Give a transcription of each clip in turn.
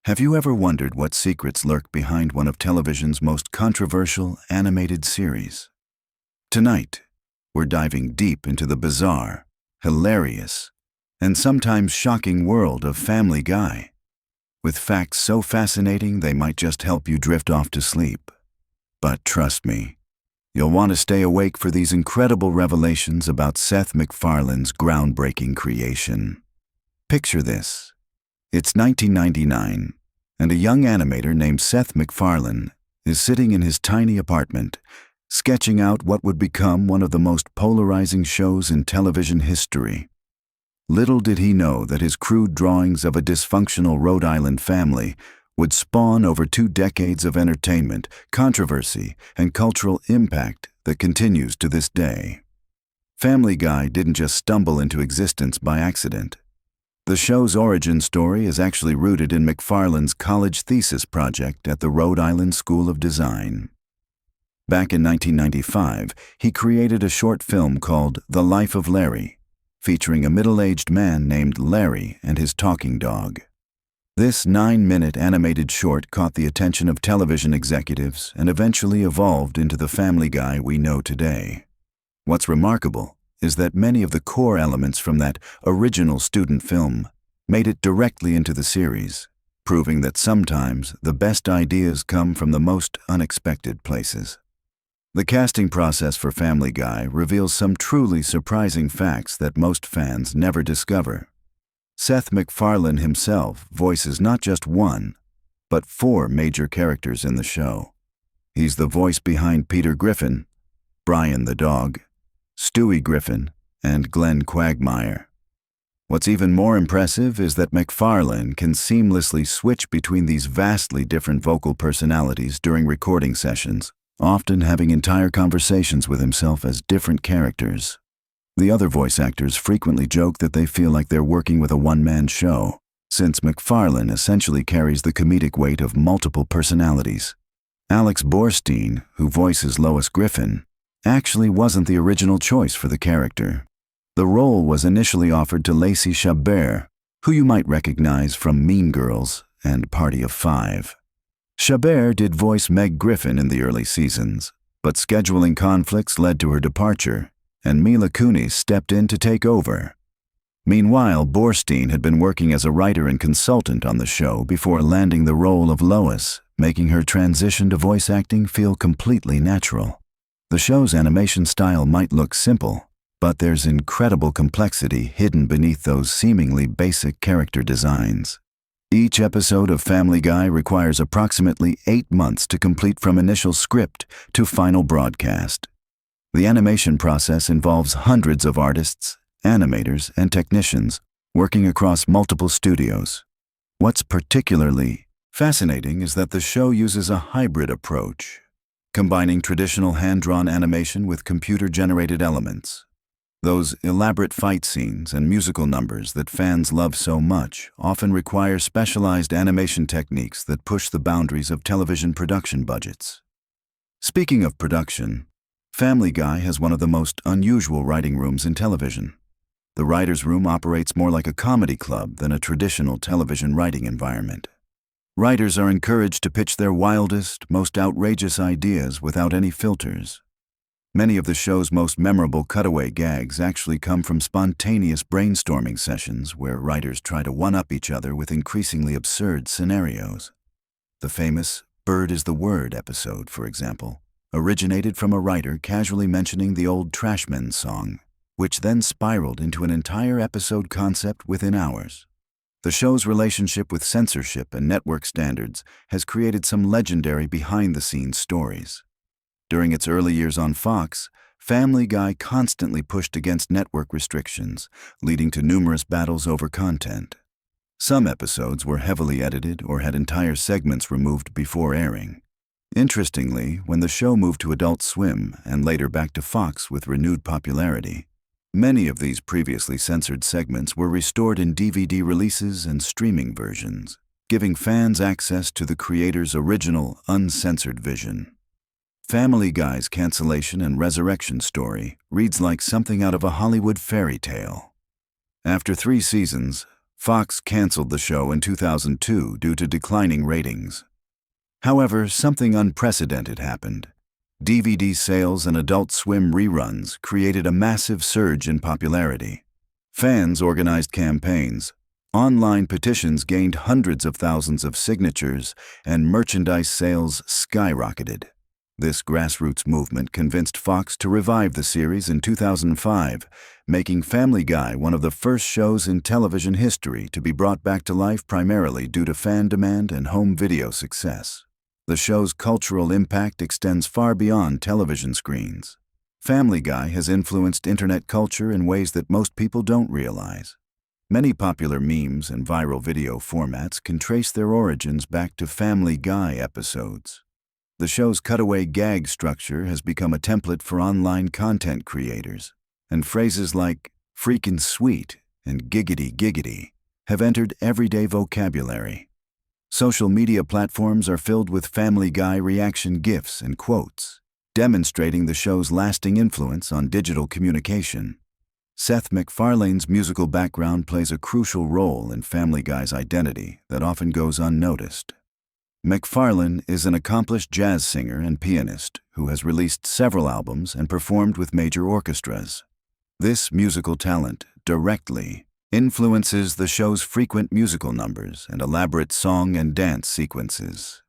Have you ever wondered what secrets lurk behind one of television's most controversial animated series? Tonight, we're diving deep into the bizarre, hilarious, and sometimes shocking world of Family Guy, with facts so fascinating they might just help you drift off to sleep. But trust me, you'll want to stay awake for these incredible revelations about Seth MacFarlane's groundbreaking creation. Picture this. It's 1999, and a young animator named Seth MacFarlane is sitting in his tiny apartment, sketching out what would become one of the most polarizing shows in television history. Little did he know that his crude drawings of a dysfunctional Rhode Island family would spawn over 2 decades of entertainment, controversy, and cultural impact that continues to this day. Family Guy didn't just stumble into existence by accident. The show's origin story is actually rooted in MacFarlane's college thesis project at the Rhode Island School of Design. Back in 1995, he created a short film called The Life of Larry, featuring a middle-aged man named Larry and his talking dog. This 9-minute animated short caught the attention of television executives and eventually evolved into the Family Guy we know today. What's remarkable is that many of the core elements from that original student film made it directly into the series, proving that sometimes the best ideas come from the most unexpected places. The casting process for Family Guy reveals some truly surprising facts that most fans never discover. Seth MacFarlane himself voices not just one, but 4 major characters in the show. He's the voice behind Peter Griffin, Brian the dog, Stewie Griffin, and Glenn Quagmire. What's even more impressive is that MacFarlane can seamlessly switch between these vastly different vocal personalities during recording sessions, often having entire conversations with himself as different characters. The other voice actors frequently joke that they feel like they're working with a one-man show, since MacFarlane essentially carries the comedic weight of multiple personalities. Alex Borstein, who voices Lois Griffin, actually wasn't the original choice for the character. The role was initially offered to Lacey Chabert, who you might recognize from Mean Girls and Party of 5. Chabert did voice Meg Griffin in the early seasons, but scheduling conflicts led to her departure, and Mila Kunis stepped in to take over. Meanwhile, Borstein had been working as a writer and consultant on the show before landing the role of Lois, making her transition to voice acting feel completely natural. The show's animation style might look simple, but there's incredible complexity hidden beneath those seemingly basic character designs. Each episode of Family Guy requires approximately 8 months to complete from initial script to final broadcast. The animation process involves hundreds of artists, animators, and technicians working across multiple studios. What's particularly fascinating is that the show uses a hybrid approach, combining traditional hand-drawn animation with computer-generated elements. Those elaborate fight scenes and musical numbers that fans love so much often require specialized animation techniques that push the boundaries of television production budgets. Speaking of production, Family Guy has one of the most unusual writing rooms in television. The writer's room operates more like a comedy club than a traditional television writing environment. Writers are encouraged to pitch their wildest, most outrageous ideas without any filters. Many of the show's most memorable cutaway gags actually come from spontaneous brainstorming sessions where writers try to one-up each other with increasingly absurd scenarios. The famous "Bird is the Word" episode, for example, originated from a writer casually mentioning the old Trashmen song, which then spiraled into an entire episode concept within hours. The show's relationship with censorship and network standards has created some legendary behind-the-scenes stories. During its early years on Fox, Family Guy constantly pushed against network restrictions, leading to numerous battles over content. Some episodes were heavily edited or had entire segments removed before airing. Interestingly, when the show moved to Adult Swim and later back to Fox with renewed popularity, many of these previously censored segments were restored in DVD releases and streaming versions, giving fans access to the creator's original, uncensored vision. Family Guy's cancellation and resurrection story reads like something out of a Hollywood fairy tale. After 3 seasons, Fox canceled the show in 2002 due to declining ratings. However, something unprecedented happened. DVD sales and Adult Swim reruns created a massive surge in popularity. Fans organized campaigns. Online petitions gained hundreds of thousands of signatures, and merchandise sales skyrocketed. This grassroots movement convinced Fox to revive the series in 2005, making Family Guy one of the first shows in television history to be brought back to life primarily due to fan demand and home video success. The show's cultural impact extends far beyond television screens. Family Guy has influenced internet culture in ways that most people don't realize. Many popular memes and viral video formats can trace their origins back to Family Guy episodes. The show's cutaway gag structure has become a template for online content creators, and phrases like "freakin' sweet" and "giggity giggity" have entered everyday vocabulary. Social media platforms are filled with Family Guy reaction GIFs and quotes, demonstrating the show's lasting influence on digital communication. Seth MacFarlane's musical background plays a crucial role in Family Guy's identity that often goes unnoticed. MacFarlane is an accomplished jazz singer and pianist who has released several albums and performed with major orchestras. This musical talent directly influences the show's frequent musical numbers and elaborate song and dance sequences.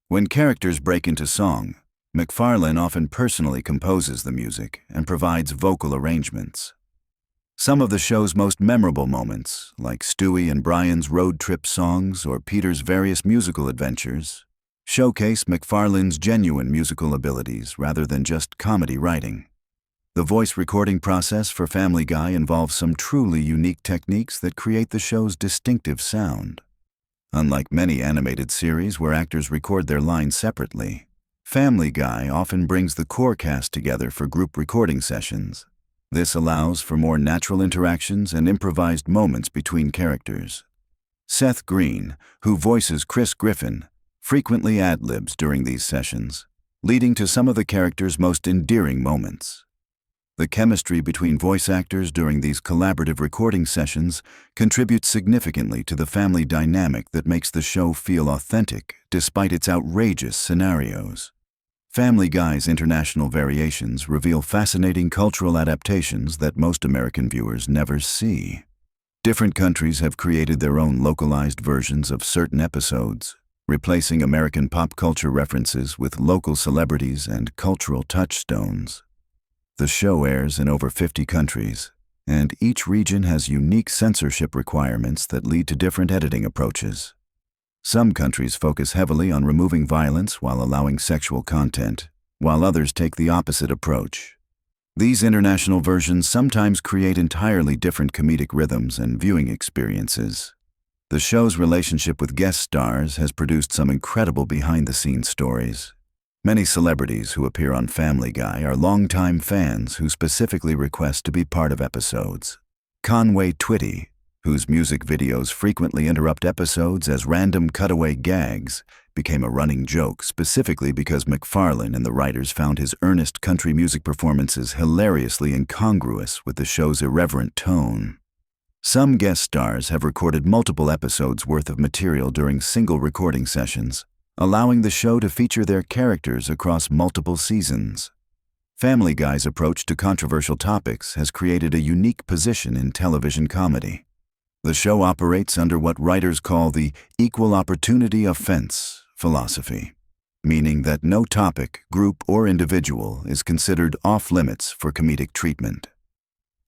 When characters break into song, MacFarlane often personally composes the music and provides vocal arrangements. Some of the show's most memorable moments, like Stewie and Brian's road trip songs or Peter's various musical adventures, showcase MacFarlane's genuine musical abilities rather than just comedy writing. The voice recording process for Family Guy involves some truly unique techniques that create the show's distinctive sound. Unlike many animated series where actors record their lines separately, Family Guy often brings the core cast together for group recording sessions. This allows for more natural interactions and improvised moments between characters. Seth Green, who voices Chris Griffin, frequently ad-libs during these sessions, leading to some of the characters' most endearing moments. The chemistry between voice actors during these collaborative recording sessions contributes significantly to the family dynamic that makes the show feel authentic despite its outrageous scenarios. Family Guy's international variations reveal fascinating cultural adaptations that most American viewers never see. Different countries have created their own localized versions of certain episodes, replacing American pop culture references with local celebrities and cultural touchstones. The show airs in over 50 countries, and each region has unique censorship requirements that lead to different editing approaches. Some countries focus heavily on removing violence while allowing sexual content, while others take the opposite approach. These international versions sometimes create entirely different comedic rhythms and viewing experiences. The show's relationship with guest stars has produced some incredible behind-the-scenes stories. Many celebrities who appear on Family Guy are longtime fans who specifically request to be part of episodes. Conway Twitty, whose music videos frequently interrupt episodes as random cutaway gags, became a running joke specifically because MacFarlane and the writers found his earnest country music performances hilariously incongruous with the show's irreverent tone. Some guest stars have recorded multiple episodes worth of material during single recording sessions, allowing the show to feature their characters across multiple seasons. Family Guy's approach to controversial topics has created a unique position in television comedy. The show operates under what writers call the equal opportunity offense philosophy, meaning that no topic, group, or individual is considered off-limits for comedic treatment.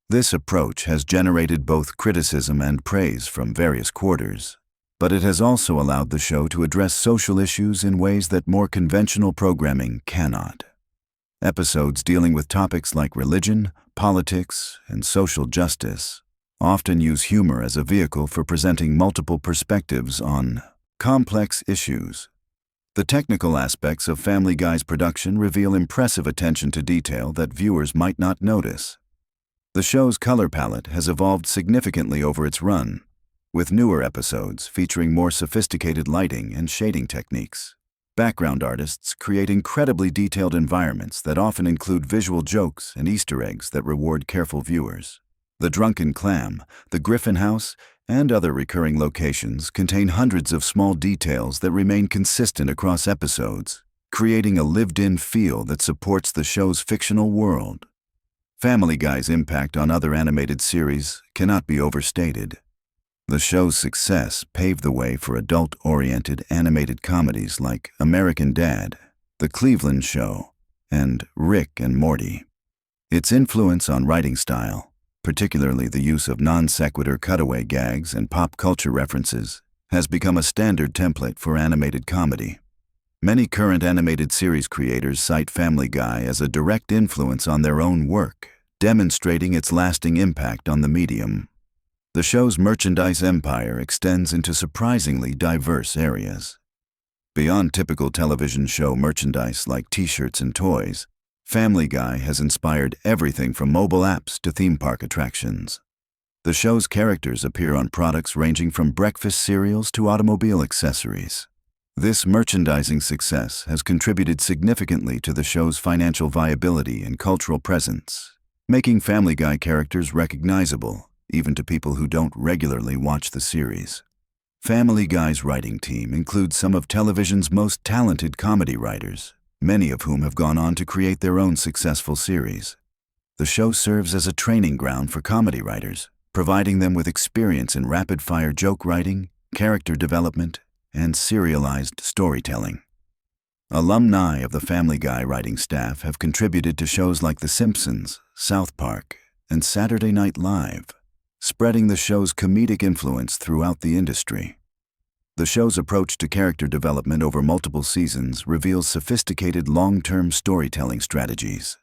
This approach has generated both criticism and praise from various quarters, but it has also allowed the show to address social issues in ways that more conventional programming cannot. Episodes dealing with topics like religion, politics, and social justice often use humor as a vehicle for presenting multiple perspectives on complex issues. The technical aspects of Family Guy's production reveal impressive attention to detail that viewers might not notice. The show's color palette has evolved significantly over its run, with newer episodes featuring more sophisticated lighting and shading techniques. Background artists create incredibly detailed environments that often include visual jokes and Easter eggs that reward careful viewers. The Drunken Clam, the Griffin House, and other recurring locations contain hundreds of small details that remain consistent across episodes, creating a lived-in feel that supports the show's fictional world. Family Guy's impact on other animated series cannot be overstated. The show's success paved the way for adult-oriented animated comedies like American Dad, The Cleveland Show, and Rick and Morty. Its influence on writing style, particularly the use of non-sequitur cutaway gags and pop culture references, has become a standard template for animated comedy. Many current animated series creators cite Family Guy as a direct influence on their own work, demonstrating its lasting impact on the medium. The show's merchandise empire extends into surprisingly diverse areas. Beyond typical television show merchandise like t-shirts and toys, Family Guy has inspired everything from mobile apps to theme park attractions. The show's characters appear on products ranging from breakfast cereals to automobile accessories. This merchandising success has contributed significantly to the show's financial viability and cultural presence, making Family Guy characters recognizable even to people who don't regularly watch the series. Family Guy's writing team includes some of television's most talented comedy writers, many of whom have gone on to create their own successful series. The show serves as a training ground for comedy writers, providing them with experience in rapid-fire joke writing, character development, and serialized storytelling. Alumni of the Family Guy writing staff have contributed to shows like The Simpsons, South Park, and Saturday Night Live, spreading the show's comedic influence throughout the industry. The show's approach to character development over multiple seasons reveals sophisticated long-term storytelling strategies.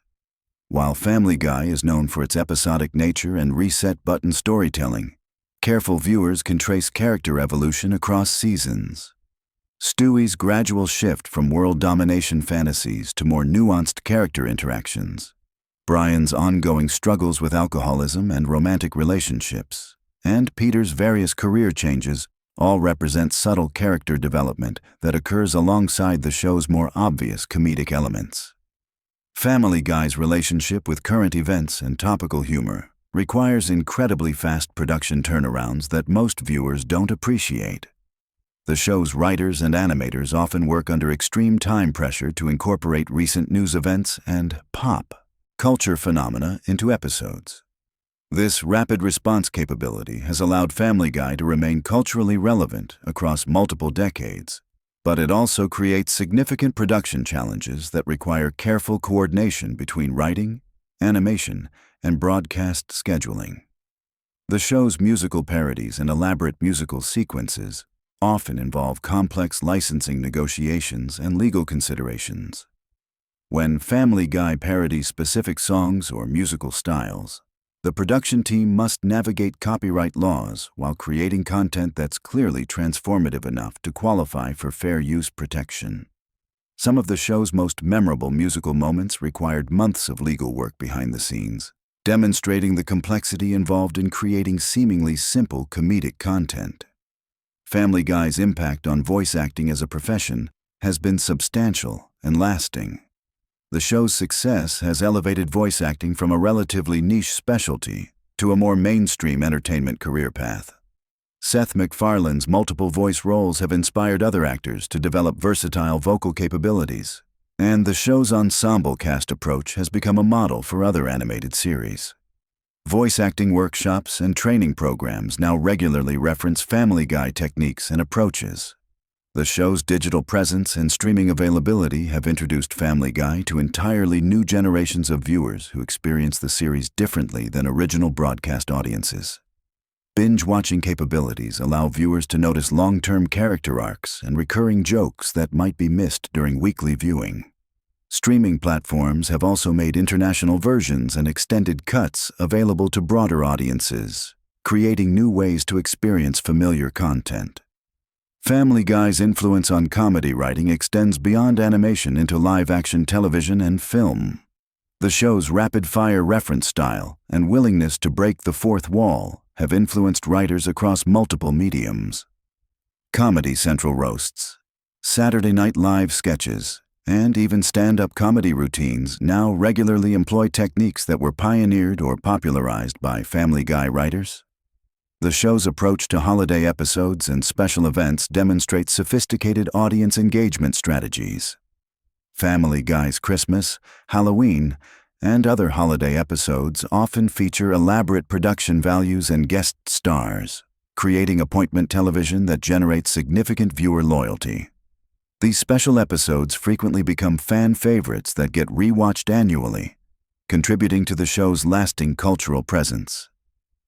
While Family Guy is known for its episodic nature and reset-button storytelling, careful viewers can trace character evolution across seasons. Stewie's gradual shift from world domination fantasies to more nuanced character interactions, Brian's ongoing struggles with alcoholism and romantic relationships, and Peter's various career changes all represent subtle character development that occurs alongside the show's more obvious comedic elements. Family Guy's relationship with current events and topical humor requires incredibly fast production turnarounds that most viewers don't appreciate. The show's writers and animators often work under extreme time pressure to incorporate recent news events and pop culture phenomena into episodes. This rapid response capability has allowed Family Guy to remain culturally relevant across multiple decades, but it also creates significant production challenges that require careful coordination between writing, animation, and broadcast scheduling. The show's musical parodies and elaborate musical sequences often involve complex licensing negotiations and legal considerations. When Family Guy parodies specific songs or musical styles, the production team must navigate copyright laws while creating content that's clearly transformative enough to qualify for fair use protection. Some of the show's most memorable musical moments required months of legal work behind the scenes, demonstrating the complexity involved in creating seemingly simple comedic content. Family Guy's impact on voice acting as a profession has been substantial and lasting. The show's success has elevated voice acting from a relatively niche specialty to a more mainstream entertainment career path. Seth MacFarlane's multiple voice roles have inspired other actors to develop versatile vocal capabilities, and the show's ensemble cast approach has become a model for other animated series. Voice acting workshops and training programs now regularly reference Family Guy techniques and approaches. The show's digital presence and streaming availability have introduced Family Guy to entirely new generations of viewers who experience the series differently than original broadcast audiences. Binge-watching capabilities allow viewers to notice long-term character arcs and recurring jokes that might be missed during weekly viewing. Streaming platforms have also made international versions and extended cuts available to broader audiences, creating new ways to experience familiar content. Family Guy's influence on comedy writing extends beyond animation into live-action television and film. The show's rapid-fire reference style and willingness to break the fourth wall have influenced writers across multiple mediums. Comedy Central roasts, Saturday Night Live sketches, and even stand-up comedy routines now regularly employ techniques that were pioneered or popularized by Family Guy writers. The show's approach to holiday episodes and special events demonstrates sophisticated audience engagement strategies. Family Guy's Christmas, Halloween, and other holiday episodes often feature elaborate production values and guest stars, creating appointment television that generates significant viewer loyalty. These special episodes frequently become fan favorites that get rewatched annually, contributing to the show's lasting cultural presence.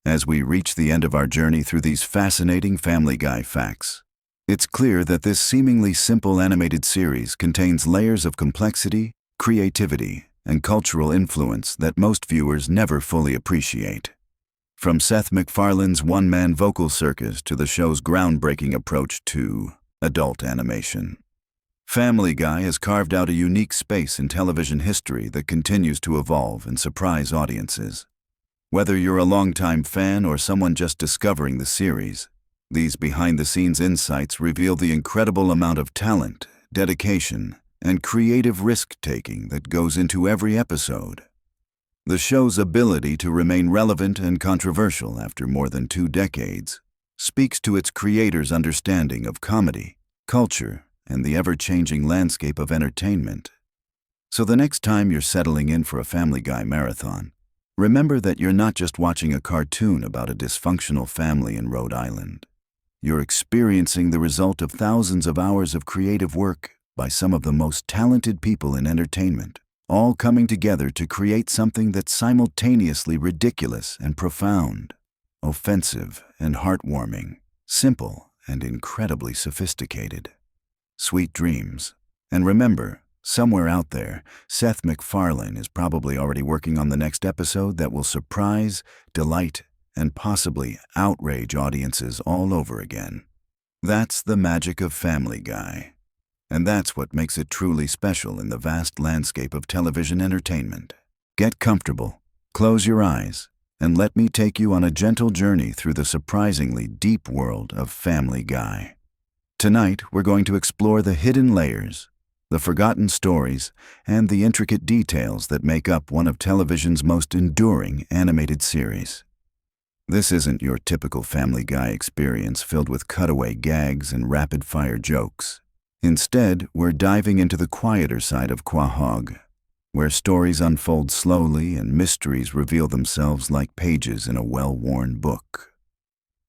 As we reach the end of our journey through these fascinating Family Guy facts, it's clear that this seemingly simple animated series contains layers of complexity, creativity, and cultural influence that most viewers never fully appreciate. From Seth MacFarlane's one-man vocal circus to the show's groundbreaking approach to adult animation, Family Guy has carved out a unique space in television history that continues to evolve and surprise audiences. Whether you're a longtime fan or someone just discovering the series, these behind-the-scenes insights reveal the incredible amount of talent, dedication, and creative risk-taking that goes into every episode. The show's ability to remain relevant and controversial after more than 2 decades speaks to its creators' understanding of comedy, culture, and the ever-changing landscape of entertainment. So the next time you're settling in for a Family Guy marathon, remember that you're not just watching a cartoon about a dysfunctional family in Rhode Island. You're experiencing the result of thousands of hours of creative work by some of the most talented people in entertainment, all coming together to create something that's simultaneously ridiculous and profound, offensive and heartwarming, simple and incredibly sophisticated. Sweet dreams. And remember, somewhere out there, Seth MacFarlane is probably already working on the next episode that will surprise, delight, and possibly outrage audiences all over again. That's the magic of Family Guy. And that's what makes it truly special in the vast landscape of television entertainment. Get comfortable, close your eyes, and let me take you on a gentle journey through the surprisingly deep world of Family Guy. Tonight, we're going to explore the hidden layers, the forgotten stories, and the intricate details that make up one of television's most enduring animated series. This isn't your typical Family Guy experience filled with cutaway gags and rapid-fire jokes. Instead, we're diving into the quieter side of Quahog, where stories unfold slowly and mysteries reveal themselves like pages in a well-worn book.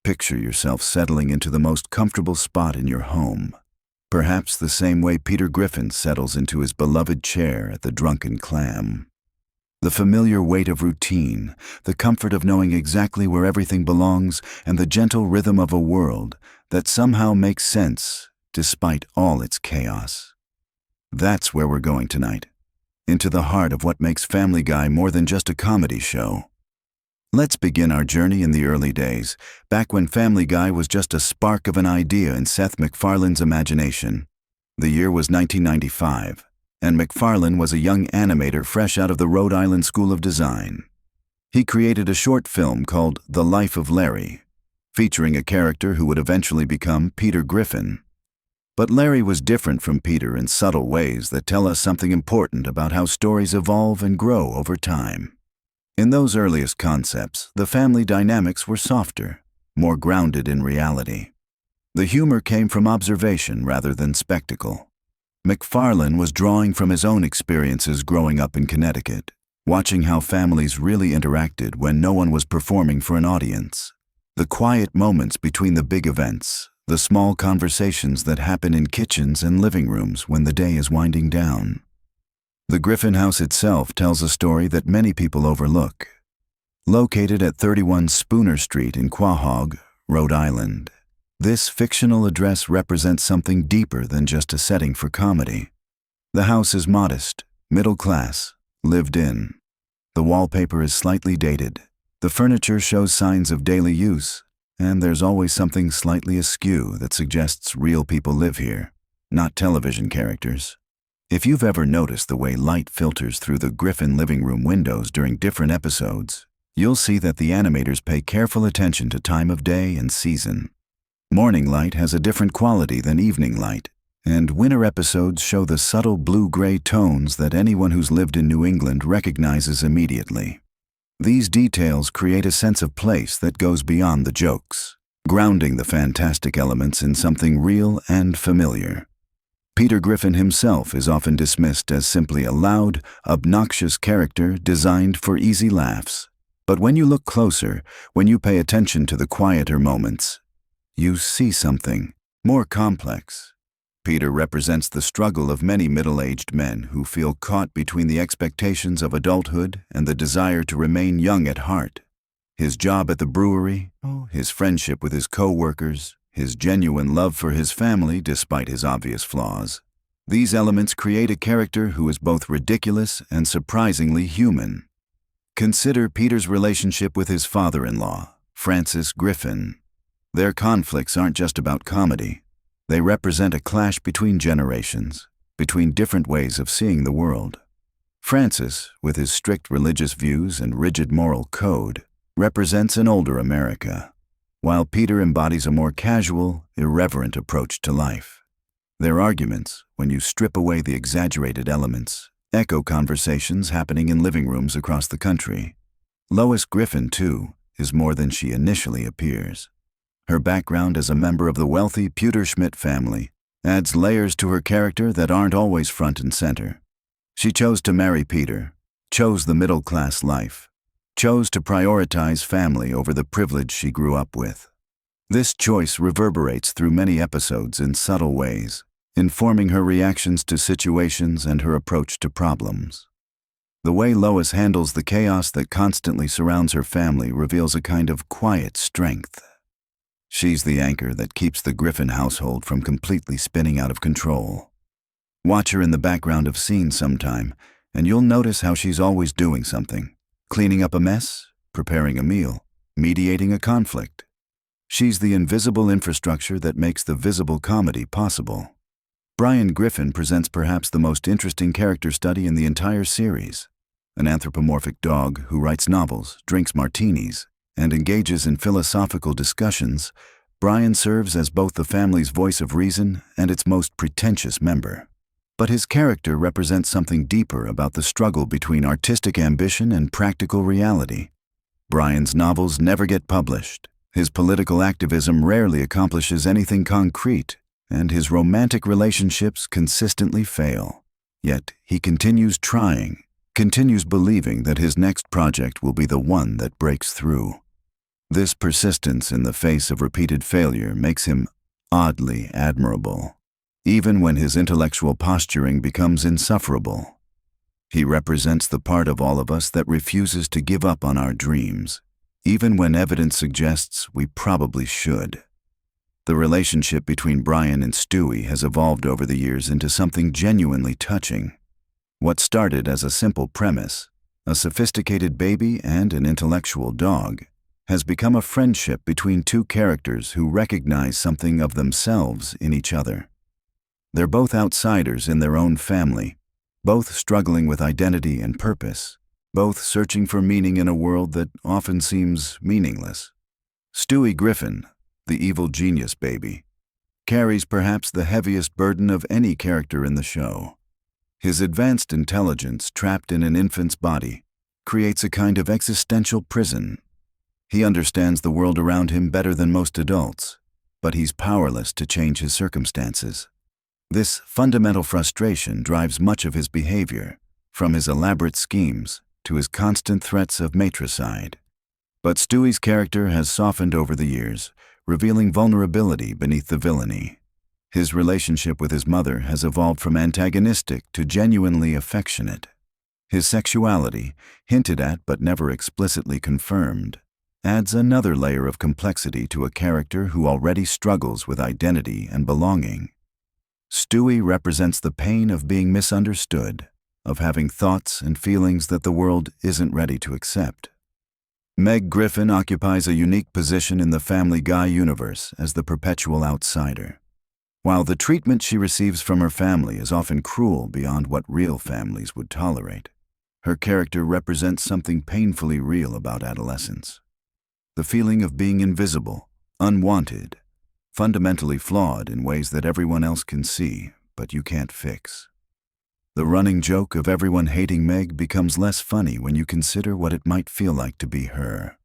Picture yourself settling into the most comfortable spot in your home, perhaps the same way Peter Griffin settles into his beloved chair at the Drunken Clam. The familiar weight of routine, the comfort of knowing exactly where everything belongs, and the gentle rhythm of a world that somehow makes sense despite all its chaos. That's where we're going tonight, into the heart of what makes Family Guy more than just a comedy show. Let's begin our journey in the early days, back when Family Guy was just a spark of an idea in Seth MacFarlane's imagination. The year was 1995, and MacFarlane was a young animator fresh out of the Rhode Island School of Design. He created a short film called The Life of Larry, featuring a character who would eventually become Peter Griffin. But Larry was different from Peter in subtle ways that tell us something important about how stories evolve and grow over time. In those earliest concepts, the family dynamics were softer, more grounded in reality. The humor came from observation rather than spectacle. MacFarlane was drawing from his own experiences growing up in Connecticut, watching how families really interacted when no one was performing for an audience. The quiet moments between the big events, the small conversations that happen in kitchens and living rooms when the day is winding down. The Griffin house itself tells a story that many people overlook. Located at 31 Spooner Street in Quahog, Rhode Island, this fictional address represents something deeper than just a setting for comedy. The house is modest, middle class, lived in. The wallpaper is slightly dated. The furniture shows signs of daily use, and there's always something slightly askew that suggests real people live here, not television characters. If you've ever noticed the way light filters through the Griffin living room windows during different episodes, you'll see that the animators pay careful attention to time of day and season. Morning light has a different quality than evening light, and winter episodes show the subtle blue-gray tones that anyone who's lived in New England recognizes immediately. These details create a sense of place that goes beyond the jokes, grounding the fantastic elements in something real and familiar. Peter Griffin himself is often dismissed as simply a loud, obnoxious character designed for easy laughs. But when you look closer, when you pay attention to the quieter moments, you see something more complex. Peter represents the struggle of many middle-aged men who feel caught between the expectations of adulthood and the desire to remain young at heart. His job at the brewery, his friendship with his co-workers, his genuine love for his family despite his obvious flaws. These elements create a character who is both ridiculous and surprisingly human. Consider Peter's relationship with his father-in-law, Francis Griffin. Their conflicts aren't just about comedy. They represent a clash between generations, between different ways of seeing the world. Francis, with his strict religious views and rigid moral code, represents an older America, while Peter embodies a more casual, irreverent approach to life. Their arguments, when you strip away the exaggerated elements, echo conversations happening in living rooms across the country. Lois Griffin, too, is more than she initially appears. Her background as a member of the wealthy Pewter-Schmidt family adds layers to her character that aren't always front and center. She chose to marry Peter, chose the middle-class life, chose to prioritize family over the privilege she grew up with. This choice reverberates through many episodes in subtle ways, informing her reactions to situations and her approach to problems. The way Lois handles the chaos that constantly surrounds her family reveals a kind of quiet strength. She's the anchor that keeps the Griffin household from completely spinning out of control. Watch her in the background of scenes sometime, and you'll notice how she's always doing something. Cleaning up a mess, preparing a meal, mediating a conflict. She's the invisible infrastructure that makes the visible comedy possible. Brian Griffin presents perhaps the most interesting character study in the entire series. An anthropomorphic dog who writes novels, drinks martinis, and engages in philosophical discussions, Brian serves as both the family's voice of reason and its most pretentious member. But his character represents something deeper about the struggle between artistic ambition and practical reality. Brian's novels never get published, his political activism rarely accomplishes anything concrete, and his romantic relationships consistently fail. Yet he continues trying, continues believing that his next project will be the one that breaks through. This persistence in the face of repeated failure makes him oddly admirable, even when his intellectual posturing becomes insufferable. He represents the part of all of us that refuses to give up on our dreams, even when evidence suggests we probably should. The relationship between Brian and Stewie has evolved over the years into something genuinely touching. What started as a simple premise, a sophisticated baby and an intellectual dog, has become a friendship between two characters who recognize something of themselves in each other. They're both outsiders in their own family, both struggling with identity and purpose, both searching for meaning in a world that often seems meaningless. Stewie Griffin, the evil genius baby, carries perhaps the heaviest burden of any character in the show. His advanced intelligence, trapped in an infant's body, creates a kind of existential prison. He understands the world around him better than most adults, but he's powerless to change his circumstances. This fundamental frustration drives much of his behavior, from his elaborate schemes to his constant threats of matricide. But Stewie's character has softened over the years, revealing vulnerability beneath the villainy. His relationship with his mother has evolved from antagonistic to genuinely affectionate. His sexuality, hinted at but never explicitly confirmed, adds another layer of complexity to a character who already struggles with identity and belonging. Stewie represents the pain of being misunderstood, of having thoughts and feelings that the world isn't ready to accept. Meg Griffin occupies a unique position in the Family Guy universe as the perpetual outsider. While the treatment she receives from her family is often cruel beyond what real families would tolerate, her character represents something painfully real about adolescence. The feeling of being invisible, unwanted, fundamentally flawed in ways that everyone else can see, but you can't fix. The running joke of everyone hating Meg becomes less funny when you consider what it might feel like to be her.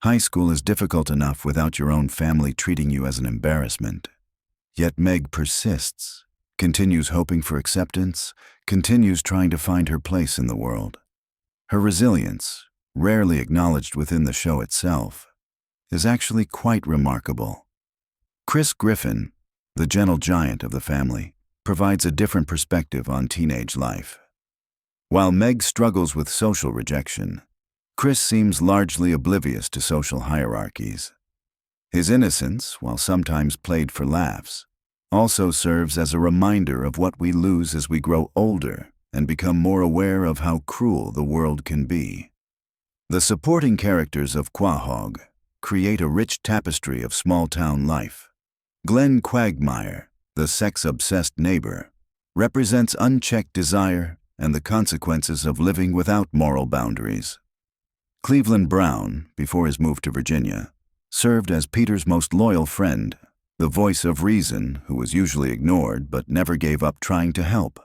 High school is difficult enough without your own family treating you as an embarrassment. Yet Meg persists, continues hoping for acceptance, continues trying to find her place in the world. Her resilience, rarely acknowledged within the show itself, is actually quite remarkable. Chris Griffin, the gentle giant of the family, provides a different perspective on teenage life. While Meg struggles with social rejection, Chris seems largely oblivious to social hierarchies. His innocence, while sometimes played for laughs, also serves as a reminder of what we lose as we grow older and become more aware of how cruel the world can be. The supporting characters of Quahog create a rich tapestry of small-town life. Glenn Quagmire, the sex-obsessed neighbor, represents unchecked desire and the consequences of living without moral boundaries. Cleveland Brown, before his move to Virginia, served as Peter's most loyal friend, the voice of reason who was usually ignored but never gave up trying to help.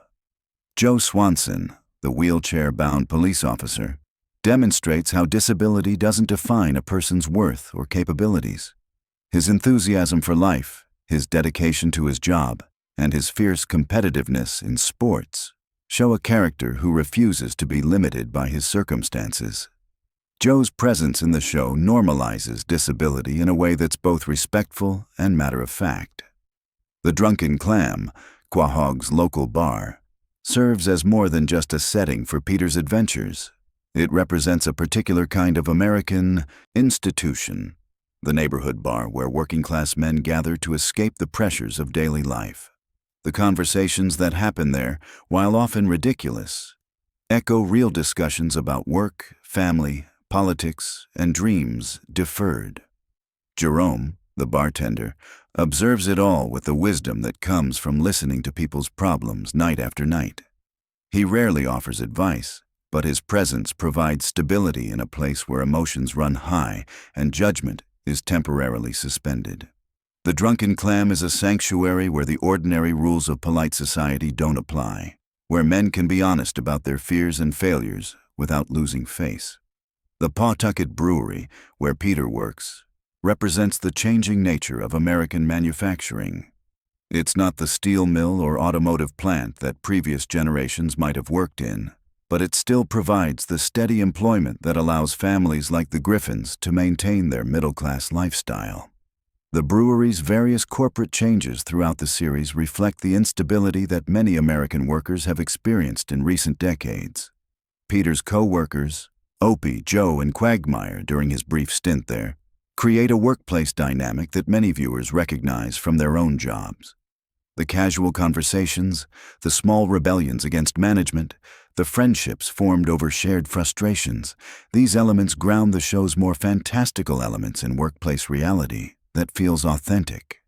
Joe Swanson, the wheelchair-bound police officer, demonstrates how disability doesn't define a person's worth or capabilities. His enthusiasm for life, his dedication to his job, and his fierce competitiveness in sports show a character who refuses to be limited by his circumstances. Joe's presence in the show normalizes disability in a way that's both respectful and matter-of-fact. The Drunken Clam, Quahog's local bar, serves as more than just a setting for Peter's adventures. It represents a particular kind of American institution, the neighborhood bar where working-class men gather to escape the pressures of daily life. The conversations that happen there, while often ridiculous, echo real discussions about work, family, politics, and dreams deferred. Jerome, the bartender, observes it all with the wisdom that comes from listening to people's problems night after night. He rarely offers advice, but his presence provides stability in a place where emotions run high and judgment is temporarily suspended. The Drunken Clam is a sanctuary where the ordinary rules of polite society don't apply, where men can be honest about their fears and failures without losing face. The Pawtucket Brewery, where Peter works, represents the changing nature of American manufacturing. It's not the steel mill or automotive plant that previous generations might have worked in, but it still provides the steady employment that allows families like the Griffins to maintain their middle-class lifestyle. The brewery's various corporate changes throughout the series reflect the instability that many American workers have experienced in recent decades. Peter's co-workers, Opie, Joe, and Quagmire during his brief stint there, create a workplace dynamic that many viewers recognize from their own jobs. The casual conversations, the small rebellions against management, the friendships formed over shared frustrations, these elements ground the show's more fantastical elements in workplace reality that feels authentic.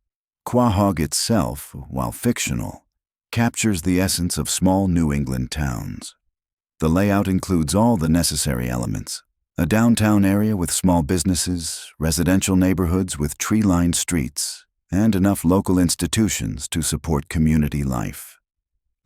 Quahog itself, while fictional, captures the essence of small New England towns. The layout includes all the necessary elements: a downtown area with small businesses, residential neighborhoods with tree-lined streets, and enough local institutions to support community life.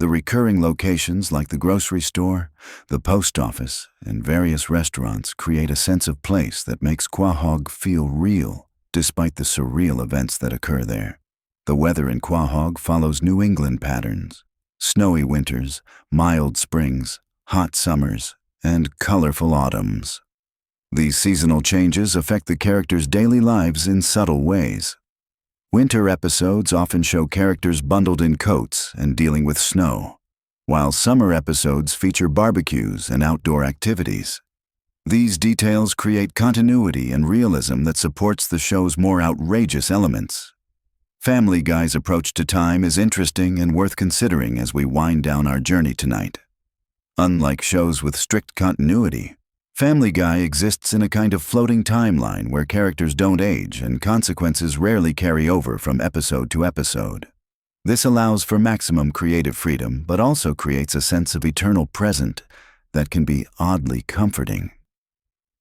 The recurring locations like the grocery store, the post office, and various restaurants create a sense of place that makes Quahog feel real, despite the surreal events that occur there. The weather in Quahog follows New England patterns: snowy winters, mild springs, hot summers, and colorful autumns. These seasonal changes affect the characters' daily lives in subtle ways. Winter episodes often show characters bundled in coats and dealing with snow, while summer episodes feature barbecues and outdoor activities. These details create continuity and realism that supports the show's more outrageous elements. Family Guy's approach to time is interesting and worth considering as we wind down our journey tonight. Unlike shows with strict continuity, Family Guy exists in a kind of floating timeline where characters don't age and consequences rarely carry over from episode to episode. This allows for maximum creative freedom, but also creates a sense of eternal present that can be oddly comforting.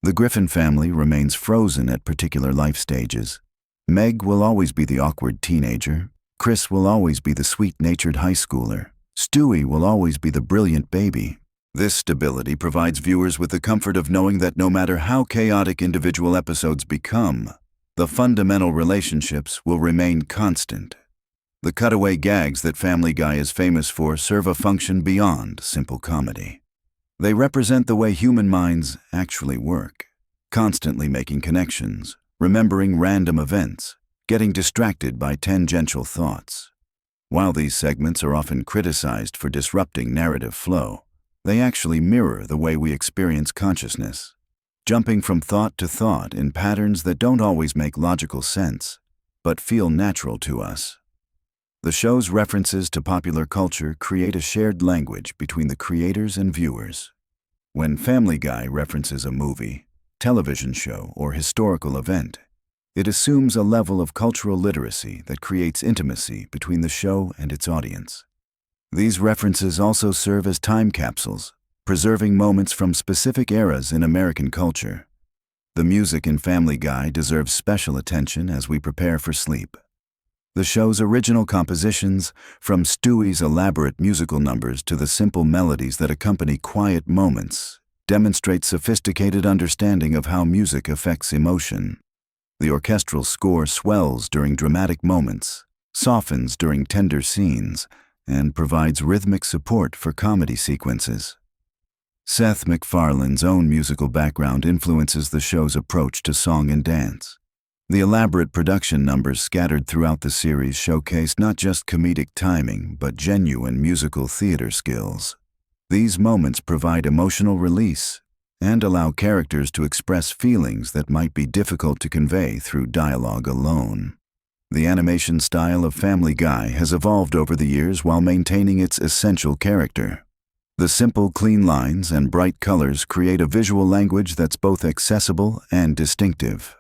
The Griffin family remains frozen at particular life stages. Meg will always be the awkward teenager. Chris will always be the sweet-natured high schooler. Stewie will always be the brilliant baby. This stability provides viewers with the comfort of knowing that no matter how chaotic individual episodes become, the fundamental relationships will remain constant. The cutaway gags that Family Guy is famous for serve a function beyond simple comedy. They represent the way human minds actually work, constantly making connections, remembering random events, getting distracted by tangential thoughts. While these segments are often criticized for disrupting narrative flow, they actually mirror the way we experience consciousness, jumping from thought to thought in patterns that don't always make logical sense, but feel natural to us. The show's references to popular culture create a shared language between the creators and viewers. When Family Guy references a movie, television show, or historical event, it assumes a level of cultural literacy that creates intimacy between the show and its audience. These references also serve as time capsules, preserving moments from specific eras in American culture. The music in Family Guy deserves special attention as we prepare for sleep. The show's original compositions, from Stewie's elaborate musical numbers to the simple melodies that accompany quiet moments, demonstrate sophisticated understanding of how music affects emotion. The orchestral score swells during dramatic moments, softens during tender scenes, and provides rhythmic support for comedy sequences. Seth MacFarlane's own musical background influences the show's approach to song and dance. The elaborate production numbers scattered throughout the series showcase not just comedic timing, but genuine musical theater skills. These moments provide emotional release and allow characters to express feelings that might be difficult to convey through dialogue alone. The animation style of Family Guy has evolved over the years while maintaining its essential character. The simple, clean lines and bright colors create a visual language that's both accessible and distinctive.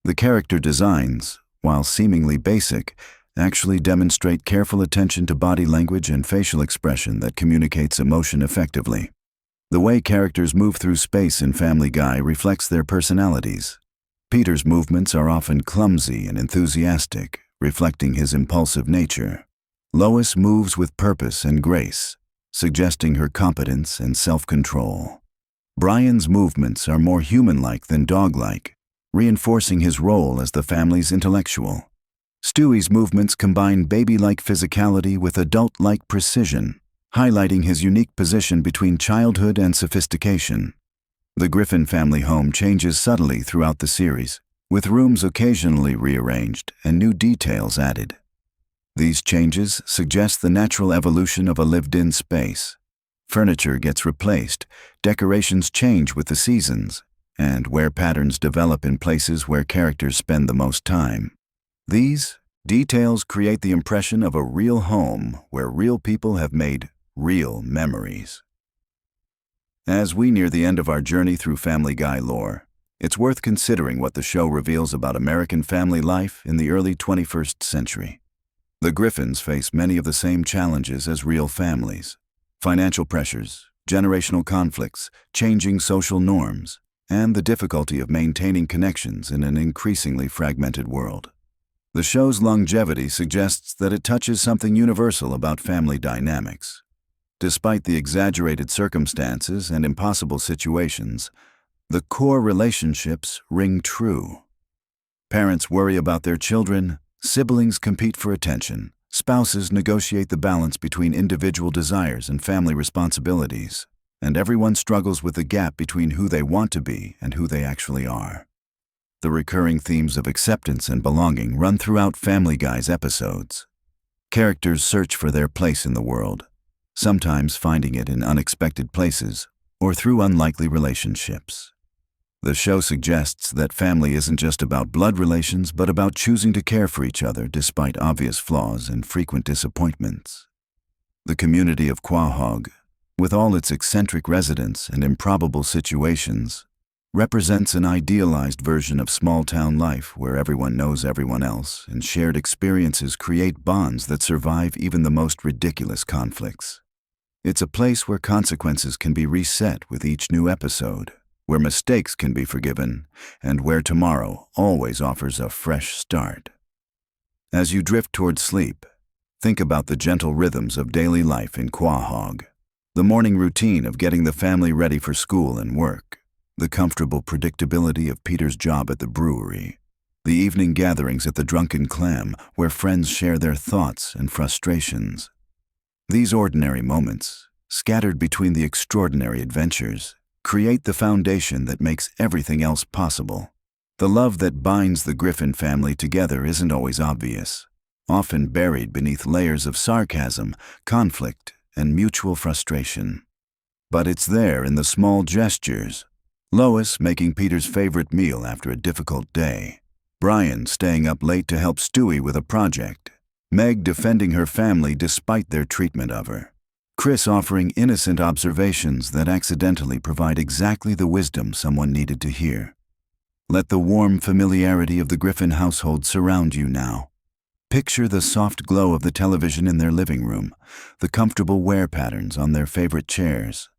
The character designs, while seemingly basic, actually demonstrate careful attention to body language and facial expression that communicates emotion effectively. The way characters move through space in Family Guy reflects their personalities. Peter's movements are often clumsy and enthusiastic, reflecting his impulsive nature. Lois moves with purpose and grace, suggesting her competence and self-control. Brian's movements are more human-like than dog-like, reinforcing his role as the family's intellectual. Stewie's movements combine baby-like physicality with adult-like precision, highlighting his unique position between childhood and sophistication. The Griffin family home changes subtly throughout the series, with rooms occasionally rearranged and new details added. These changes suggest the natural evolution of a lived-in space. Furniture gets replaced, decorations change with the seasons, and wear patterns develop in places where characters spend the most time. These details create the impression of a real home where real people have made real memories. As we near the end of our journey through Family Guy lore, it's worth considering what the show reveals about American family life in the early 21st century. The Griffins face many of the same challenges as real families: financial pressures, generational conflicts, changing social norms, and the difficulty of maintaining connections in an increasingly fragmented world. The show's longevity suggests that it touches something universal about family dynamics. Despite the exaggerated circumstances and impossible situations, the core relationships ring true. Parents worry about their children, siblings compete for attention, spouses negotiate the balance between individual desires and family responsibilities, and everyone struggles with the gap between who they want to be and who they actually are. The recurring themes of acceptance and belonging run throughout Family Guy's episodes. Characters search for their place in the world, sometimes finding it in unexpected places or through unlikely relationships. The show suggests that family isn't just about blood relations, but about choosing to care for each other despite obvious flaws and frequent disappointments. The community of Quahog, with all its eccentric residents and improbable situations, represents an idealized version of small-town life where everyone knows everyone else and shared experiences create bonds that survive even the most ridiculous conflicts. It's a place where consequences can be reset with each new episode, where mistakes can be forgiven, and where tomorrow always offers a fresh start. As you drift toward sleep, Think about the gentle rhythms of daily life in Quahog. The morning routine of getting the family ready for school and work. The comfortable predictability of Peter's job at the brewery. The evening gatherings at the Drunken Clam, where friends share their thoughts and frustrations. These ordinary moments, scattered between the extraordinary adventures, create the foundation that makes everything else possible. The love that binds the Griffin family together isn't always obvious, often buried beneath layers of sarcasm, conflict, and mutual frustration. But it's there in the small gestures. Lois making Peter's favorite meal after a difficult day. Brian staying up late to help Stewie with a project. Meg defending her family despite their treatment of her. Chris offering innocent observations that accidentally provide exactly the wisdom someone needed to hear. Let the warm familiarity of the Griffin household surround you now. Picture the soft glow of the television in their living room, the comfortable wear patterns on their favorite chairs,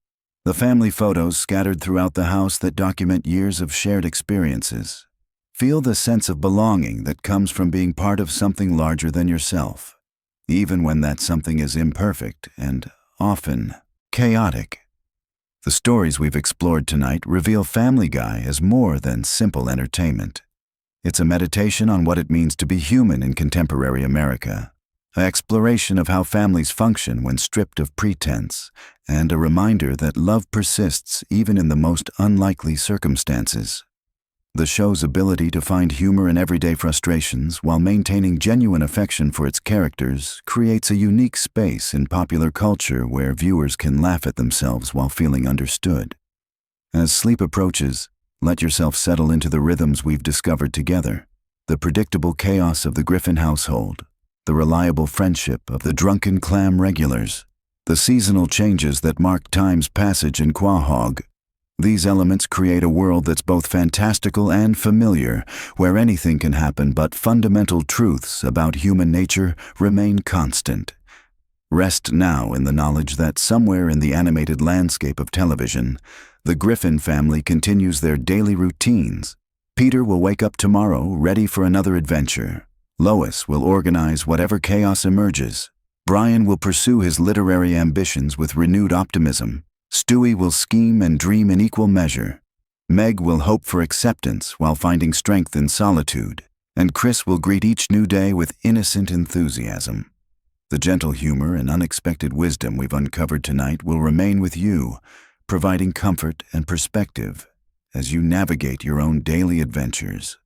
the family photos scattered throughout the house that document years of shared experiences. Feel the sense of belonging that comes from being part of something larger than yourself, even when that something is imperfect and often chaotic. The stories we've explored tonight reveal Family Guy as more than simple entertainment. It's a meditation on what it means to be human in contemporary America, an exploration of how families function when stripped of pretense, and a reminder that love persists even in the most unlikely circumstances. The show's ability to find humor in everyday frustrations while maintaining genuine affection for its characters creates a unique space in popular culture where viewers can laugh at themselves while feeling understood. As sleep approaches, let yourself settle into the rhythms we've discovered together, the predictable chaos of the Griffin household, the reliable friendship of the Drunken Clam regulars, the seasonal changes that mark time's passage in Quahog. These elements create a world that's both fantastical and familiar, where anything can happen but fundamental truths about human nature remain constant. Rest now in the knowledge that somewhere in the animated landscape of television, the Griffin family continues their daily routines. Peter will wake up tomorrow ready for another adventure. Lois will organize whatever chaos emerges. Brian will pursue his literary ambitions with renewed optimism. Stewie will scheme and dream in equal measure. Meg will hope for acceptance while finding strength in solitude. And Chris will greet each new day with innocent enthusiasm. The gentle humor and unexpected wisdom we've uncovered tonight will remain with you, providing comfort and perspective as you navigate your own daily adventures.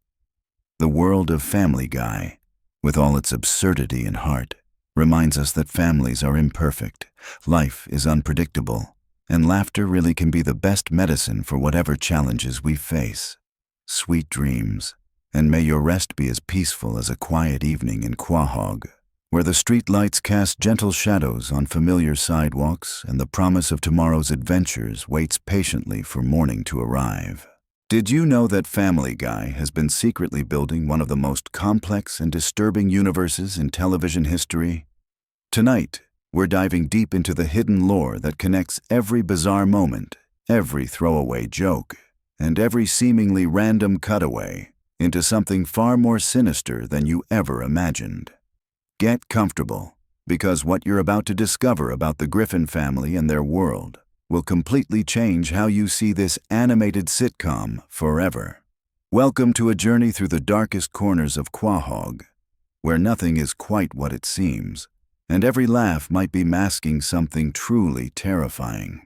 The world of Family Guy, with all its absurdity and heart, reminds us that families are imperfect, life is unpredictable, and laughter really can be the best medicine for whatever challenges we face. Sweet dreams, and may your rest be as peaceful as a quiet evening in Quahog, where the street lights cast gentle shadows on familiar sidewalks and the promise of tomorrow's adventures waits patiently for morning to arrive. Did you know that Family Guy has been secretly building one of the most complex and disturbing universes in television history? Tonight, we're diving deep into the hidden lore that connects every bizarre moment, every throwaway joke, and every seemingly random cutaway into something far more sinister than you ever imagined. Get comfortable, because what you're about to discover about the Griffin family and their world will completely change how you see this animated sitcom forever. Welcome to a journey through the darkest corners of Quahog, where nothing is quite what it seems, and every laugh might be masking something truly terrifying.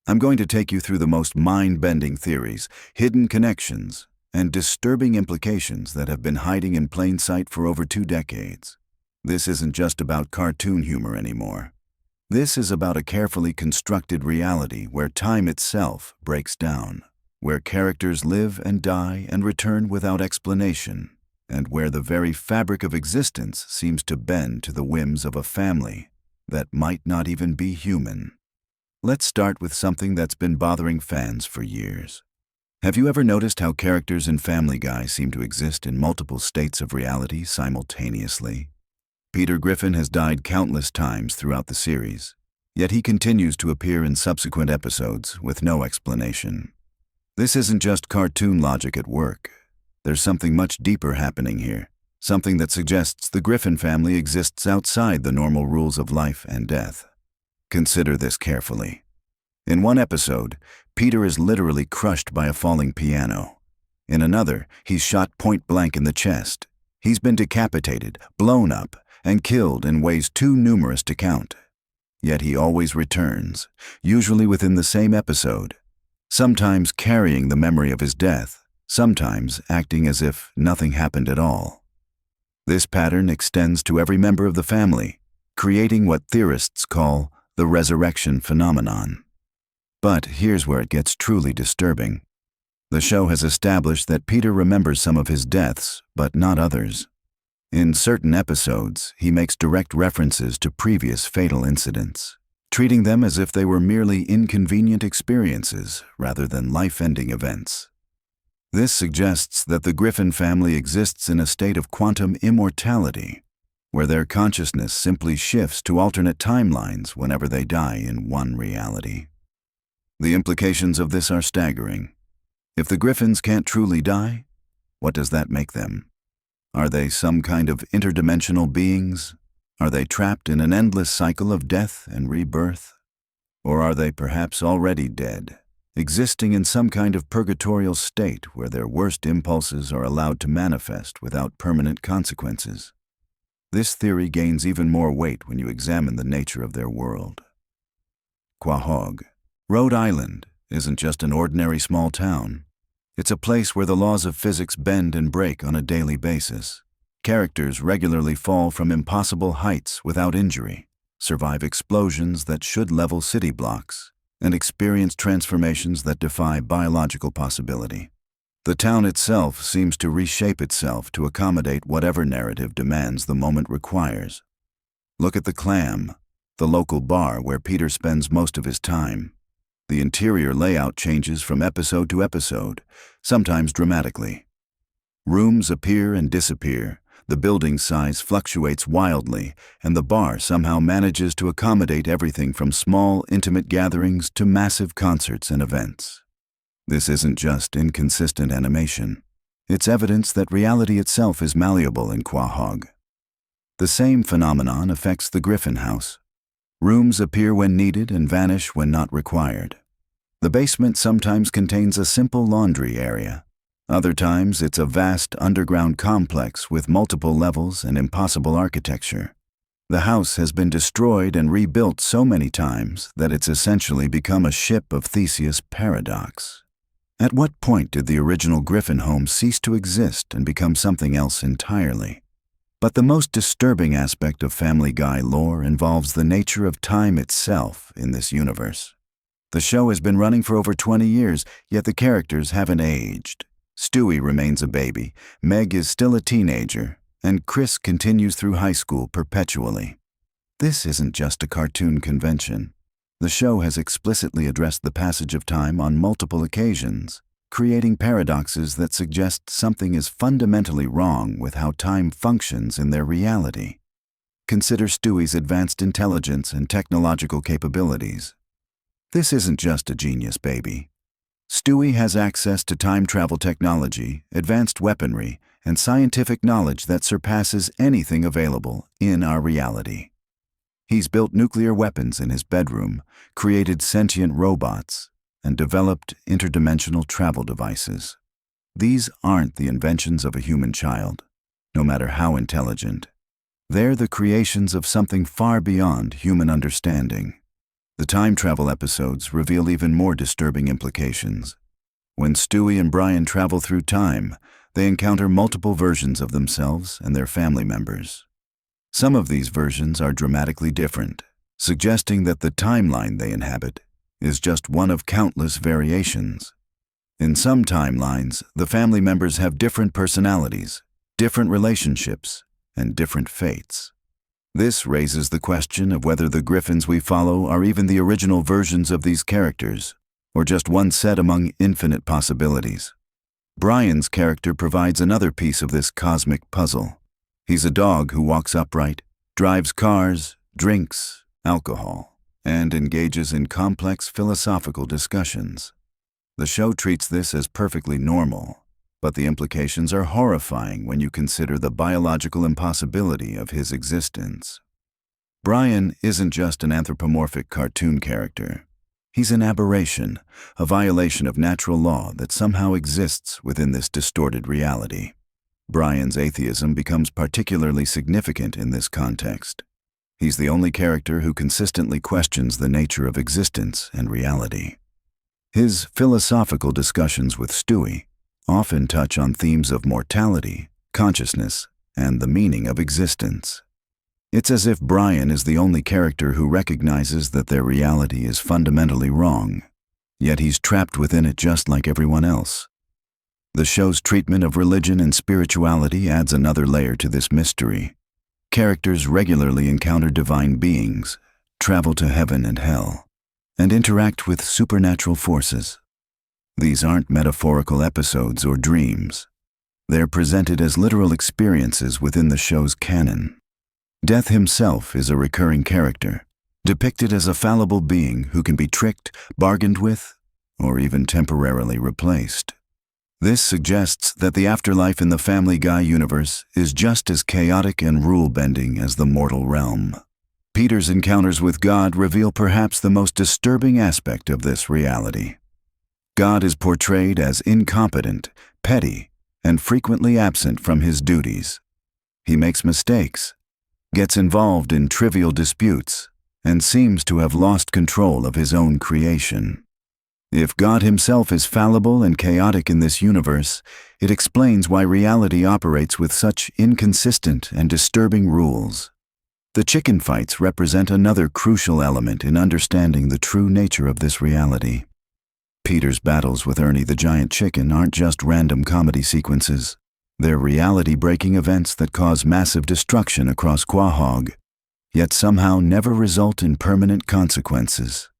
I'm going to take you through the most mind-bending theories, hidden connections, and disturbing implications that have been hiding in plain sight for over 2 decades. This isn't just about cartoon humor anymore. This is about a carefully constructed reality where time itself breaks down, where characters live and die and return without explanation, and where the very fabric of existence seems to bend to the whims of a family that might not even be human. Let's start with something that's been bothering fans for years. Have you ever noticed how characters in Family Guy seem to exist in multiple states of reality simultaneously? Peter Griffin has died countless times throughout the series, yet he continues to appear in subsequent episodes with no explanation. This isn't just cartoon logic at work. There's something much deeper happening here, something that suggests the Griffin family exists outside the normal rules of life and death. Consider this carefully. In one episode, Peter is literally crushed by a falling piano. In another, he's shot point-blank in the chest. He's been decapitated, blown up, and killed in ways too numerous to count. Yet he always returns, usually within the same episode, sometimes carrying the memory of his death, sometimes acting as if nothing happened at all. This pattern extends to every member of the family, creating what theorists call the resurrection phenomenon. But here's where it gets truly disturbing. The show has established that Peter remembers some of his deaths, but not others. In certain episodes, he makes direct references to previous fatal incidents, treating them as if they were merely inconvenient experiences rather than life-ending events. This suggests that the Griffin family exists in a state of quantum immortality, where their consciousness simply shifts to alternate timelines whenever they die in one reality. The implications of this are staggering. If the Griffins can't truly die, what does that make them? Are they some kind of interdimensional beings? Are they trapped in an endless cycle of death and rebirth? Or are they perhaps already dead, existing in some kind of purgatorial state where their worst impulses are allowed to manifest without permanent consequences? This theory gains even more weight when you examine the nature of their world. Quahog, Rhode Island, isn't just an ordinary small town. It's a place where the laws of physics bend and break on a daily basis. Characters regularly fall from impossible heights without injury, survive explosions that should level city blocks, and experience transformations that defy biological possibility. The town itself seems to reshape itself to accommodate whatever narrative demands the moment requires. Look at the Clam, the local bar where Peter spends most of his time. The interior layout changes from episode to episode, sometimes dramatically. Rooms appear and disappear, the building's size fluctuates wildly, and the bar somehow manages to accommodate everything from small, intimate gatherings to massive concerts and events. This isn't just inconsistent animation. It's evidence that reality itself is malleable in Quahog. The same phenomenon affects the Griffin house. Rooms appear when needed and vanish when not required. The basement sometimes contains a simple laundry area. Other times, it's a vast underground complex with multiple levels and impossible architecture. The house has been destroyed and rebuilt so many times that it's essentially become a ship of Theseus' paradox. At what point did the original Griffin home cease to exist and become something else entirely? But the most disturbing aspect of Family Guy lore involves the nature of time itself in this universe. The show has been running for over 20 years, yet the characters haven't aged. Stewie remains a baby, Meg is still a teenager, and Chris continues through high school perpetually. This isn't just a cartoon convention. The show has explicitly addressed the passage of time on multiple occasions, creating paradoxes that suggest something is fundamentally wrong with how time functions in their reality. Consider Stewie's advanced intelligence and technological capabilities. This isn't just a genius baby. Stewie has access to time travel technology, advanced weaponry, and scientific knowledge that surpasses anything available in our reality. He's built nuclear weapons in his bedroom, created sentient robots, and developed interdimensional travel devices. These aren't the inventions of a human child, no matter how intelligent. They're the creations of something far beyond human understanding. The time travel episodes reveal even more disturbing implications. When Stewie and Brian travel through time, they encounter multiple versions of themselves and their family members. Some of these versions are dramatically different, suggesting that the timeline they inhabit is just one of countless variations. In some timelines, the family members have different personalities, different relationships, and different fates. This raises the question of whether the Griffins we follow are even the original versions of these characters, or just one set among infinite possibilities. Brian's character provides another piece of this cosmic puzzle. He's a dog who walks upright, drives cars, drinks alcohol, and engages in complex philosophical discussions. The show treats this as perfectly normal, but the implications are horrifying when you consider the biological impossibility of his existence. Brian isn't just an anthropomorphic cartoon character. He's an aberration, a violation of natural law that somehow exists within this distorted reality. Brian's atheism becomes particularly significant in this context. He's the only character who consistently questions the nature of existence and reality. His philosophical discussions with Stewie often touch on themes of mortality, consciousness, and the meaning of existence. It's as if Brian is the only character who recognizes that their reality is fundamentally wrong, yet he's trapped within it just like everyone else. The show's treatment of religion and spirituality adds another layer to this mystery. Characters regularly encounter divine beings, travel to heaven and hell, and interact with supernatural forces. These aren't metaphorical episodes or dreams. They're presented as literal experiences within the show's canon. Death himself is a recurring character, depicted as a fallible being who can be tricked, bargained with, or even temporarily replaced. This suggests that the afterlife in the Family Guy universe is just as chaotic and rule-bending as the mortal realm. Peter's encounters with God reveal perhaps the most disturbing aspect of this reality. God is portrayed as incompetent, petty, and frequently absent from his duties. He makes mistakes, gets involved in trivial disputes, and seems to have lost control of his own creation. If God himself is fallible and chaotic in this universe, it explains why reality operates with such inconsistent and disturbing rules. The chicken fights represent another crucial element in understanding the true nature of this reality. Peter's battles with Ernie the giant chicken aren't just random comedy sequences. They're reality-breaking events that cause massive destruction across Quahog, yet somehow never result in permanent consequences.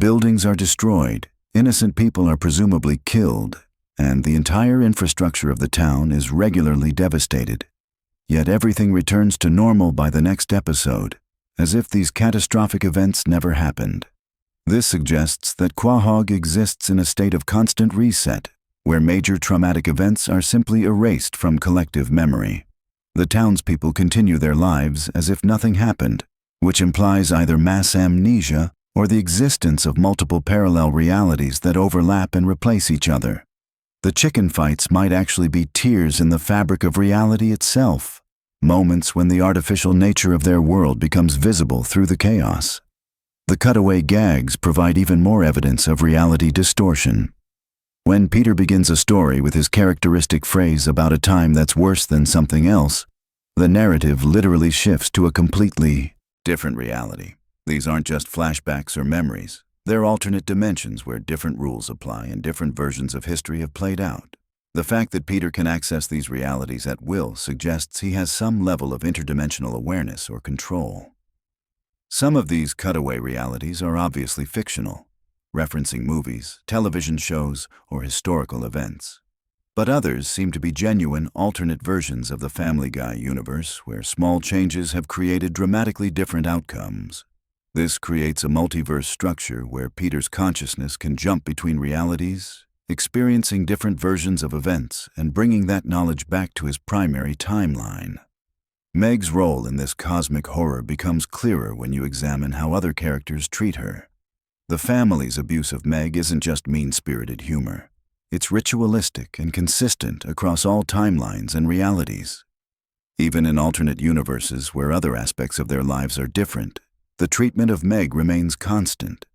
Buildings are destroyed, innocent people are presumably killed, and the entire infrastructure of the town is regularly devastated. Yet everything returns to normal by the next episode, as if these catastrophic events never happened. This suggests that Quahog exists in a state of constant reset, where major traumatic events are simply erased from collective memory. The townspeople continue their lives as if nothing happened, which implies either mass amnesia or the existence of multiple parallel realities that overlap and replace each other. The chicken fights might actually be tears in the fabric of reality itself, moments when the artificial nature of their world becomes visible through the chaos. The cutaway gags provide even more evidence of reality distortion. When Peter begins a story with his characteristic phrase about a time that's worse than something else, the narrative literally shifts to a completely different reality. These aren't just flashbacks or memories. They're alternate dimensions where different rules apply and different versions of history have played out. The fact that Peter can access these realities at will suggests he has some level of interdimensional awareness or control. Some of these cutaway realities are obviously fictional, referencing movies, television shows, or historical events. But others seem to be genuine alternate versions of the Family Guy universe where small changes have created dramatically different outcomes. This creates a multiverse structure where Peter's consciousness can jump between realities, experiencing different versions of events and bringing that knowledge back to his primary timeline. Meg's role in this cosmic horror becomes clearer when you examine how other characters treat her. The family's abuse of Meg isn't just mean-spirited humor. It's ritualistic and consistent across all timelines and realities. Even in alternate universes where other aspects of their lives are different, the treatment of Meg remains constant.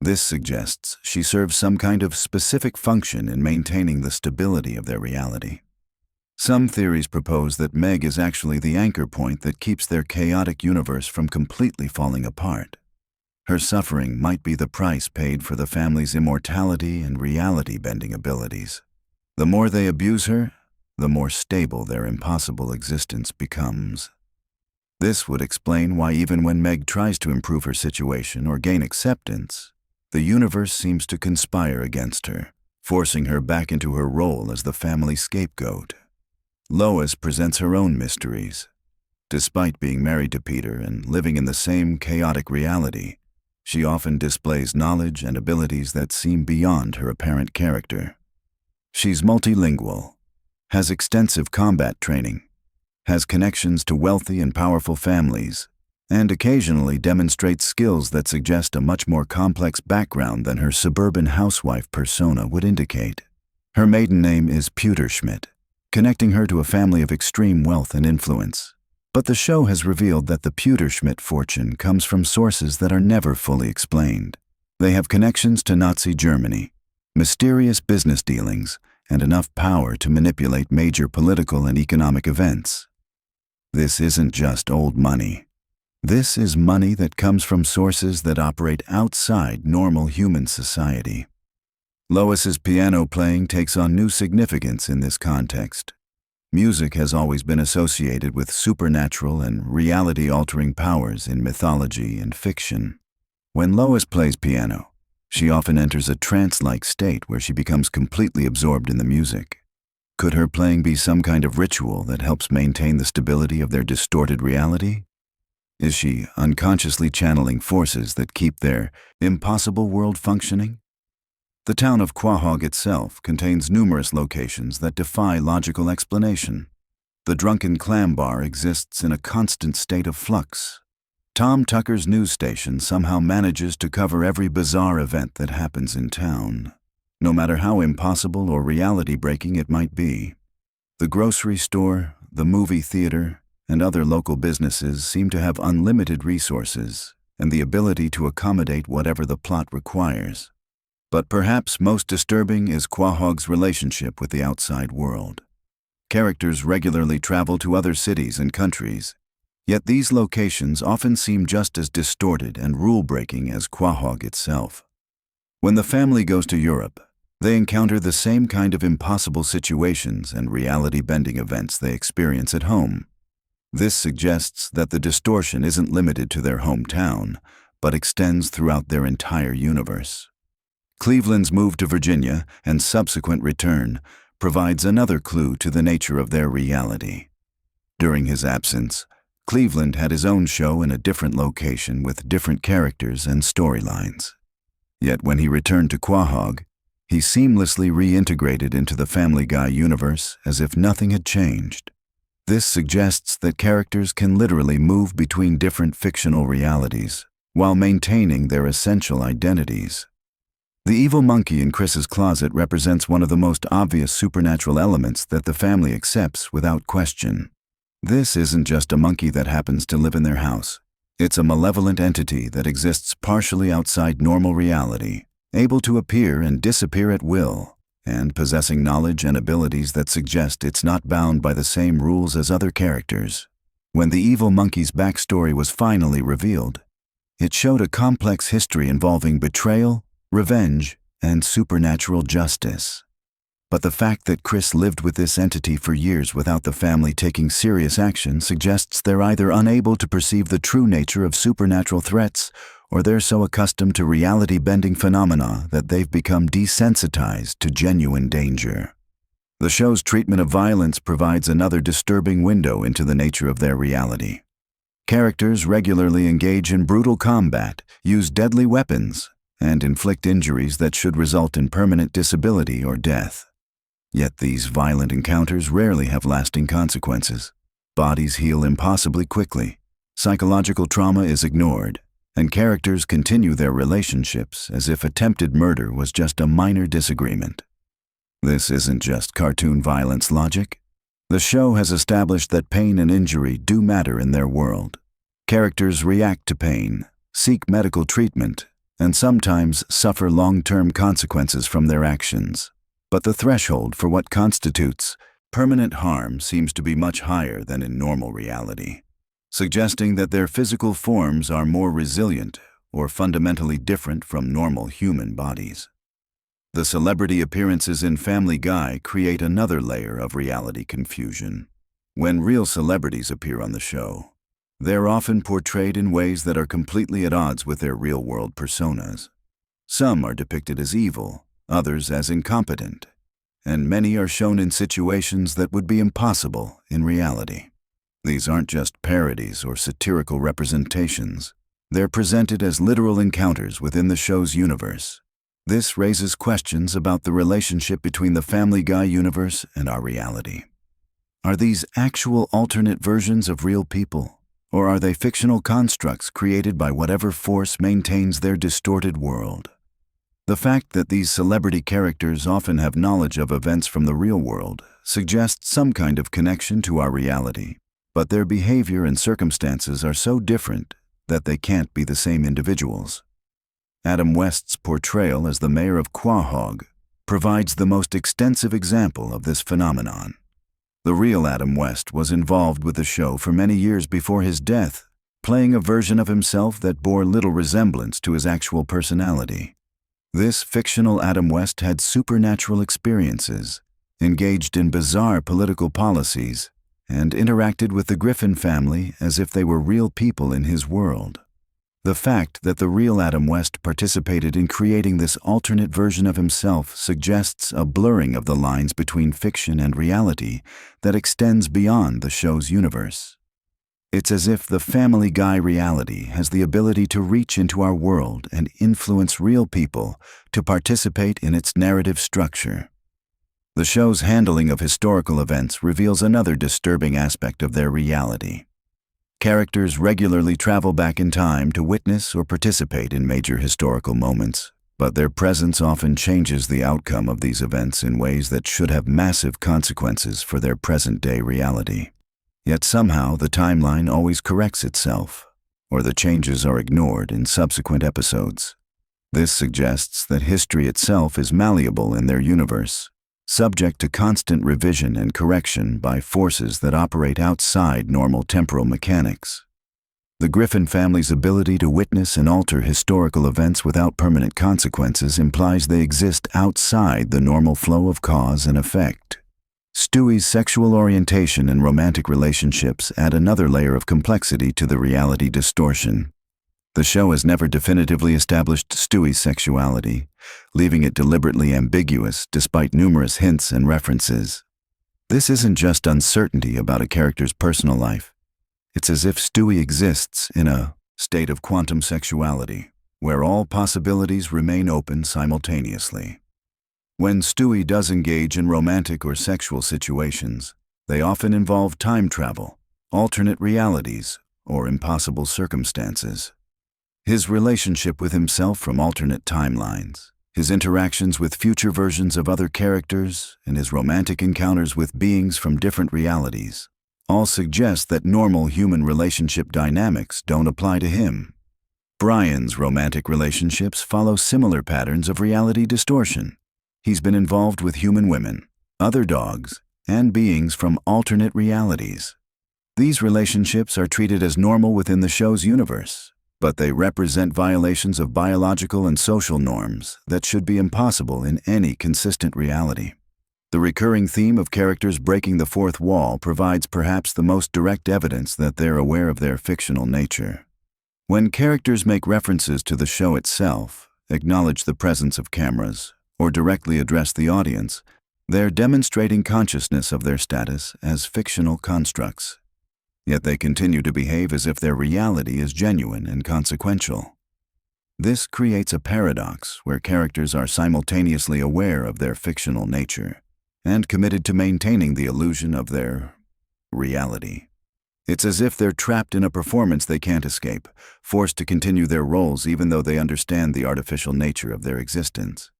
This suggests she serves some kind of specific function in maintaining the stability of their reality. Some theories propose that Meg is actually the anchor point that keeps their chaotic universe from completely falling apart. Her suffering might be the price paid for the family's immortality and reality-bending abilities. The more they abuse her, the more stable their impossible existence becomes. This would explain why even when Meg tries to improve her situation or gain acceptance, the universe seems to conspire against her, forcing her back into her role as the family scapegoat. Lois presents her own mysteries. Despite being married to Peter and living in the same chaotic reality, she often displays knowledge and abilities that seem beyond her apparent character. She's multilingual, has extensive combat training, has connections to wealthy and powerful families, and occasionally demonstrates skills that suggest a much more complex background than her suburban housewife persona would indicate. Her maiden name is Pewterschmidt, connecting her to a family of extreme wealth and influence. But the show has revealed that the Pewterschmidt fortune comes from sources that are never fully explained. They have connections to Nazi Germany, mysterious business dealings, and enough power to manipulate major political and economic events. This isn't just old money. This is money that comes from sources that operate outside normal human society. Lois's piano playing takes on new significance in this context. Music has always been associated with supernatural and reality-altering powers in mythology and fiction. When Lois plays piano, she often enters a trance-like state where she becomes completely absorbed in the music. Could her playing be some kind of ritual that helps maintain the stability of their distorted reality? Is she unconsciously channeling forces that keep their impossible world functioning? The town of Quahog itself contains numerous locations that defy logical explanation. The Drunken Clam Bar exists in a constant state of flux. Tom Tucker's news station somehow manages to cover every bizarre event that happens in town, no matter how impossible or reality-breaking it might be. The grocery store, the movie theater, and other local businesses seem to have unlimited resources and the ability to accommodate whatever the plot requires. But perhaps most disturbing is Quahog's relationship with the outside world. Characters regularly travel to other cities and countries, yet these locations often seem just as distorted and rule-breaking as Quahog itself. When the family goes to Europe, they encounter the same kind of impossible situations and reality-bending events they experience at home. This suggests that the distortion isn't limited to their hometown, but extends throughout their entire universe. Cleveland's move to Virginia and subsequent return provides another clue to the nature of their reality. During his absence, Cleveland had his own show in a different location with different characters and storylines. Yet when he returned to Quahog, he seamlessly reintegrated into the Family Guy universe as if nothing had changed. This suggests that characters can literally move between different fictional realities while maintaining their essential identities. The evil monkey in Chris's closet represents one of the most obvious supernatural elements that the family accepts without question. This isn't just a monkey that happens to live in their house. It's a malevolent entity that exists partially outside normal reality, able to appear and disappear at will, and possessing knowledge and abilities that suggest it's not bound by the same rules as other characters. When the evil monkey's backstory was finally revealed, it showed a complex history involving betrayal, revenge, and supernatural justice. But the fact that Chris lived with this entity for years without the family taking serious action suggests they're either unable to perceive the true nature of supernatural threats, or they're so accustomed to reality-bending phenomena that they've become desensitized to genuine danger. The show's treatment of violence provides another disturbing window into the nature of their reality. Characters regularly engage in brutal combat, use deadly weapons, and inflict injuries that should result in permanent disability or death. Yet these violent encounters rarely have lasting consequences. Bodies heal impossibly quickly, psychological trauma is ignored, and characters continue their relationships as if attempted murder was just a minor disagreement. This isn't just cartoon violence logic. The show has established that pain and injury do matter in their world. Characters react to pain, seek medical treatment, and sometimes suffer long-term consequences from their actions. But the threshold for what constitutes permanent harm seems to be much higher than in normal reality, suggesting that their physical forms are more resilient or fundamentally different from normal human bodies. The celebrity appearances in Family Guy create another layer of reality confusion. When real celebrities appear on the show, they're often portrayed in ways that are completely at odds with their real-world personas. Some are depicted as evil, others as incompetent, and many are shown in situations that would be impossible in reality. These aren't just parodies or satirical representations. They're presented as literal encounters within the show's universe. This raises questions about the relationship between the Family Guy universe and our reality. Are these actual alternate versions of real people, or are they fictional constructs created by whatever force maintains their distorted world? The fact that these celebrity characters often have knowledge of events from the real world suggests some kind of connection to our reality, but their behavior and circumstances are so different that they can't be the same individuals. Adam West's portrayal as the mayor of Quahog provides the most extensive example of this phenomenon. The real Adam West was involved with the show for many years before his death, playing a version of himself that bore little resemblance to his actual personality. This fictional Adam West had supernatural experiences, engaged in bizarre political policies, and interacted with the Griffin family as if they were real people in his world. The fact that the real Adam West participated in creating this alternate version of himself suggests a blurring of the lines between fiction and reality that extends beyond the show's universe. It's as if the Family Guy reality has the ability to reach into our world and influence real people to participate in its narrative structure. The show's handling of historical events reveals another disturbing aspect of their reality. Characters regularly travel back in time to witness or participate in major historical moments, but their presence often changes the outcome of these events in ways that should have massive consequences for their present-day reality. Yet somehow the timeline always corrects itself, or the changes are ignored in subsequent episodes. This suggests that history itself is malleable in their universe, subject to constant revision and correction by forces that operate outside normal temporal mechanics. The Griffin family's ability to witness and alter historical events without permanent consequences implies they exist outside the normal flow of cause and effect. Stewie's sexual orientation and romantic relationships add another layer of complexity to the reality distortion. The show has never definitively established Stewie's sexuality, leaving it deliberately ambiguous despite numerous hints and references. This isn't just uncertainty about a character's personal life. It's as if Stewie exists in a state of quantum sexuality, where all possibilities remain open simultaneously. When Stewie does engage in romantic or sexual situations, they often involve time travel, alternate realities, or impossible circumstances. His relationship with himself from alternate timelines, his interactions with future versions of other characters, and his romantic encounters with beings from different realities all suggest that normal human relationship dynamics don't apply to him. Brian's romantic relationships follow similar patterns of reality distortion. He's been involved with human women, other dogs, and beings from alternate realities. These relationships are treated as normal within the show's universe, but they represent violations of biological and social norms that should be impossible in any consistent reality. The recurring theme of characters breaking the fourth wall provides perhaps the most direct evidence that they're aware of their fictional nature. When characters make references to the show itself, acknowledge the presence of cameras, or directly address the audience, they're demonstrating consciousness of their status as fictional constructs. Yet they continue to behave as if their reality is genuine and consequential. This creates a paradox where characters are simultaneously aware of their fictional nature and committed to maintaining the illusion of their reality. It's as if they're trapped in a performance they can't escape, forced to continue their roles even though they understand the artificial nature of their existence.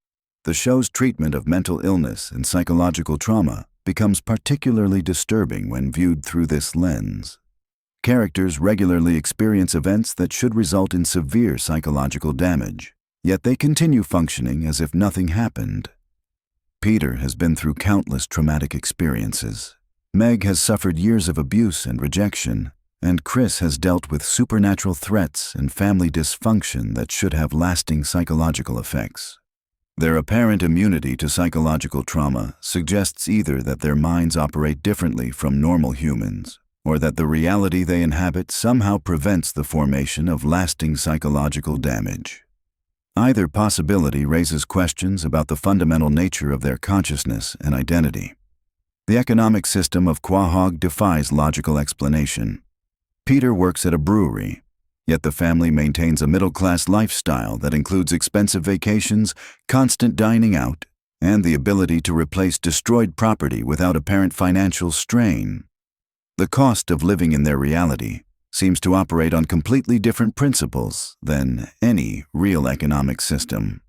The show's treatment of mental illness and psychological trauma becomes particularly disturbing when viewed through this lens. Characters regularly experience events that should result in severe psychological damage, yet they continue functioning as if nothing happened. Peter has been through countless traumatic experiences. Meg has suffered years of abuse and rejection, and Chris has dealt with supernatural threats and family dysfunction that should have lasting psychological effects. Their apparent immunity to psychological trauma suggests either that their minds operate differently from normal humans, or that the reality they inhabit somehow prevents the formation of lasting psychological damage. Either possibility raises questions about the fundamental nature of their consciousness and identity. The economic system of Quahog defies logical explanation. Peter works at a brewery. Yet the family maintains a middle-class lifestyle that includes expensive vacations, constant dining out, and the ability to replace destroyed property without apparent financial strain. The cost of living in their reality seems to operate on completely different principles than any real economic system.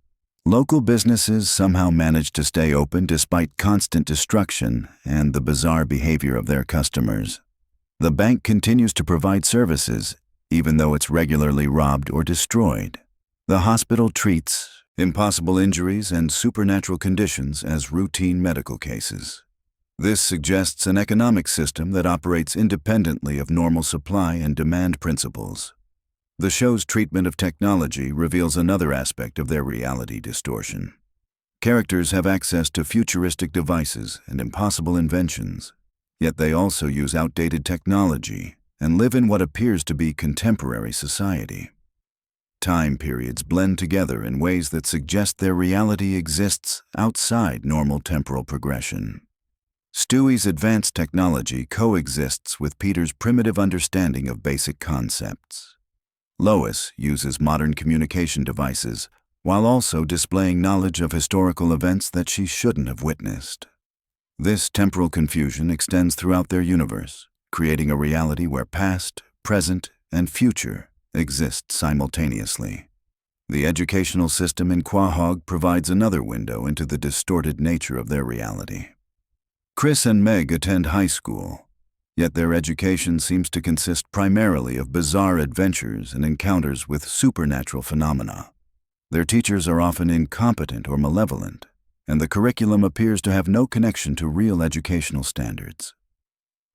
Local businesses somehow manage to stay open despite constant destruction and the bizarre behavior of their customers. The bank continues to provide services, even though it's regularly robbed or destroyed. The hospital treats impossible injuries and supernatural conditions as routine medical cases. This suggests an economic system that operates independently of normal supply and demand principles. The show's treatment of technology reveals another aspect of their reality distortion. Characters have access to futuristic devices and impossible inventions, yet they also use outdated technology and live in what appears to be contemporary society. Time periods blend together in ways that suggest their reality exists outside normal temporal progression. Stewie's advanced technology coexists with Peter's primitive understanding of basic concepts. Lois uses modern communication devices while also displaying knowledge of historical events that she shouldn't have witnessed. This temporal confusion extends throughout their universe, creating a reality where past, present, and future exist simultaneously. The educational system in Quahog provides another window into the distorted nature of their reality. Chris and Meg attend high school, yet their education seems to consist primarily of bizarre adventures and encounters with supernatural phenomena. Their teachers are often incompetent or malevolent, and the curriculum appears to have no connection to real educational standards.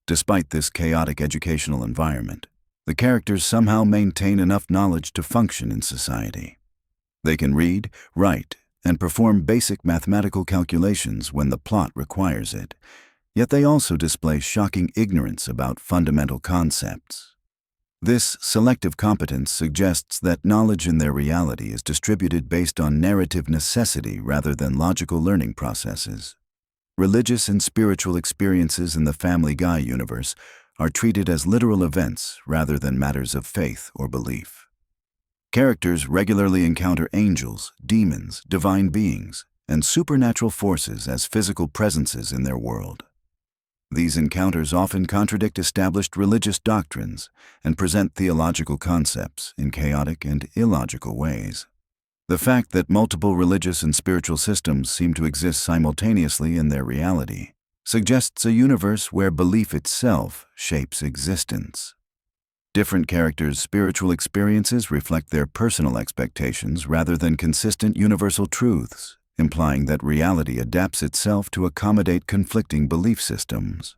Despite this chaotic educational environment, the characters somehow maintain enough knowledge to function in society. They can read, write, and perform basic mathematical calculations when the plot requires it, yet they also display shocking ignorance about fundamental concepts. This selective competence suggests that knowledge in their reality is distributed based on narrative necessity rather than logical learning processes. Religious and spiritual experiences in the Family Guy universe are treated as literal events rather than matters of faith or belief. Characters regularly encounter angels, demons, divine beings, and supernatural forces as physical presences in their world. These encounters often contradict established religious doctrines and present theological concepts in chaotic and illogical ways. The fact that multiple religious and spiritual systems seem to exist simultaneously in their reality suggests a universe where belief itself shapes existence. Different characters' spiritual experiences reflect their personal expectations rather than consistent universal truths, implying that reality adapts itself to accommodate conflicting belief systems.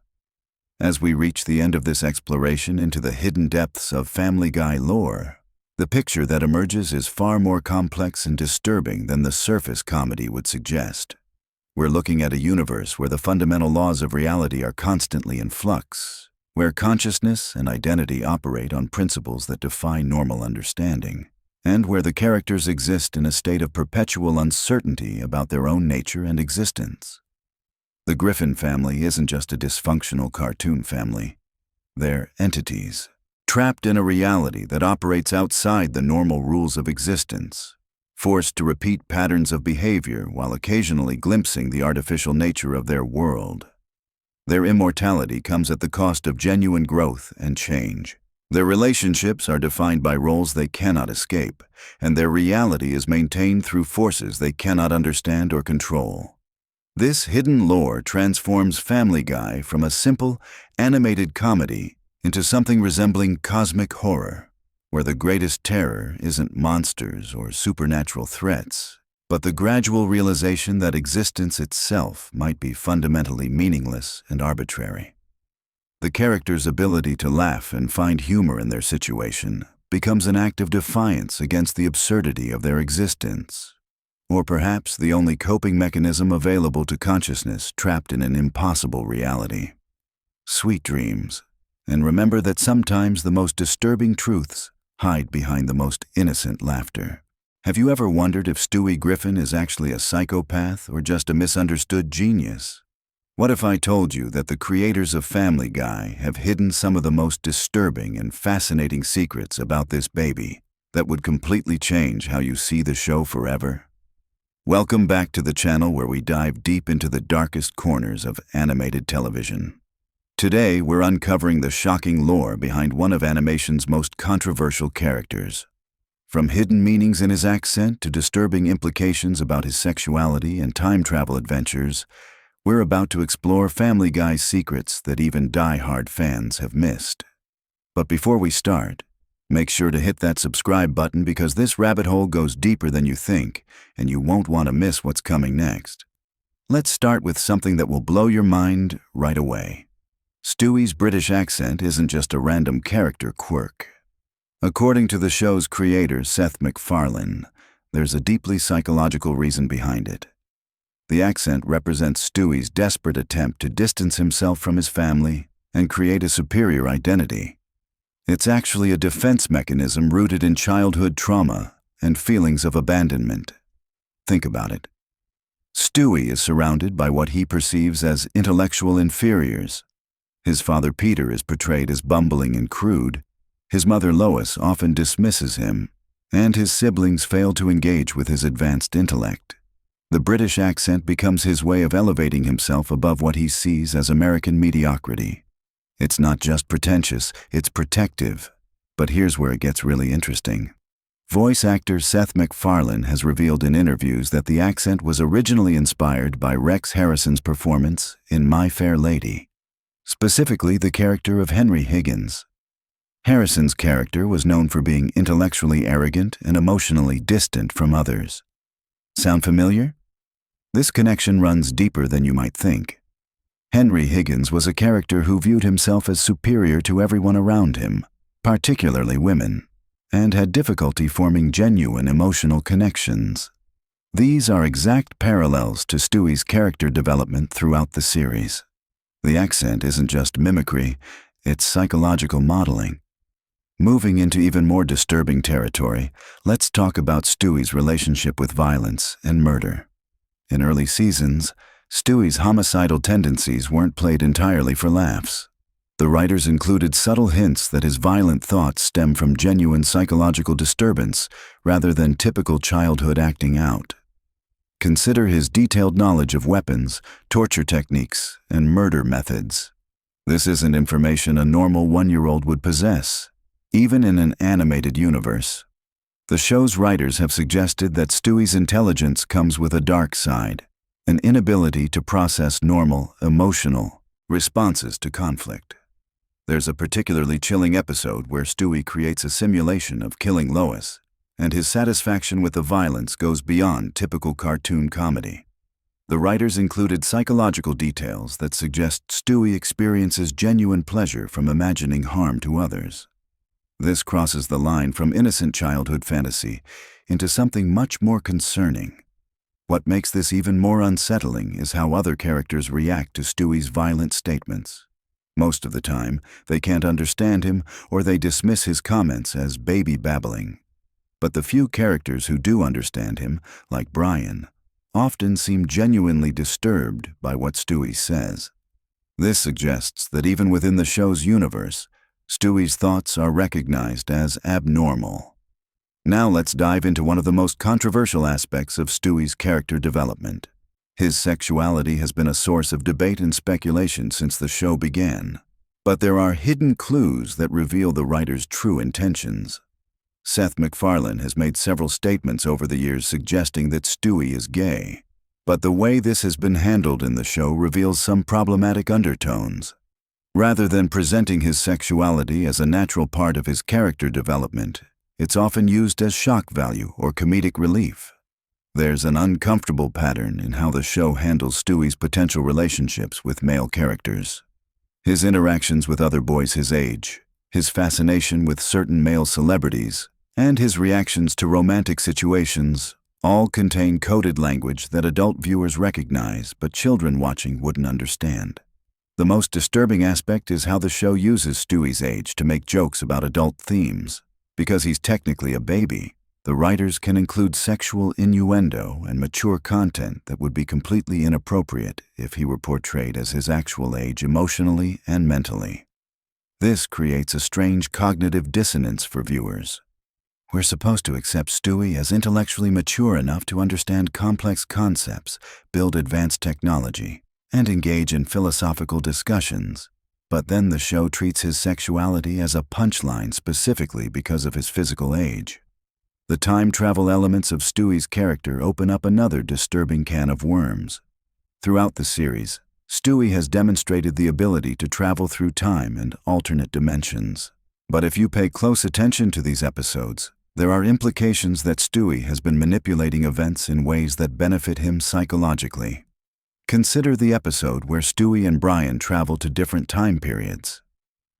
As we reach the end of this exploration into the hidden depths of Family Guy lore, the picture that emerges is far more complex and disturbing than the surface comedy would suggest. We're looking at a universe where the fundamental laws of reality are constantly in flux, where consciousness and identity operate on principles that defy normal understanding, and where the characters exist in a state of perpetual uncertainty about their own nature and existence. The Griffin family isn't just a dysfunctional cartoon family. They're entities, trapped in a reality that operates outside the normal rules of existence, forced to repeat patterns of behavior while occasionally glimpsing the artificial nature of their world. Their immortality comes at the cost of genuine growth and change. Their relationships are defined by roles they cannot escape, and their reality is maintained through forces they cannot understand or control. This hidden lore transforms Family Guy from a simple, animated comedy into something resembling cosmic horror, where the greatest terror isn't monsters or supernatural threats, but the gradual realization that existence itself might be fundamentally meaningless and arbitrary. The character's ability to laugh and find humor in their situation becomes an act of defiance against the absurdity of their existence, or perhaps the only coping mechanism available to consciousness trapped in an impossible reality. Sweet dreams, and remember that sometimes the most disturbing truths hide behind the most innocent laughter. Have you ever wondered if Stewie Griffin is actually a psychopath or just a misunderstood genius? What if I told you that the creators of Family Guy have hidden some of the most disturbing and fascinating secrets about this baby that would completely change how you see the show forever? Welcome back to the channel where we dive deep into the darkest corners of animated television. Today, we're uncovering the shocking lore behind one of animation's most controversial characters. From hidden meanings in his accent to disturbing implications about his sexuality and time travel adventures, we're about to explore Family Guy's secrets that even die-hard fans have missed. But before we start, make sure to hit that subscribe button because this rabbit hole goes deeper than you think, and you won't want to miss what's coming next. Let's start with something that will blow your mind right away. Stewie's British accent isn't just a random character quirk. According to the show's creator, Seth MacFarlane, there's a deeply psychological reason behind it. The accent represents Stewie's desperate attempt to distance himself from his family and create a superior identity. It's actually a defense mechanism rooted in childhood trauma and feelings of abandonment. Think about it. Stewie is surrounded by what he perceives as intellectual inferiors. His father Peter is portrayed as bumbling and crude. His mother Lois often dismisses him, and his siblings fail to engage with his advanced intellect. The British accent becomes his way of elevating himself above what he sees as American mediocrity. It's not just pretentious, it's protective. But here's where it gets really interesting. Voice actor Seth MacFarlane has revealed in interviews that the accent was originally inspired by Rex Harrison's performance in My Fair Lady, specifically the character of Henry Higgins. Harrison's character was known for being intellectually arrogant and emotionally distant from others. Sound familiar? This connection runs deeper than you might think. Henry Higgins was a character who viewed himself as superior to everyone around him, particularly women, and had difficulty forming genuine emotional connections. These are exact parallels to Stewie's character development throughout the series. The accent isn't just mimicry, it's psychological modeling. Moving into even more disturbing territory, let's talk about Stewie's relationship with violence and murder. In early seasons, Stewie's homicidal tendencies weren't played entirely for laughs. The writers included subtle hints that his violent thoughts stem from genuine psychological disturbance rather than typical childhood acting out. Consider his detailed knowledge of weapons, torture techniques, and murder methods. This isn't information a normal one-year-old would possess, even in an animated universe. The show's writers have suggested that Stewie's intelligence comes with a dark side, an inability to process normal, emotional responses to conflict. There's a particularly chilling episode where Stewie creates a simulation of killing Lois, and his satisfaction with the violence goes beyond typical cartoon comedy. The writers included psychological details that suggest Stewie experiences genuine pleasure from imagining harm to others. This crosses the line from innocent childhood fantasy into something much more concerning. What makes this even more unsettling is how other characters react to Stewie's violent statements. Most of the time, they can't understand him or they dismiss his comments as baby babbling. But the few characters who do understand him, like Brian, often seem genuinely disturbed by what Stewie says. This suggests that even within the show's universe, Stewie's thoughts are recognized as abnormal. Now let's dive into one of the most controversial aspects of Stewie's character development. His sexuality has been a source of debate and speculation since the show began. But there are hidden clues that reveal the writer's true intentions. Seth MacFarlane has made several statements over the years suggesting that Stewie is gay. But the way this has been handled in the show reveals some problematic undertones. Rather than presenting his sexuality as a natural part of his character development, it's often used as shock value or comedic relief. There's an uncomfortable pattern in how the show handles Stewie's potential relationships with male characters. His interactions with other boys his age, his fascination with certain male celebrities, and his reactions to romantic situations all contain coded language that adult viewers recognize but children watching wouldn't understand. The most disturbing aspect is how the show uses Stewie's age to make jokes about adult themes. Because he's technically a baby, The writers can include sexual innuendo and mature content that would be completely inappropriate if he were portrayed as his actual age emotionally and mentally. This creates a strange cognitive dissonance for viewers. We're supposed to accept Stewie as intellectually mature enough to understand complex concepts, build advanced technology, and engage in philosophical discussions. But then the show treats his sexuality as a punchline specifically because of his physical age. The time travel elements of Stewie's character open up another disturbing can of worms. Throughout the series, Stewie has demonstrated the ability to travel through time and alternate dimensions. But if you pay close attention to these episodes, there are implications that Stewie has been manipulating events in ways that benefit him psychologically. Consider the episode where Stewie and Brian travel to different time periods.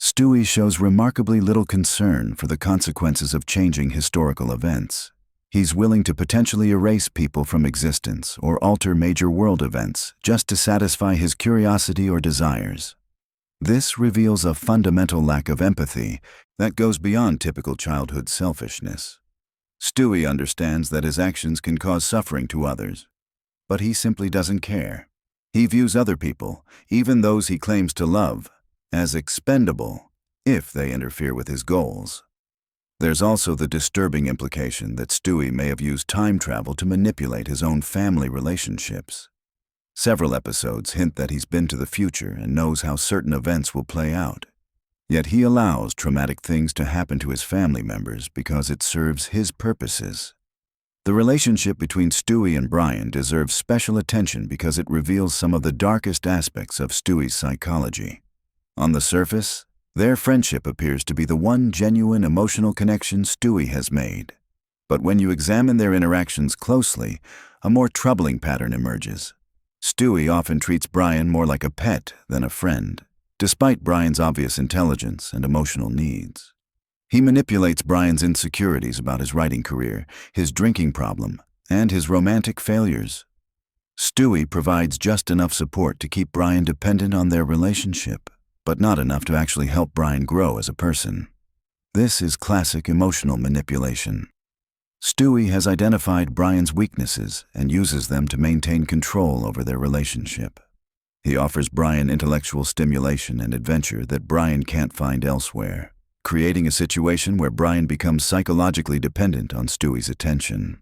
Stewie shows remarkably little concern for the consequences of changing historical events. He's willing to potentially erase people from existence or alter major world events just to satisfy his curiosity or desires. This reveals a fundamental lack of empathy that goes beyond typical childhood selfishness. Stewie understands that his actions can cause suffering to others, but he simply doesn't care. He views other people, even those he claims to love, as expendable if they interfere with his goals. There's also the disturbing implication that Stewie may have used time travel to manipulate his own family relationships. Several episodes hint that he's been to the future and knows how certain events will play out. Yet he allows traumatic things to happen to his family members because it serves his purposes. The relationship between Stewie and Brian deserves special attention because it reveals some of the darkest aspects of Stewie's psychology. On the surface, their friendship appears to be the one genuine emotional connection Stewie has made. But when you examine their interactions closely, a more troubling pattern emerges. Stewie often treats Brian more like a pet than a friend, despite Brian's obvious intelligence and emotional needs. He manipulates Brian's insecurities about his writing career, his drinking problem, and his romantic failures. Stewie provides just enough support to keep Brian dependent on their relationship, but not enough to actually help Brian grow as a person. This is classic emotional manipulation. Stewie has identified Brian's weaknesses and uses them to maintain control over their relationship. He offers Brian intellectual stimulation and adventure that Brian can't find elsewhere, creating a situation where Brian becomes psychologically dependent on Stewie's attention.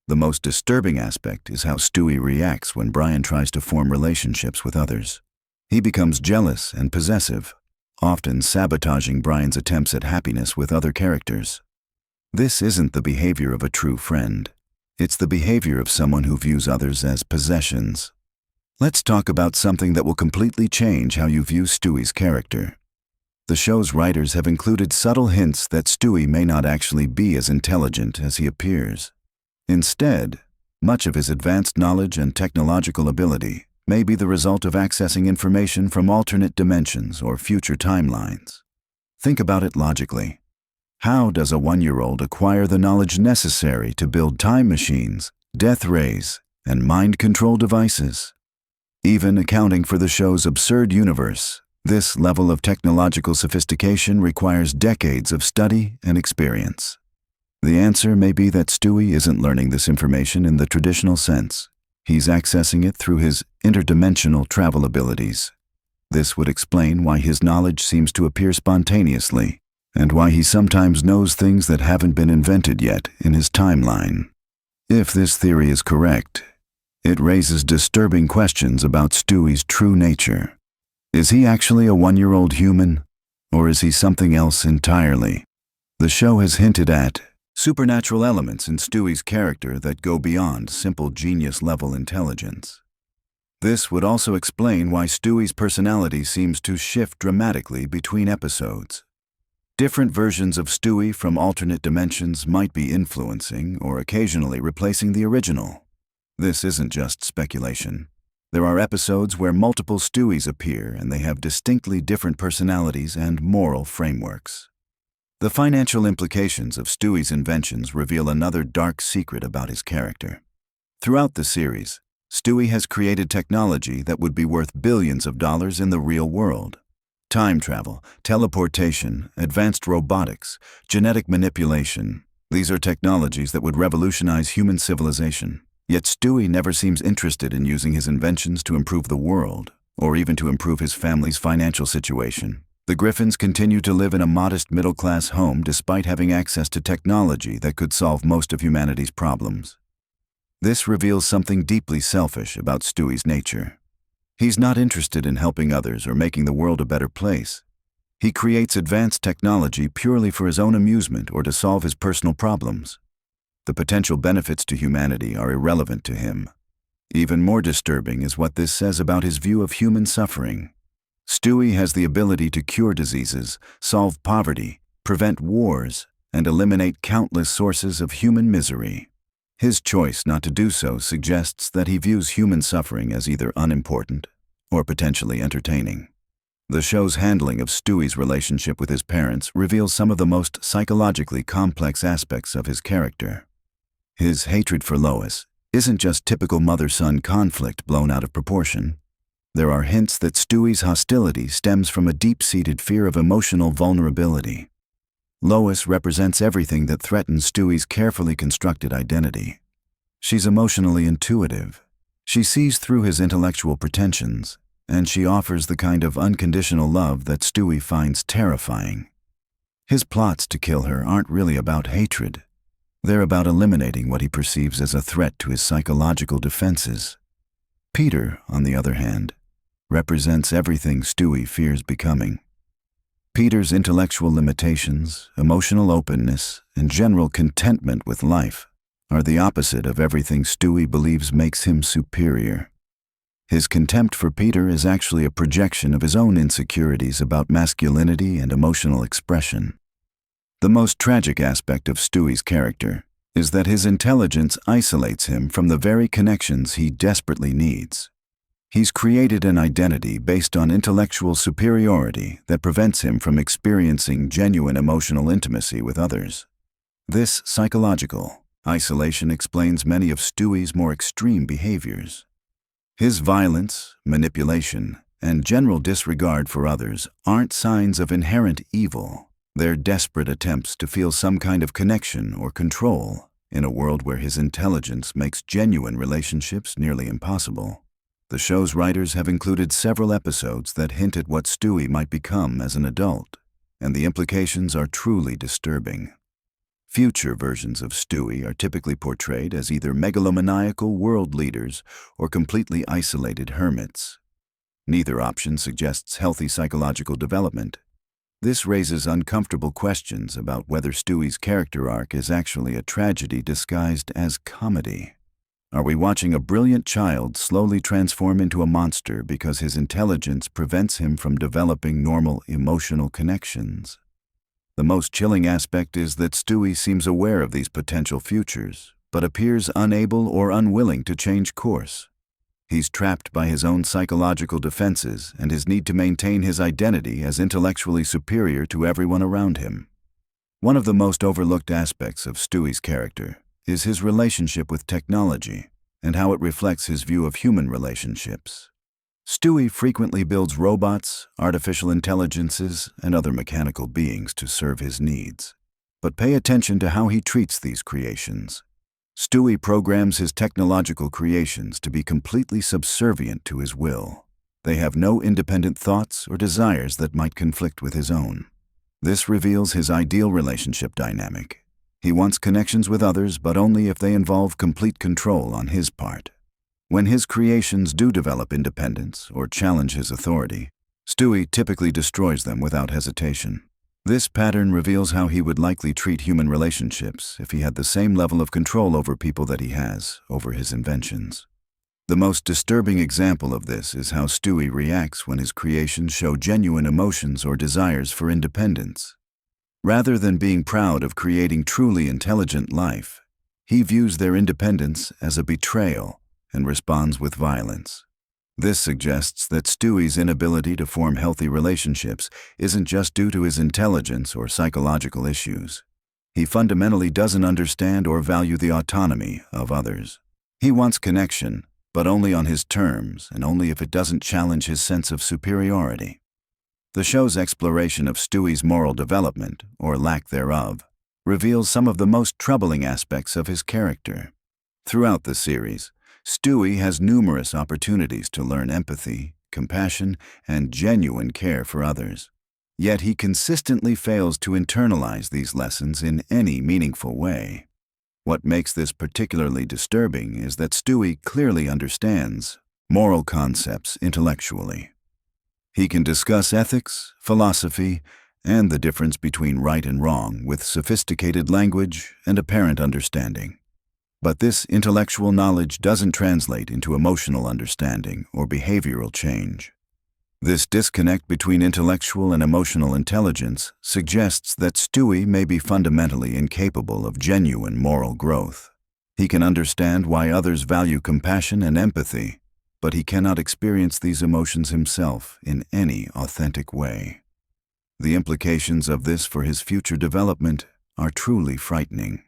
The most disturbing aspect is how Stewie reacts when Brian tries to form relationships with others. He becomes jealous and possessive, often sabotaging Brian's attempts at happiness with other characters. This isn't the behavior of a true friend. It's the behavior of someone who views others as possessions. Let's talk about something that will completely change how you view Stewie's character. The show's writers have included subtle hints that Stewie may not actually be as intelligent as he appears. Instead, much of his advanced knowledge and technological ability may be the result of accessing information from alternate dimensions or future timelines. Think about it logically. How does a 1-year-old acquire the knowledge necessary to build time machines, death rays, and mind control devices? Even accounting for the show's absurd universe, this level of technological sophistication requires decades of study and experience. The answer may be that Stewie isn't learning this information in the traditional sense. He's accessing it through his interdimensional travel abilities. This would explain why his knowledge seems to appear spontaneously, and why he sometimes knows things that haven't been invented yet in his timeline. If this theory is correct, it raises disturbing questions about Stewie's true nature. Is he actually a 1-year-old human, or is he something else entirely? The show has hinted at supernatural elements in Stewie's character that go beyond simple genius-level intelligence. This would also explain why Stewie's personality seems to shift dramatically between episodes. Different versions of Stewie from alternate dimensions might be influencing or occasionally replacing the original. This isn't just speculation. There are episodes where multiple Stewies appear and they have distinctly different personalities and moral frameworks. The financial implications of Stewie's inventions reveal another dark secret about his character. Throughout the series, Stewie has created technology that would be worth billions of dollars in the real world. Time travel, teleportation, advanced robotics, genetic manipulation. These are technologies that would revolutionize human civilization. Yet Stewie never seems interested in using his inventions to improve the world, or even to improve his family's financial situation. The Griffins continue to live in a modest middle-class home despite having access to technology that could solve most of humanity's problems. This reveals something deeply selfish about Stewie's nature. He's not interested in helping others or making the world a better place. He creates advanced technology purely for his own amusement or to solve his personal problems. The potential benefits to humanity are irrelevant to him. Even more disturbing is what this says about his view of human suffering. Stewie has the ability to cure diseases, solve poverty, prevent wars, and eliminate countless sources of human misery. His choice not to do so suggests that he views human suffering as either unimportant or potentially entertaining. The show's handling of Stewie's relationship with his parents reveals some of the most psychologically complex aspects of his character. His hatred for Lois isn't just typical mother-son conflict blown out of proportion. There are hints that Stewie's hostility stems from a deep-seated fear of emotional vulnerability. Lois represents everything that threatens Stewie's carefully constructed identity. She's emotionally intuitive. She sees through his intellectual pretensions, and she offers the kind of unconditional love that Stewie finds terrifying. His plots to kill her aren't really about hatred. They're about eliminating what he perceives as a threat to his psychological defenses. Peter, on the other hand, represents everything Stewie fears becoming. Peter's intellectual limitations, emotional openness, and general contentment with life are the opposite of everything Stewie believes makes him superior. His contempt for Peter is actually a projection of his own insecurities about masculinity and emotional expression. The most tragic aspect of Stewie's character is that his intelligence isolates him from the very connections he desperately needs. He's created an identity based on intellectual superiority that prevents him from experiencing genuine emotional intimacy with others. This psychological isolation explains many of Stewie's more extreme behaviors. His violence, manipulation, and general disregard for others aren't signs of inherent evil. They're desperate attempts to feel some kind of connection or control in a world where his intelligence makes genuine relationships nearly impossible. The show's writers have included several episodes that hint at what Stewie might become as an adult, and the implications are truly disturbing. Future versions of Stewie are typically portrayed as either megalomaniacal world leaders or completely isolated hermits. Neither option suggests healthy psychological development. This raises uncomfortable questions about whether Stewie's character arc is actually a tragedy disguised as comedy. Are we watching a brilliant child slowly transform into a monster because his intelligence prevents him from developing normal emotional connections? The most chilling aspect is that Stewie seems aware of these potential futures, but appears unable or unwilling to change course. He's trapped by his own psychological defenses and his need to maintain his identity as intellectually superior to everyone around him. One of the most overlooked aspects of Stewie's character is his relationship with technology and how it reflects his view of human relationships. Stewie frequently builds robots, artificial intelligences, and other mechanical beings to serve his needs. But pay attention to how he treats these creations. Stewie programs his technological creations to be completely subservient to his will. They have no independent thoughts or desires that might conflict with his own. This reveals his ideal relationship dynamic. He wants connections with others, but only if they involve complete control on his part. When his creations do develop independence or challenge his authority, Stewie typically destroys them without hesitation. This pattern reveals how he would likely treat human relationships if he had the same level of control over people that he has over his inventions. The most disturbing example of this is how Stewie reacts when his creations show genuine emotions or desires for independence. Rather than being proud of creating truly intelligent life, he views their independence as a betrayal and responds with violence. This suggests that Stewie's inability to form healthy relationships isn't just due to his intelligence or psychological issues. He fundamentally doesn't understand or value the autonomy of others. He wants connection, but only on his terms and only if it doesn't challenge his sense of superiority. The show's exploration of Stewie's moral development, or lack thereof, reveals some of the most troubling aspects of his character. Throughout the series, Stewie has numerous opportunities to learn empathy, compassion, and genuine care for others. Yet he consistently fails to internalize these lessons in any meaningful way. What makes this particularly disturbing is that Stewie clearly understands moral concepts intellectually. He can discuss ethics, philosophy, and the difference between right and wrong with sophisticated language and apparent understanding. But this intellectual knowledge doesn't translate into emotional understanding or behavioral change. This disconnect between intellectual and emotional intelligence suggests that Stewie may be fundamentally incapable of genuine moral growth. He can understand why others value compassion and empathy, but he cannot experience these emotions himself in any authentic way. The implications of this for his future development are truly frightening.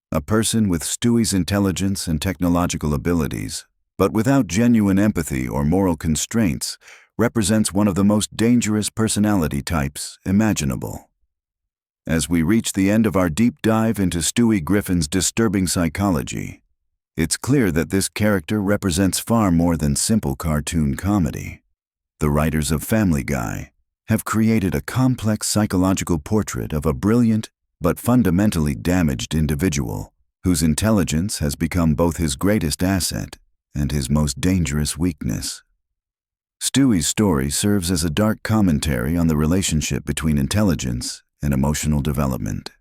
A person with Stewie's intelligence and technological abilities, but without genuine empathy or moral constraints, represents one of the most dangerous personality types imaginable. As we reach the end of our deep dive into Stewie Griffin's disturbing psychology, it's clear that this character represents far more than simple cartoon comedy. The writers of Family Guy have created a complex psychological portrait of a brilliant but fundamentally damaged individual whose intelligence has become both his greatest asset and his most dangerous weakness. Stewie's story serves as a dark commentary on the relationship between intelligence and emotional development.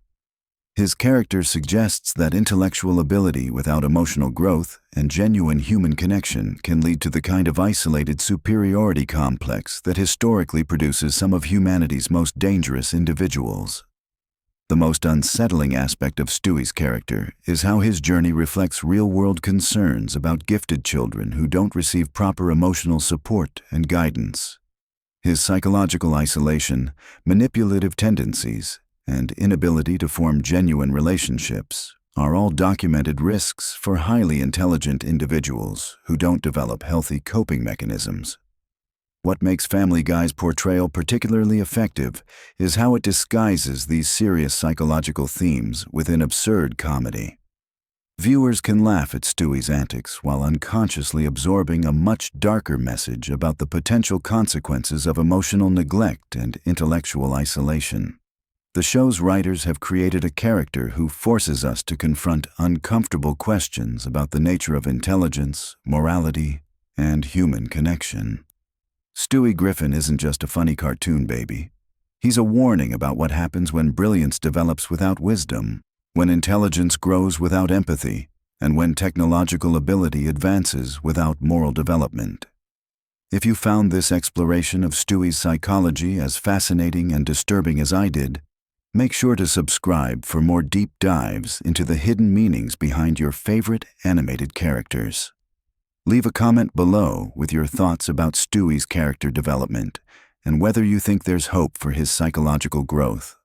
His character suggests that intellectual ability without emotional growth and genuine human connection can lead to the kind of isolated superiority complex that historically produces some of humanity's most dangerous individuals. The most unsettling aspect of Stewie's character is how his journey reflects real-world concerns about gifted children who don't receive proper emotional support and guidance. His psychological isolation, manipulative tendencies, and inability to form genuine relationships are all documented risks for highly intelligent individuals who don't develop healthy coping mechanisms. What makes Family Guy's portrayal particularly effective is how it disguises these serious psychological themes within absurd comedy. Viewers can laugh at Stewie's antics while unconsciously absorbing a much darker message about the potential consequences of emotional neglect and intellectual isolation. The show's writers have created a character who forces us to confront uncomfortable questions about the nature of intelligence, morality, and human connection. Stewie Griffin isn't just a funny cartoon baby. He's a warning about what happens when brilliance develops without wisdom, when intelligence grows without empathy, and when technological ability advances without moral development. If you found this exploration of Stewie's psychology as fascinating and disturbing as I did, make sure to subscribe for more deep dives into the hidden meanings behind your favorite animated characters. Leave a comment below with your thoughts about Stewie's character development and whether you think there's hope for his psychological growth.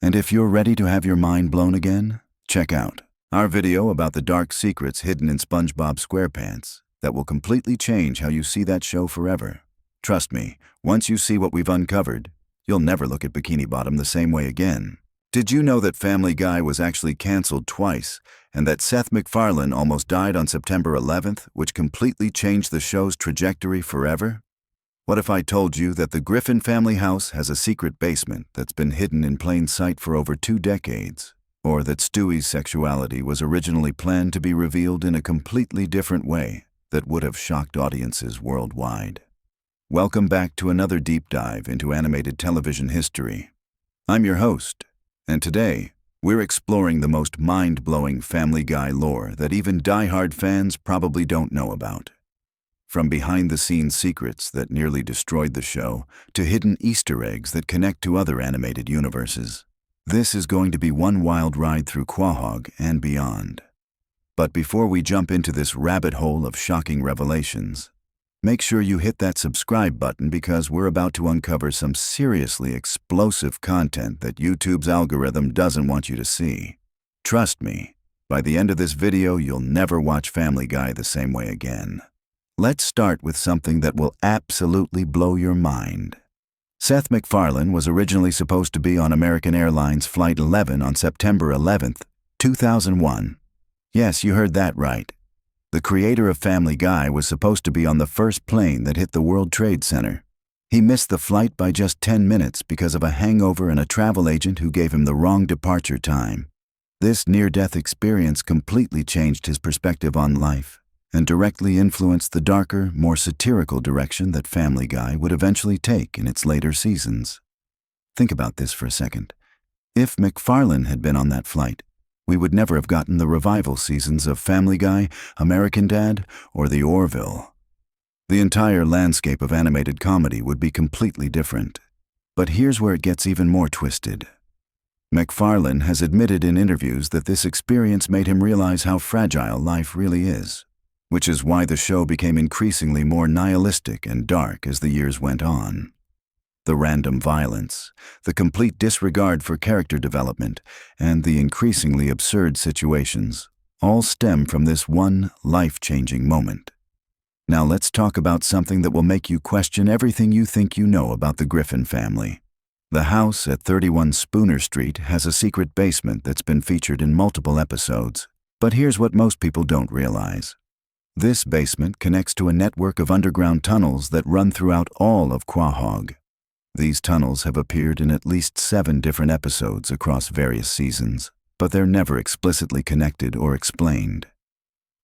And if you're ready to have your mind blown again, check out our video about the dark secrets hidden in SpongeBob SquarePants that will completely change how you see that show forever. Trust me, once you see what we've uncovered, you'll never look at Bikini Bottom the same way again. Did you know that Family Guy was actually canceled twice, and that Seth MacFarlane almost died on September 11th, which completely changed the show's trajectory forever? What if I told you that the Griffin family house has a secret basement that's been hidden in plain sight for over 2 decades? Or that Stewie's sexuality was originally planned to be revealed in a completely different way that would have shocked audiences worldwide? Welcome back to another deep dive into animated television history. I'm your host, and today, we're exploring the most mind-blowing Family Guy lore that even die-hard fans probably don't know about. From behind-the-scenes secrets that nearly destroyed the show to hidden Easter eggs that connect to other animated universes, this is going to be one wild ride through Quahog and beyond. But before we jump into this rabbit hole of shocking revelations, make sure you hit that subscribe button because we're about to uncover some seriously explosive content that YouTube's algorithm doesn't want you to see. Trust me, by the end of this video, you'll never watch Family Guy the same way again. Let's start with something that will absolutely blow your mind. Seth MacFarlane was originally supposed to be on American Airlines Flight 11 on September 11th, 2001. Yes, you heard that right. The creator of Family Guy was supposed to be on the first plane that hit the World Trade Center. He missed the flight by just 10 minutes because of a hangover and a travel agent who gave him the wrong departure time. This near-death experience completely changed his perspective on life and directly influenced the darker, more satirical direction that Family Guy would eventually take in its later seasons. Think about this for a second. If MacFarlane had been on that flight, we would never have gotten the revival seasons of Family Guy, American Dad, or The Orville. The entire landscape of animated comedy would be completely different. But here's where it gets even more twisted. MacFarlane has admitted in interviews that this experience made him realize how fragile life really is, which is why the show became increasingly more nihilistic and dark as the years went on. The random violence, the complete disregard for character development, and the increasingly absurd situations all stem from this one life-changing moment. Now let's talk about something that will make you question everything you think you know about the Griffin family. The house at 31 Spooner Street has a secret basement that's been featured in multiple episodes. But here's what most people don't realize. This basement connects to a network of underground tunnels that run throughout all of Quahog. These tunnels have appeared in at least 7 different episodes across various seasons, but they're never explicitly connected or explained.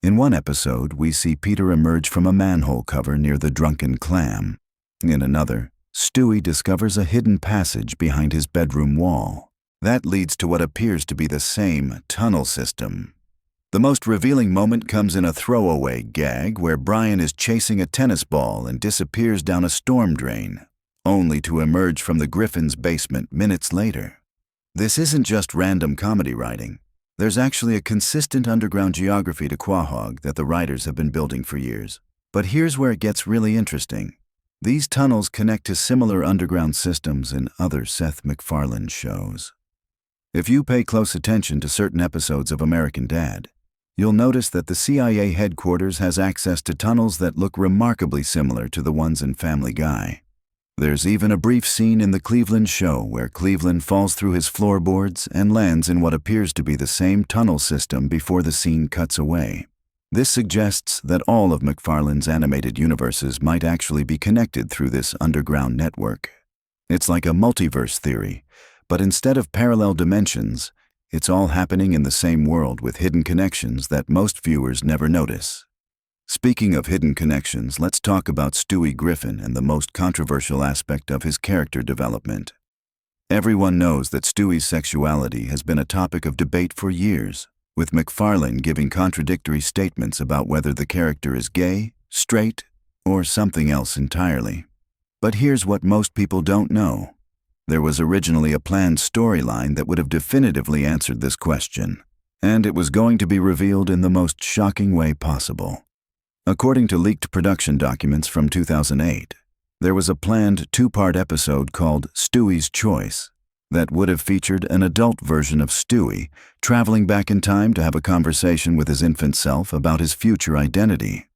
In one episode, we see Peter emerge from a manhole cover near the drunken clam. In another, Stewie discovers a hidden passage behind his bedroom wall. That leads to what appears to be the same tunnel system. The most revealing moment comes in a throwaway gag where Brian is chasing a tennis ball and disappears down a storm drain, only to emerge from the Griffin's basement minutes later. This isn't just random comedy writing. There's actually a consistent underground geography to Quahog that the writers have been building for years. But here's where it gets really interesting. These tunnels connect to similar underground systems in other Seth MacFarlane shows. If you pay close attention to certain episodes of American Dad, you'll notice that the CIA headquarters has access to tunnels that look remarkably similar to the ones in Family Guy. There's even a brief scene in the Cleveland show where Cleveland falls through his floorboards and lands in what appears to be the same tunnel system before the scene cuts away. This suggests that all of MacFarlane's animated universes might actually be connected through this underground network. It's like a multiverse theory, but instead of parallel dimensions, it's all happening in the same world with hidden connections that most viewers never notice. Speaking of hidden connections, let's talk about Stewie Griffin and the most controversial aspect of his character development. Everyone knows that Stewie's sexuality has been a topic of debate for years, with MacFarlane giving contradictory statements about whether the character is gay, straight, or something else entirely. But here's what most people don't know. There was originally a planned storyline that would have definitively answered this question, and it was going to be revealed in the most shocking way possible. According to leaked production documents from 2008, there was a planned 2-part episode called Stewie's Choice that would have featured an adult version of Stewie traveling back in time to have a conversation with his infant self about his future identity.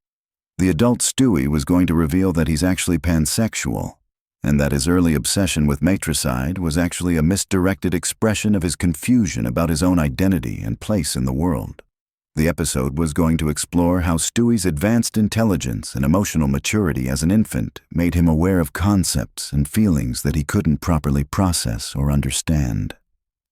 The adult Stewie was going to reveal that he's actually pansexual, and that his early obsession with matricide was actually a misdirected expression of his confusion about his own identity and place in the world. The episode was going to explore how Stewie's advanced intelligence and emotional maturity as an infant made him aware of concepts and feelings that he couldn't properly process or understand.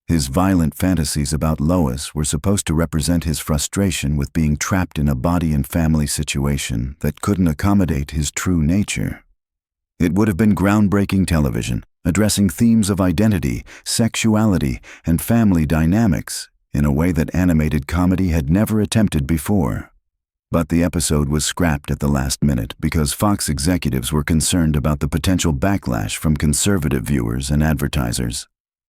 His violent fantasies about Lois were supposed to represent his frustration with being trapped in a body and family situation that couldn't accommodate his true nature. It would have been groundbreaking television, addressing themes of identity, sexuality, and family dynamics in a way that animated comedy had never attempted before. But the episode was scrapped at the last minute because Fox executives were concerned about the potential backlash from conservative viewers and advertisers.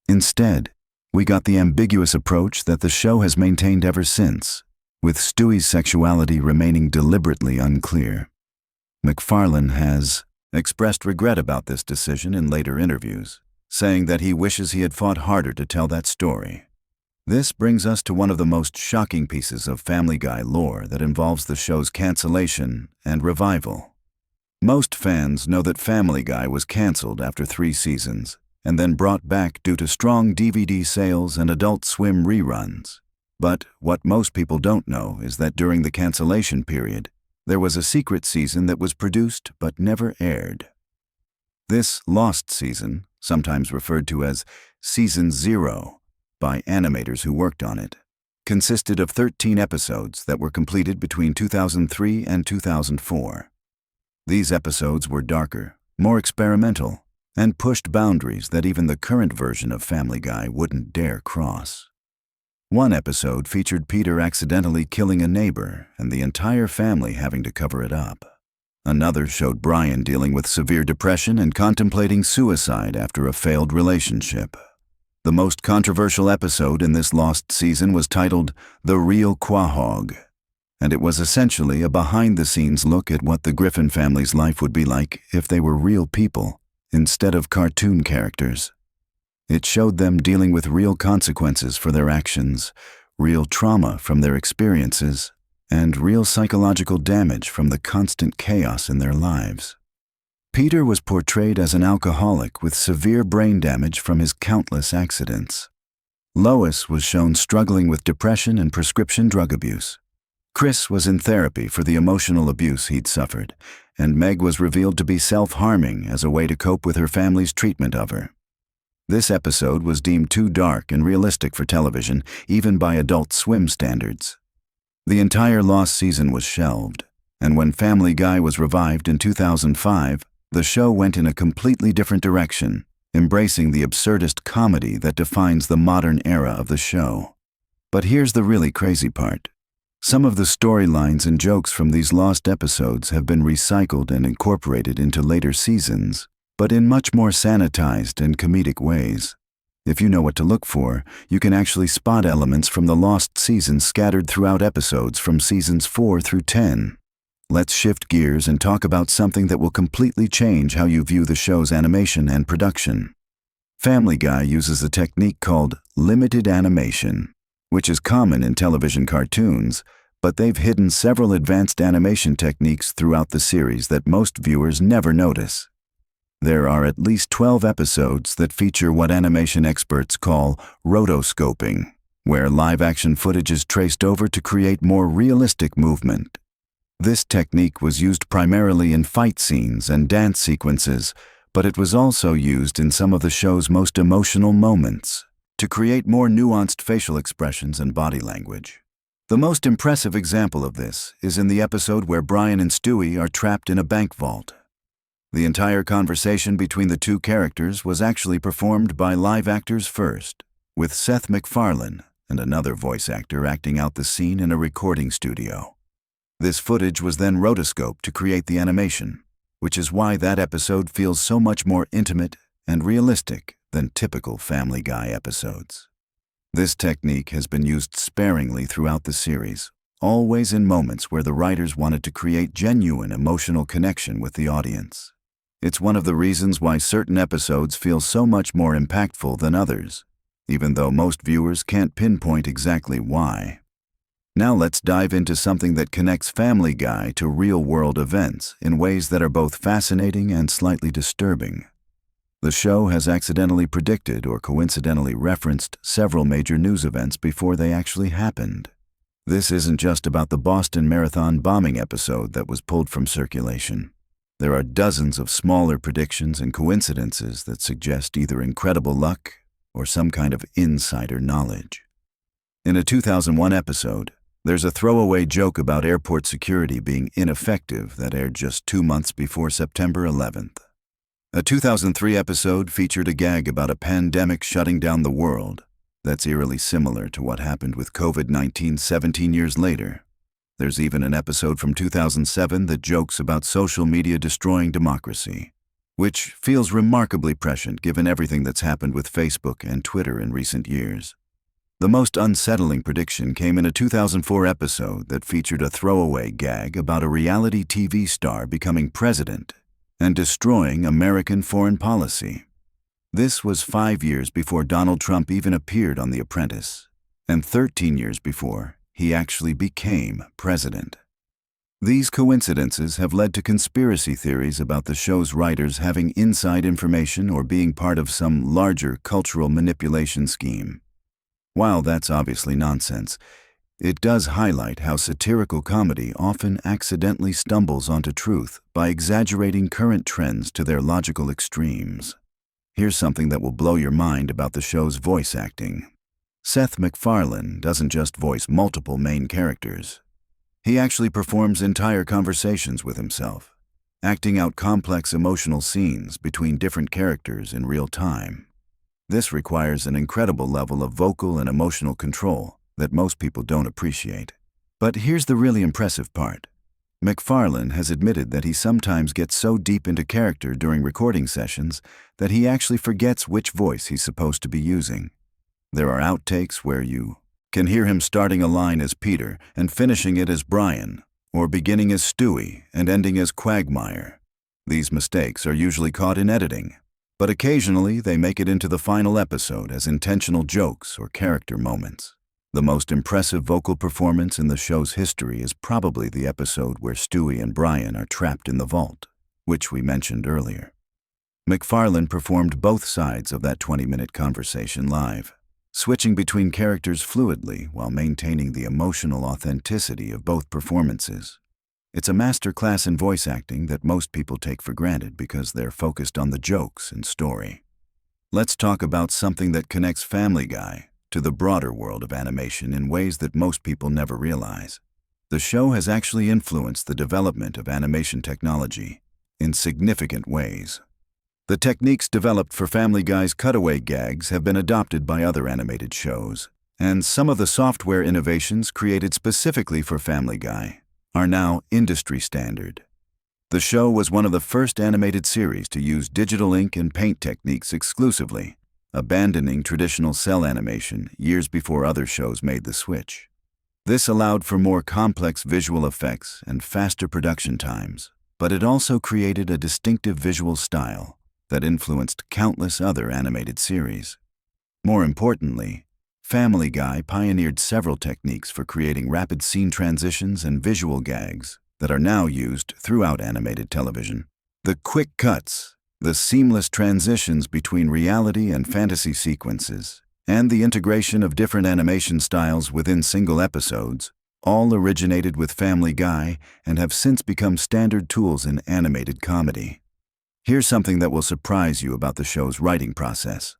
Instead, we got the ambiguous approach that the show has maintained ever since, with Stewie's sexuality remaining deliberately unclear. MacFarlane has expressed regret about this decision in later interviews, saying that he wishes he had fought harder to tell that story. This brings us to one of the most shocking pieces of Family Guy lore that involves the show's cancellation and revival. Most fans know that Family Guy was canceled after 3 seasons and then brought back due to strong DVD sales and Adult Swim reruns. But what most people don't know is that during the cancellation period, there was a secret season that was produced but never aired. This lost season, sometimes referred to as Season 0 by animators who worked on it, consisted of 13 episodes that were completed between 2003 and 2004. These episodes were darker, more experimental, and pushed boundaries that even the current version of Family Guy wouldn't dare cross. One episode featured Peter accidentally killing a neighbor and the entire family having to cover it up. Another showed Brian dealing with severe depression and contemplating suicide after a failed relationship. The most controversial episode in this lost season was titled The Real Quahog, and it was essentially a behind-the-scenes look at what the Griffin family's life would be like if they were real people instead of cartoon characters. It showed them dealing with real consequences for their actions, real trauma from their experiences, and real psychological damage from the constant chaos in their lives. Peter was portrayed as an alcoholic with severe brain damage from his countless accidents. Lois was shown struggling with depression and prescription drug abuse. Chris was in therapy for the emotional abuse he'd suffered, and Meg was revealed to be self-harming as a way to cope with her family's treatment of her. This episode was deemed too dark and realistic for television, even by Adult Swim standards. The entire lost season was shelved, and when Family Guy was revived in 2005, the show went in a completely different direction, embracing the absurdist comedy that defines the modern era of the show. But here's the really crazy part. Some of the storylines and jokes from these lost episodes have been recycled and incorporated into later seasons, but in much more sanitized and comedic ways. If you know what to look for, you can actually spot elements from the lost season scattered throughout episodes from seasons 4 through 10. Let's shift gears and talk about something that will completely change how you view the show's animation and production. Family Guy uses a technique called limited animation, which is common in television cartoons, but they've hidden several advanced animation techniques throughout the series that most viewers never notice. There are at least 12 episodes that feature what animation experts call rotoscoping, where live-action footage is traced over to create more realistic movement. This technique was used primarily in fight scenes and dance sequences, but it was also used in some of the show's most emotional moments to create more nuanced facial expressions and body language. The most impressive example of this is in the episode where Brian and Stewie are trapped in a bank vault. The entire conversation between the two characters was actually performed by live actors first, with Seth MacFarlane and another voice actor acting out the scene in a recording studio. This footage was then rotoscoped to create the animation, which is why that episode feels so much more intimate and realistic than typical Family Guy episodes. This technique has been used sparingly throughout the series, always in moments where the writers wanted to create genuine emotional connection with the audience. It's one of the reasons why certain episodes feel so much more impactful than others, even though most viewers can't pinpoint exactly why. Now let's dive into something that connects Family Guy to real-world events in ways that are both fascinating and slightly disturbing. The show has accidentally predicted or coincidentally referenced several major news events before they actually happened. This isn't just about the Boston Marathon bombing episode that was pulled from circulation. There are dozens of smaller predictions and coincidences that suggest either incredible luck or some kind of insider knowledge. In a 2001 episode, there's a throwaway joke about airport security being ineffective that aired just 2 months before September 11th. A 2003 episode featured a gag about a pandemic shutting down the world that's eerily similar to what happened with COVID-19 17 years later. There's even an episode from 2007 that jokes about social media destroying democracy, which feels remarkably prescient given everything that's happened with Facebook and Twitter in recent years. The most unsettling prediction came in a 2004 episode that featured a throwaway gag about a reality TV star becoming president and destroying American foreign policy. This was 5 years before Donald Trump even appeared on The Apprentice, and 13 years before he actually became president. These coincidences have led to conspiracy theories about the show's writers having inside information or being part of some larger cultural manipulation scheme. While that's obviously nonsense, it does highlight how satirical comedy often accidentally stumbles onto truth by exaggerating current trends to their logical extremes. Here's something that will blow your mind about the show's voice acting. Seth MacFarlane doesn't just voice multiple main characters. He actually performs entire conversations with himself, acting out complex emotional scenes between different characters in real time. This requires an incredible level of vocal and emotional control that most people don't appreciate. But here's the really impressive part. MacFarlane has admitted that he sometimes gets so deep into character during recording sessions that he actually forgets which voice he's supposed to be using. There are outtakes where you can hear him starting a line as Peter and finishing it as Brian, or beginning as Stewie and ending as Quagmire. These mistakes are usually caught in editing, but occasionally they make it into the final episode as intentional jokes or character moments. The most impressive vocal performance in the show's history is probably the episode where Stewie and Brian are trapped in the vault, which we mentioned earlier. MacFarlane performed both sides of that 20-minute conversation live, switching between characters fluidly while maintaining the emotional authenticity of both performances. It's a masterclass in voice acting that most people take for granted because they're focused on the jokes and story. Let's talk about something that connects Family Guy to the broader world of animation in ways that most people never realize. The show has actually influenced the development of animation technology in significant ways. The techniques developed for Family Guy's cutaway gags have been adopted by other animated shows, and some of the software innovations created specifically for Family Guy are now industry standard. The show was one of the first animated series to use digital ink and paint techniques exclusively, abandoning traditional cell animation years before other shows made the switch. This allowed for more complex visual effects and faster production times, but it also created a distinctive visual style that influenced countless other animated series. More importantly, Family Guy pioneered several techniques for creating rapid scene transitions and visual gags that are now used throughout animated television. The quick cuts, the seamless transitions between reality and fantasy sequences, and the integration of different animation styles within single episodes all originated with Family Guy and have since become standard tools in animated comedy. Here's something that will surprise you about the show's writing process.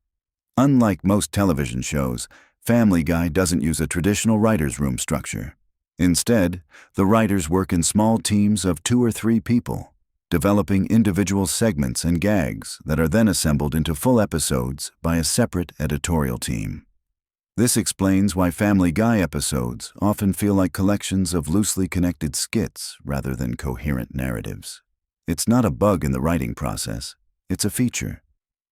Unlike most television shows, Family Guy doesn't use a traditional writer's room structure. Instead, the writers work in small teams of 2 or 3 people, developing individual segments and gags that are then assembled into full episodes by a separate editorial team. This explains why Family Guy episodes often feel like collections of loosely connected skits rather than coherent narratives. It's not a bug in the writing process, it's a feature.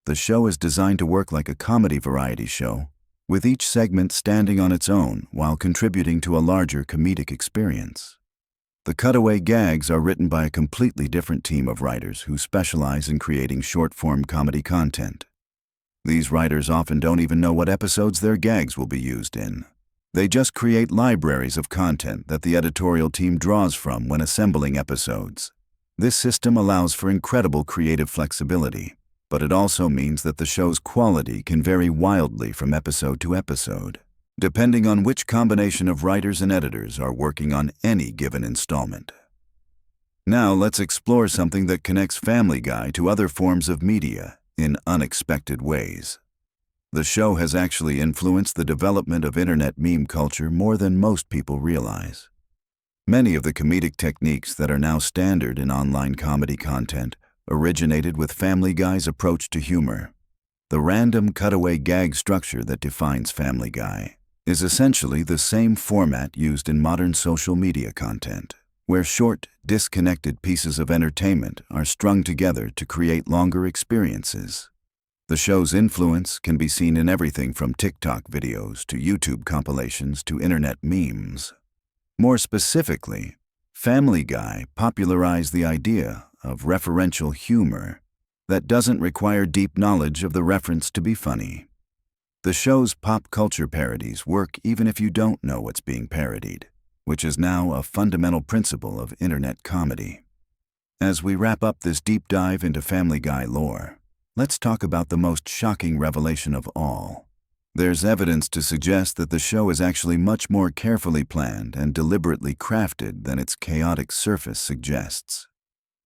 The show is designed to work like a comedy variety show, with each segment standing on its own while contributing to a larger comedic experience. The cutaway gags are written by a completely different team of writers who specialize in creating short-form comedy content. These writers often don't even know what episodes their gags will be used in. They just create libraries of content that the editorial team draws from when assembling episodes. This system allows for incredible creative flexibility, but it also means that the show's quality can vary wildly from episode to episode, depending on which combination of writers and editors are working on any given installment. Now let's explore something that connects Family Guy to other forms of media in unexpected ways. The show has actually influenced the development of internet meme culture more than most people realize. Many of the comedic techniques that are now standard in online comedy content originated with Family Guy's approach to humor. The random cutaway gag structure that defines Family Guy is essentially the same format used in modern social media content, where short, disconnected pieces of entertainment are strung together to create longer experiences. The show's influence can be seen in everything from TikTok videos to YouTube compilations to internet memes. More specifically, Family Guy popularized the idea of referential humor that doesn't require deep knowledge of the reference to be funny. The show's pop culture parodies work even if you don't know what's being parodied, which is now a fundamental principle of internet comedy. As we wrap up this deep dive into Family Guy lore, let's talk about the most shocking revelation of all. There's evidence to suggest that the show is actually much more carefully planned and deliberately crafted than its chaotic surface suggests.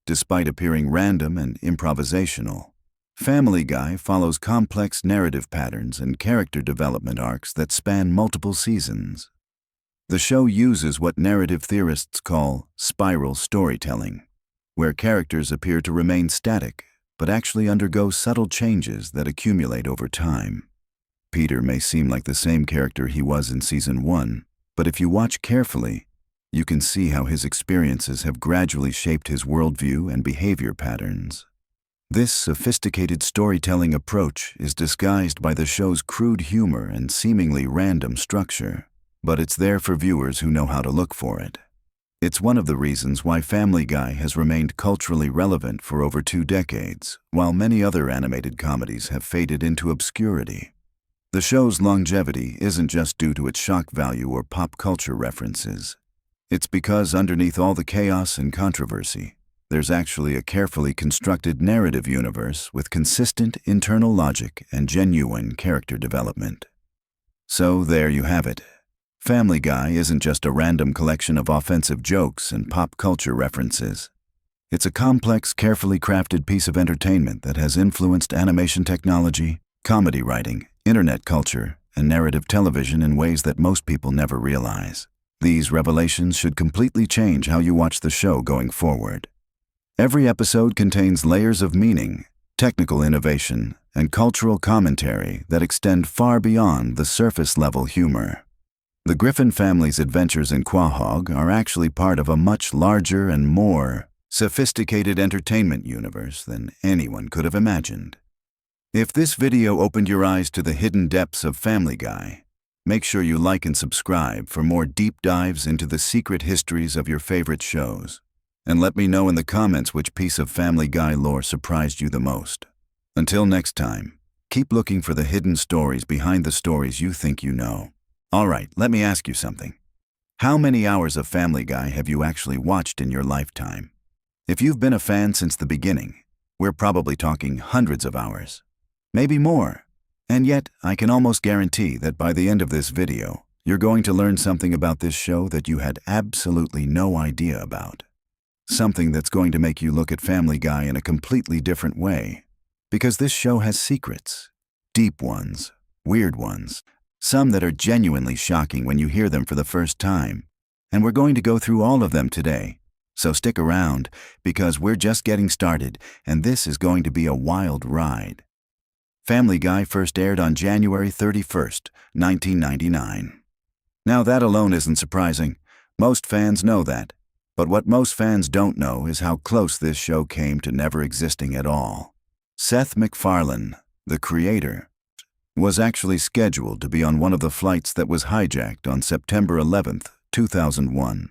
Despite appearing random and improvisational, Family Guy follows complex narrative patterns and character development arcs that span multiple seasons. The show uses what narrative theorists call spiral storytelling, where characters appear to remain static but actually undergo subtle changes that accumulate over time. Peter may seem like the same character he was in Season 1, but if you watch carefully, you can see how his experiences have gradually shaped his worldview and behavior patterns. This sophisticated storytelling approach is disguised by the show's crude humor and seemingly random structure, but it's there for viewers who know how to look for it. It's one of the reasons why Family Guy has remained culturally relevant for over 2 decades, while many other animated comedies have faded into obscurity. The show's longevity isn't just due to its shock value or pop culture references. It's because underneath all the chaos and controversy, there's actually a carefully constructed narrative universe with consistent internal logic and genuine character development. So there you have it. Family Guy isn't just a random collection of offensive jokes and pop culture references. It's a complex, carefully crafted piece of entertainment that has influenced animation technology, comedy writing, internet culture, and narrative television in ways that most people never realize. These revelations should completely change how you watch the show going forward. Every episode contains layers of meaning, technical innovation, and cultural commentary that extend far beyond the surface-level humor. The Griffin family's adventures in Quahog are actually part of a much larger and more sophisticated entertainment universe than anyone could have imagined. If this video opened your eyes to the hidden depths of Family Guy, make sure you like and subscribe for more deep dives into the secret histories of your favorite shows. And let me know in the comments which piece of Family Guy lore surprised you the most. Until next time, keep looking for the hidden stories behind the stories you think you know. Alright, let me ask you something. How many hours of Family Guy have you actually watched in your lifetime? If you've been a fan since the beginning, we're probably talking hundreds of hours. Maybe more. And yet, I can almost guarantee that by the end of this video, you're going to learn something about this show that you had absolutely no idea about. Something that's going to make you look at Family Guy in a completely different way. Because this show has secrets. Deep ones, weird ones, some that are genuinely shocking when you hear them for the first time. And we're going to go through all of them today. So stick around, because we're just getting started, and this is going to be a wild ride. Family Guy first aired on January 31st, 1999. Now that alone isn't surprising. Most fans know that. But what most fans don't know is how close this show came to never existing at all. Seth MacFarlane, the creator, was actually scheduled to be on one of the flights that was hijacked on September 11th, 2001.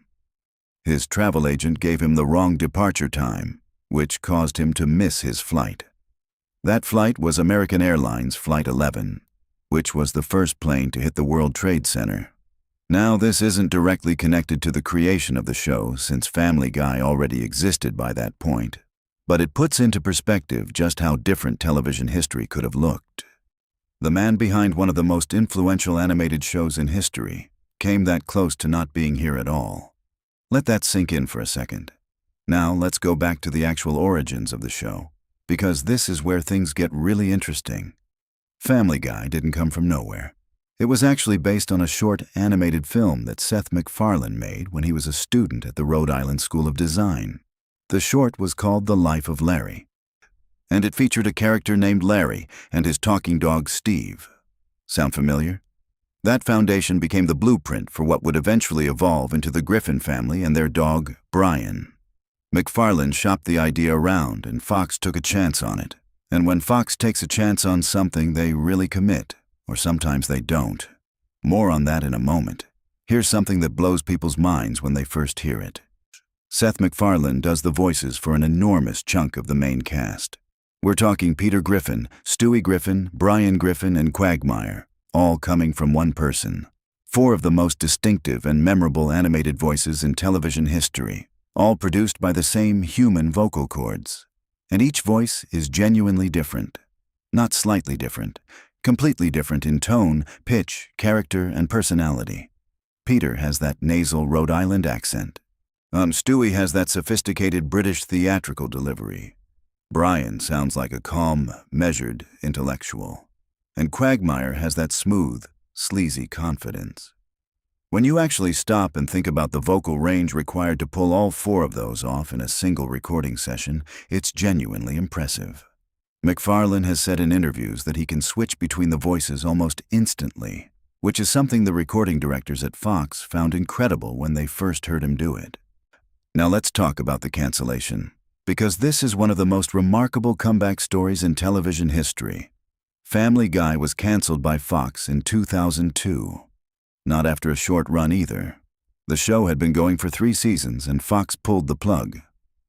His travel agent gave him the wrong departure time, which caused him to miss his flight. That flight was American Airlines Flight 11, which was the first plane to hit the World Trade Center. Now, this isn't directly connected to the creation of the show, since Family Guy already existed by that point, but it puts into perspective just how different television history could have looked. The man behind one of the most influential animated shows in history came that close to not being here at all. Let that sink in for a second. Now, let's go back to the actual origins of the show, because this is where things get really interesting. Family Guy didn't come from nowhere. It was actually based on a short animated film that Seth MacFarlane made when he was a student at the Rhode Island School of Design. The short was called The Life of Larry, and it featured a character named Larry and his talking dog Steve. Sound familiar? That foundation became the blueprint for what would eventually evolve into the Griffin family and their dog, Brian. MacFarlane shopped the idea around, and Fox took a chance on it. And when Fox takes a chance on something, they really commit, or sometimes they don't. More on that in a moment. Here's something that blows people's minds when they first hear it. Seth MacFarlane does the voices for an enormous chunk of the main cast. We're talking Peter Griffin, Stewie Griffin, Brian Griffin, and Quagmire, all coming from one person, Four of the most distinctive and memorable animated voices in television history, all produced by the same human vocal cords. And each voice is genuinely different. Not slightly different, completely different in tone, pitch, character, and personality. Peter has that nasal Rhode Island accent. Stewie has that sophisticated British theatrical delivery. Brian sounds like a calm, measured intellectual. And Quagmire has that smooth, sleazy confidence. When you actually stop and think about the vocal range required to pull all four of those off in a single recording session, it's genuinely impressive. MacFarlane has said in interviews that he can switch between the voices almost instantly, which is something the recording directors at Fox found incredible when they first heard him do it. Now let's talk about the cancellation, because this is one of the most remarkable comeback stories in television history. Family Guy was canceled by Fox in 2002. Not after a short run either. The show had been going for 3 seasons and Fox pulled the plug.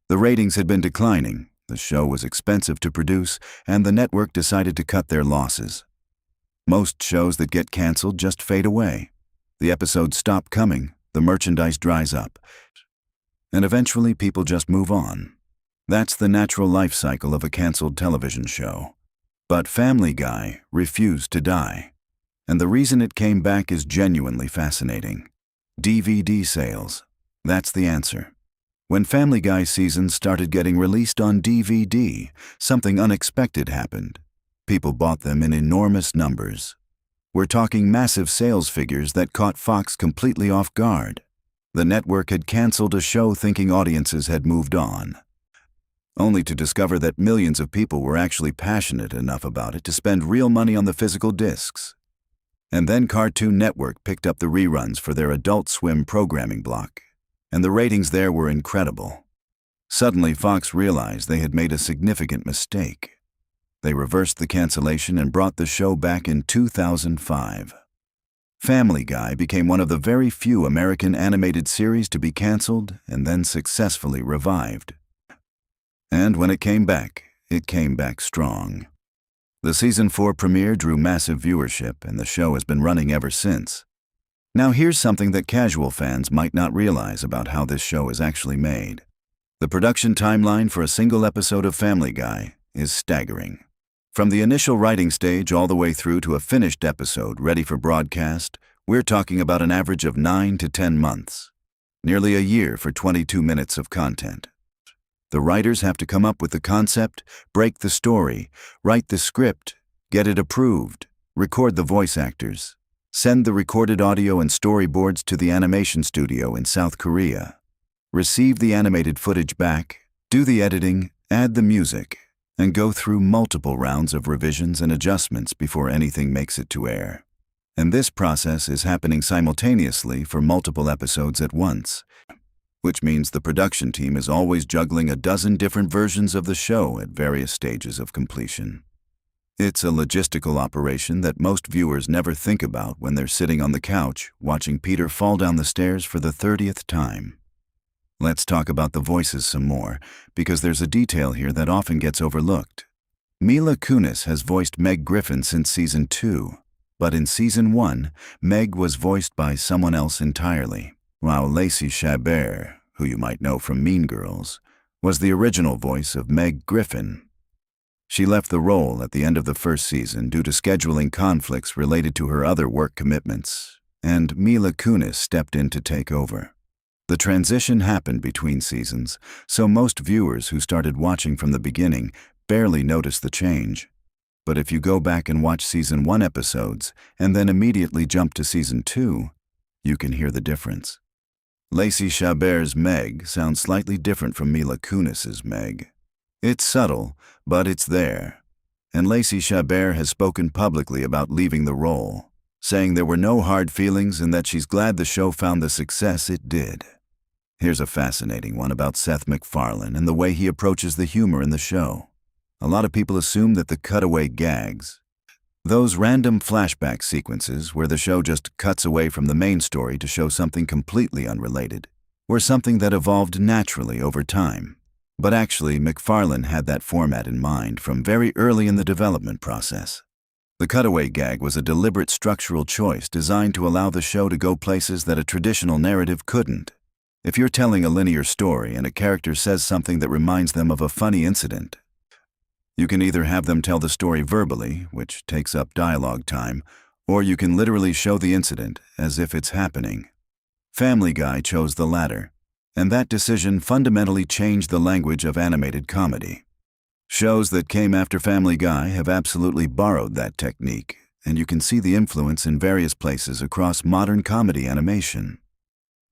The ratings had been declining, the show was expensive to produce, and the network decided to cut their losses. Most shows that get canceled just fade away. The episodes stop coming, the merchandise dries up, and eventually people just move on. That's the natural life cycle of a canceled television show. But Family Guy refused to die. And the reason it came back is genuinely fascinating. DVD sales. That's the answer. When Family Guy seasons started getting released on DVD, something unexpected happened. People bought them in enormous numbers. We're talking massive sales figures that caught Fox completely off guard. The network had canceled a show thinking audiences had moved on, only to discover that millions of people were actually passionate enough about it to spend real money on the physical discs. And then Cartoon Network picked up the reruns for their Adult Swim programming block, and the ratings there were incredible. Suddenly, Fox realized they had made a significant mistake. They reversed the cancellation and brought the show back in 2005. Family Guy became one of the very few American animated series to be canceled and then successfully revived. And when it came back strong. The Season 4 premiere drew massive viewership, and the show has been running ever since. Now here's something that casual fans might not realize about how this show is actually made. The production timeline for a single episode of Family Guy is staggering. From the initial writing stage all the way through to a finished episode ready for broadcast, we're talking about an average of 9 to 10 months. Nearly a year for 22 minutes of content. The writers have to come up with the concept, break the story, write the script, get it approved, record the voice actors, send the recorded audio and storyboards to the animation studio in South Korea, receive the animated footage back, do the editing, add the music, and go through multiple rounds of revisions and adjustments before anything makes it to air. And this process is happening simultaneously for multiple episodes at once, which means the production team is always juggling a dozen different versions of the show at various stages of completion. It's a logistical operation that most viewers never think about when they're sitting on the couch watching Peter fall down the stairs for the 30th time. Let's talk about the voices some more, because there's a detail here that often gets overlooked. Mila Kunis has voiced Meg Griffin since Season 2, but in Season 1, Meg was voiced by someone else entirely, while Lacey Chabert, who you might know from Mean Girls, was the original voice of Meg Griffin. She left the role at the end of the first season due to scheduling conflicts related to her other work commitments, and Mila Kunis stepped in to take over. The transition happened between seasons, so most viewers who started watching from the beginning barely noticed the change. But if you go back and watch Season 1 episodes and then immediately jump to Season 2, you can hear the difference. Lacey Chabert's Meg sounds slightly different from Mila Kunis's Meg. It's subtle, but it's there. And Lacey Chabert has spoken publicly about leaving the role, saying there were no hard feelings and that she's glad the show found the success it did. Here's a fascinating one about Seth MacFarlane and the way he approaches the humor in the show. A lot of people assume that the cutaway gags, those random flashback sequences where the show just cuts away from the main story to show something completely unrelated, were something that evolved naturally over time. But actually, MacFarlane had that format in mind from very early in the development process. The cutaway gag was a deliberate structural choice designed to allow the show to go places that a traditional narrative couldn't. If you're telling a linear story and a character says something that reminds them of a funny incident, you can either have them tell the story verbally, which takes up dialogue time, or you can literally show the incident as if it's happening. Family Guy chose the latter, and that decision fundamentally changed the language of animated comedy. Shows that came after Family Guy have absolutely borrowed that technique, and you can see the influence in various places across modern comedy animation.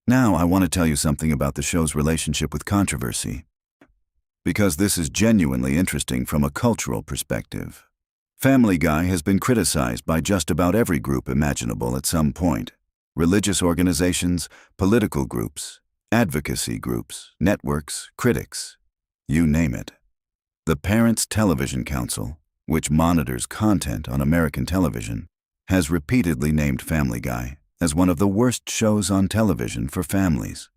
Now I want to tell you something about the show's relationship with controversy, because this is genuinely interesting from a cultural perspective. Family Guy has been criticized by just about every group imaginable at some point. Religious organizations, political groups, advocacy groups, networks, critics, you name it. The Parents Television Council, which monitors content on American television, has repeatedly named Family Guy as one of the worst shows on television for families.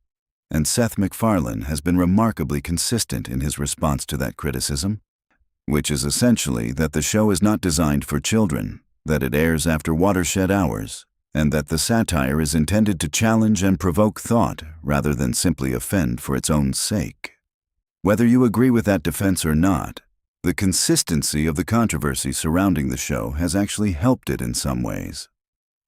And Seth MacFarlane has been remarkably consistent in his response to that criticism, which is essentially that the show is not designed for children, that it airs after watershed hours, and that the satire is intended to challenge and provoke thought rather than simply offend for its own sake. Whether you agree with that defense or not, the consistency of the controversy surrounding the show has actually helped it in some ways.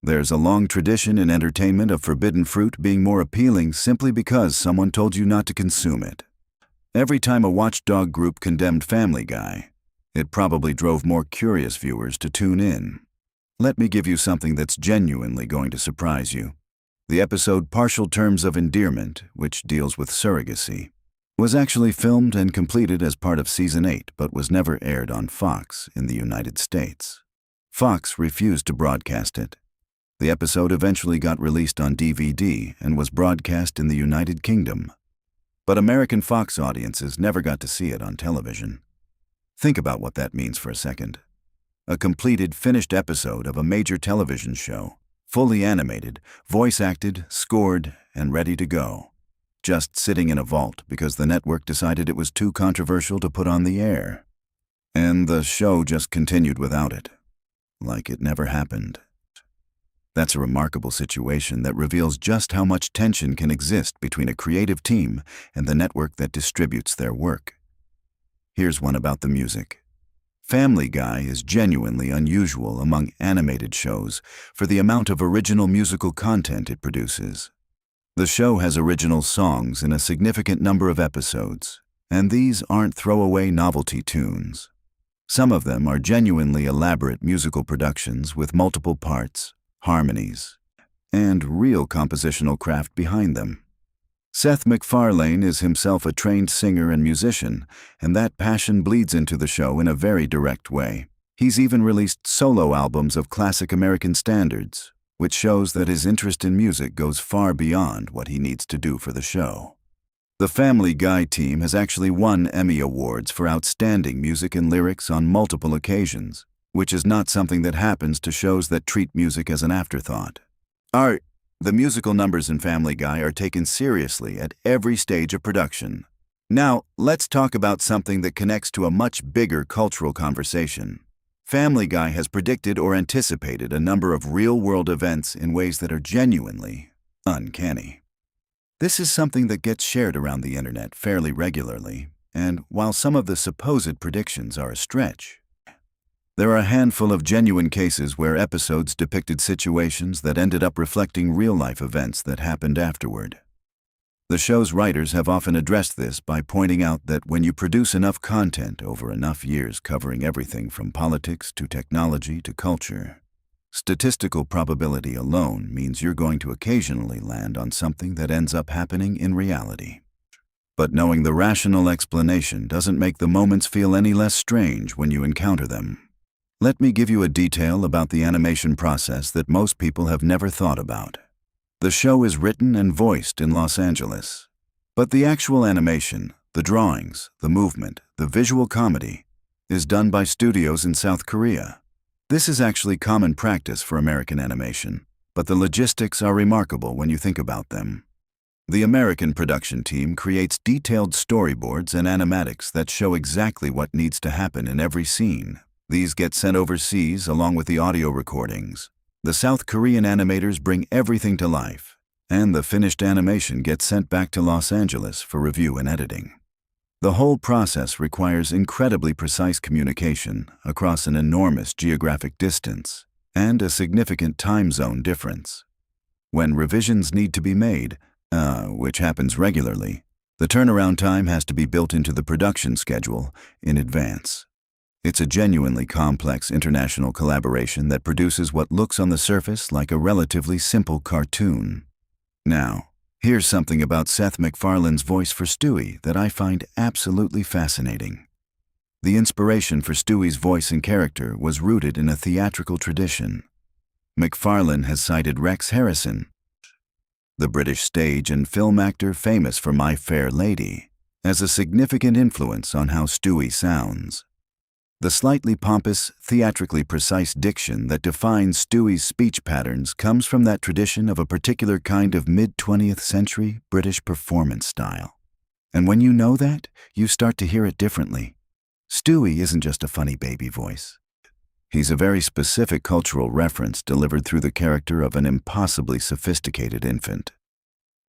There's a long tradition in entertainment of forbidden fruit being more appealing simply because someone told you not to consume it. Every time a watchdog group condemned Family Guy, it probably drove more curious viewers to tune in. Let me give you something that's genuinely going to surprise you. The episode Partial Terms of Endearment, which deals with surrogacy, was actually filmed and completed as part of Season 8 but was never aired on Fox in the United States. Fox refused to broadcast it. The episode eventually got released on DVD and was broadcast in the United Kingdom. But American Fox audiences never got to see it on television. Think about what that means for a second. A completed, finished episode of a major television show, fully animated, voice-acted, scored, and ready to go. Just sitting in a vault because the network decided it was too controversial to put on the air. And the show just continued without it, like it never happened. That's a remarkable situation that reveals just how much tension can exist between a creative team and the network that distributes their work. Here's one about the music. Family Guy is genuinely unusual among animated shows for the amount of original musical content it produces. The show has original songs in a significant number of episodes, and these aren't throwaway novelty tunes. Some of them are genuinely elaborate musical productions with multiple parts, harmonies, and real compositional craft behind them. Seth MacFarlane is himself a trained singer and musician, and that passion bleeds into the show in a very direct way. He's even released solo albums of classic American standards, which shows that his interest in music goes far beyond what he needs to do for the show. The Family Guy team has actually won Emmy Awards for outstanding music and lyrics on multiple occasions, which is not something that happens to shows that treat music as an afterthought. The musical numbers in Family Guy are taken seriously at every stage of production. Now, let's talk about something that connects to a much bigger cultural conversation. Family Guy has predicted or anticipated a number of real-world events in ways that are genuinely uncanny. This is something that gets shared around the internet fairly regularly, and while some of the supposed predictions are a stretch, there are a handful of genuine cases where episodes depicted situations that ended up reflecting real-life events that happened afterward. The show's writers have often addressed this by pointing out that when you produce enough content over enough years covering everything from politics to technology to culture, statistical probability alone means you're going to occasionally land on something that ends up happening in reality. But knowing the rational explanation doesn't make the moments feel any less strange when you encounter them. Let me give you a detail about the animation process that most people have never thought about. The show is written and voiced in Los Angeles, but the actual animation, the drawings, the movement, the visual comedy, is done by studios in South Korea. This is actually common practice for American animation, but the logistics are remarkable when you think about them. The American production team creates detailed storyboards and animatics that show exactly what needs to happen in every scene. These get sent overseas along with the audio recordings. The South Korean animators bring everything to life, and the finished animation gets sent back to Los Angeles for review and editing. The whole process requires incredibly precise communication across an enormous geographic distance and a significant time zone difference. When revisions need to be made, which happens regularly, the turnaround time has to be built into the production schedule in advance. It's a genuinely complex international collaboration that produces what looks on the surface like a relatively simple cartoon. Now, here's something about Seth MacFarlane's voice for Stewie that I find absolutely fascinating. The inspiration for Stewie's voice and character was rooted in a theatrical tradition. MacFarlane has cited Rex Harrison, the British stage and film actor famous for My Fair Lady, as a significant influence on how Stewie sounds. The slightly pompous, theatrically precise diction that defines Stewie's speech patterns comes from that tradition of a particular kind of mid-20th century British performance style. And when you know that, you start to hear it differently. Stewie isn't just a funny baby voice. He's a very specific cultural reference delivered through the character of an impossibly sophisticated infant.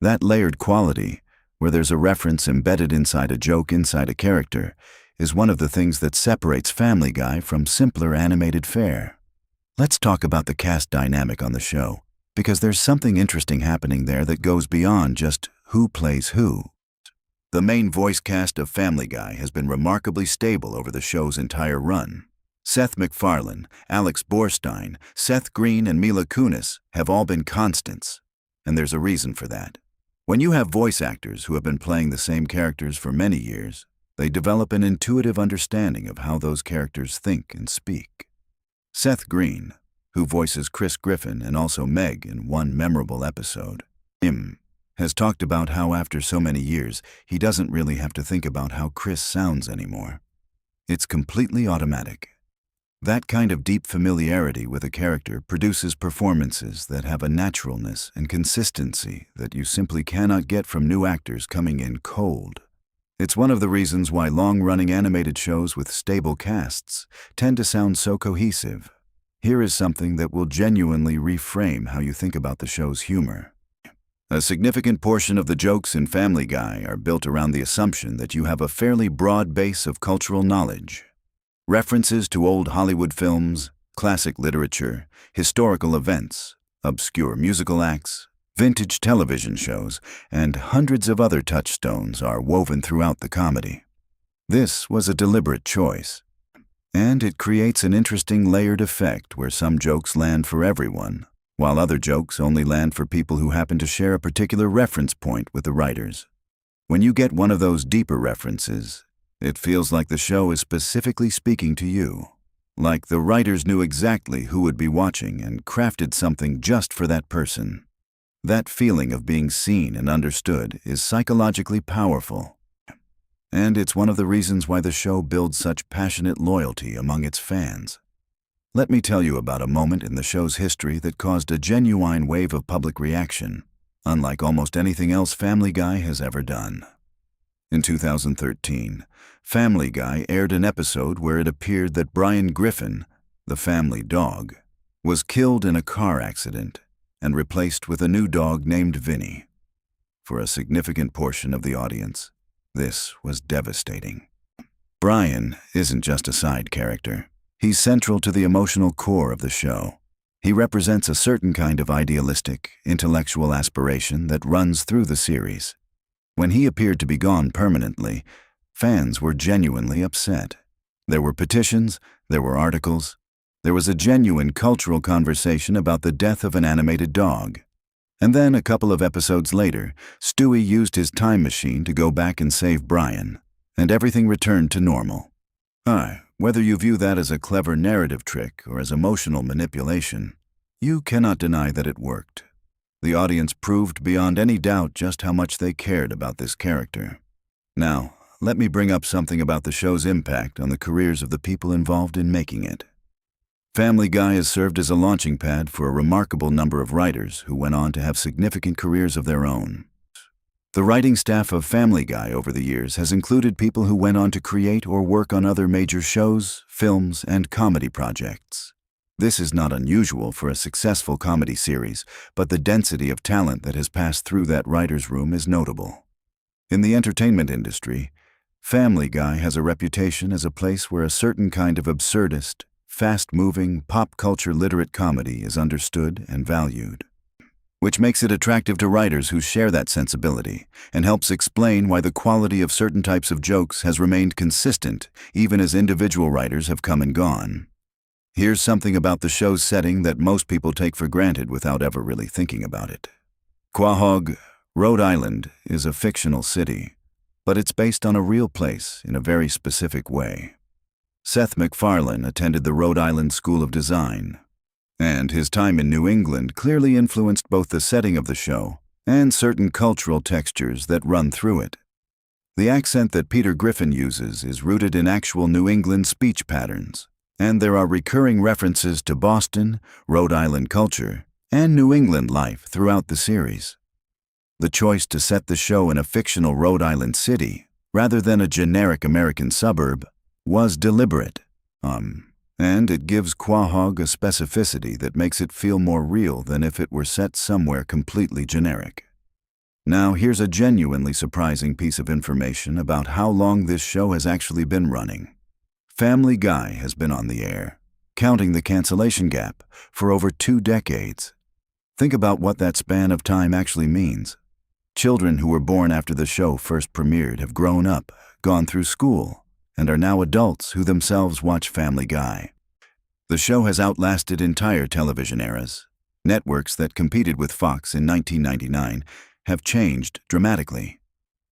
That layered quality, where there's a reference embedded inside a joke inside a character, is one of the things that separates Family Guy from simpler animated fare. Let's talk about the cast dynamic on the show, because there's something interesting happening there that goes beyond just who plays who. The main voice cast of Family Guy has been remarkably stable over the show's entire run. Seth MacFarlane, Alex Borstein, Seth Green, and Mila Kunis have all been constants, and there's a reason for that. When you have voice actors who have been playing the same characters for many years, they develop an intuitive understanding of how those characters think and speak. Seth Green, who voices Chris Griffin and also Meg in one memorable episode, has talked about how after so many years, he doesn't really have to think about how Chris sounds anymore. It's completely automatic. That kind of deep familiarity with a character produces performances that have a naturalness and consistency that you simply cannot get from new actors coming in cold. It's one of the reasons why long-running animated shows with stable casts tend to sound so cohesive. Here is something that will genuinely reframe how you think about the show's humor. A significant portion of the jokes in Family Guy are built around the assumption that you have a fairly broad base of cultural knowledge. References to old Hollywood films, classic literature, historical events, obscure musical acts, vintage television shows, and hundreds of other touchstones are woven throughout the comedy. This was a deliberate choice, and it creates an interesting layered effect where some jokes land for everyone, while other jokes only land for people who happen to share a particular reference point with the writers. When you get one of those deeper references, it feels like the show is specifically speaking to you, like the writers knew exactly who would be watching and crafted something just for that person. That feeling of being seen and understood is psychologically powerful, and it's one of the reasons why the show builds such passionate loyalty among its fans. Let me tell you about a moment in the show's history that caused a genuine wave of public reaction, unlike almost anything else Family Guy has ever done. In 2013, Family Guy aired an episode where it appeared that Brian Griffin, the family dog, was killed in a car accident and replaced with a new dog named Vinny. For a significant portion of the audience, this was devastating. Brian isn't just a side character. He's central to the emotional core of the show. He represents a certain kind of idealistic, intellectual aspiration that runs through the series. When he appeared to be gone permanently, fans were genuinely upset. There were petitions, there were articles. There was a genuine cultural conversation about the death of an animated dog. And then, a couple of episodes later, Stewie used his time machine to go back and save Brian, and everything returned to normal. Whether you view that as a clever narrative trick or as emotional manipulation, you cannot deny that it worked. The audience proved beyond any doubt just how much they cared about this character. Now, let me bring up something about the show's impact on the careers of the people involved in making it. Family Guy has served as a launching pad for a remarkable number of writers who went on to have significant careers of their own. The writing staff of Family Guy over the years has included people who went on to create or work on other major shows, films, and comedy projects. This is not unusual for a successful comedy series, but the density of talent that has passed through that writer's room is notable. In the entertainment industry, Family Guy has a reputation as a place where a certain kind of absurdist, fast-moving, pop culture literate comedy is understood and valued, which makes it attractive to writers who share that sensibility and helps explain why the quality of certain types of jokes has remained consistent even as individual writers have come and gone. Here's something about the show's setting that most people take for granted without ever really thinking about it. Quahog, Rhode Island, is a fictional city, but it's based on a real place in a very specific way. Seth MacFarlane attended the Rhode Island School of Design, and his time in New England clearly influenced both the setting of the show and certain cultural textures that run through it. The accent that Peter Griffin uses is rooted in actual New England speech patterns, and there are recurring references to Boston, Rhode Island culture, and New England life throughout the series. The choice to set the show in a fictional Rhode Island city, rather than a generic American suburb, was deliberate, and it gives Quahog a specificity that makes it feel more real than if it were set somewhere completely generic. Now, here's a genuinely surprising piece of information about how long this show has actually been running. Family Guy has been on the air, counting the cancellation gap, for over 2 decades. Think about what that span of time actually means. Children who were born after the show first premiered have grown up, gone through school, and are now adults who themselves watch Family Guy. The show has outlasted entire television eras. Networks that competed with Fox in 1999 have changed dramatically.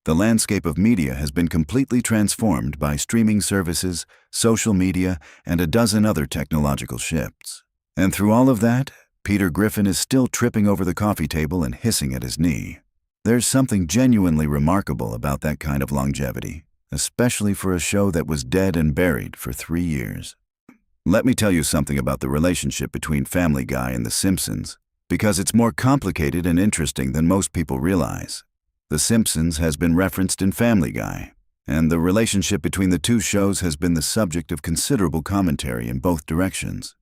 The landscape of media has been completely transformed by streaming services, social media, and a dozen other technological shifts. And through all of that, Peter Griffin is still tripping over the coffee table and hissing at his knee. There's something genuinely remarkable about that kind of longevity, especially for a show that was dead and buried for 3 years. Let me tell you something about the relationship between Family Guy and The Simpsons, because it's more complicated and interesting than most people realize. The Simpsons has been referenced in Family Guy, and the relationship between the two shows has been the subject of considerable commentary in both directions.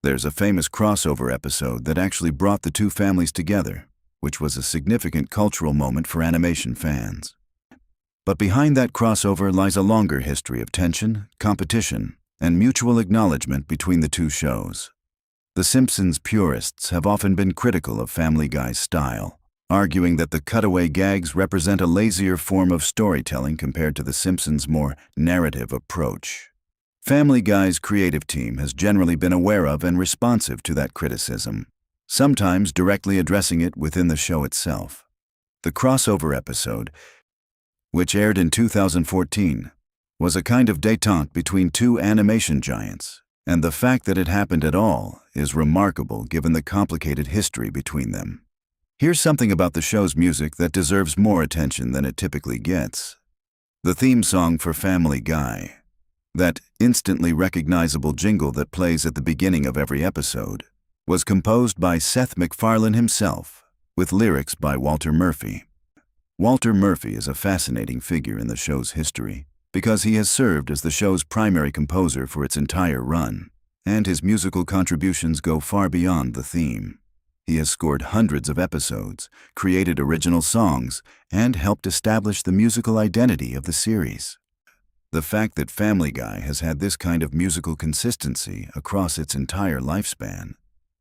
There's a famous crossover episode that actually brought the two families together, which was a significant cultural moment for animation fans. But behind that crossover lies a longer history of tension, competition, and mutual acknowledgement between the two shows. The Simpsons purists have often been critical of Family Guy's style, arguing that the cutaway gags represent a lazier form of storytelling compared to The Simpsons' more narrative approach. Family Guy's creative team has generally been aware of and responsive to that criticism, sometimes directly addressing it within the show itself. The crossover episode, which aired in 2014, was a kind of détente between two animation giants, and the fact that it happened at all is remarkable given the complicated history between them. Here's something about the show's music that deserves more attention than it typically gets. The theme song for Family Guy, that instantly recognizable jingle that plays at the beginning of every episode, was composed by Seth MacFarlane himself, with lyrics by Walter Murphy. Walter Murphy is a fascinating figure in the show's history because he has served as the show's primary composer for its entire run, and his musical contributions go far beyond the theme. He has scored hundreds of episodes, created original songs, and helped establish the musical identity of the series. The fact that Family Guy has had this kind of musical consistency across its entire lifespan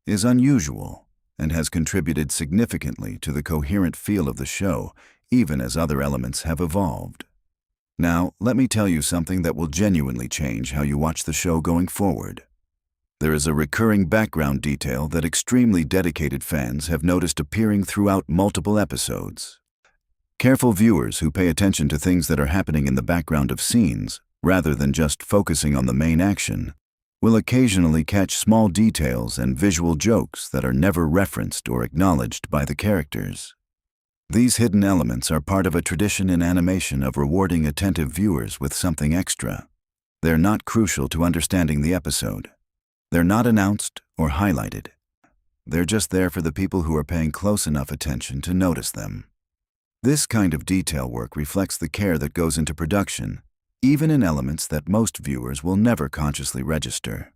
is unusual and has contributed significantly to the coherent feel of the show, even as other elements have evolved. Now, let me tell you something that will genuinely change how you watch the show going forward. There is a recurring background detail that extremely dedicated fans have noticed appearing throughout multiple episodes. Careful viewers who pay attention to things that are happening in the background of scenes, rather than just focusing on the main action, will occasionally catch small details and visual jokes that are never referenced or acknowledged by the characters. These hidden elements are part of a tradition in animation of rewarding attentive viewers with something extra. They're not crucial to understanding the episode. They're not announced or highlighted. They're just there for the people who are paying close enough attention to notice them. This kind of detail work reflects the care that goes into production, even in elements that most viewers will never consciously register.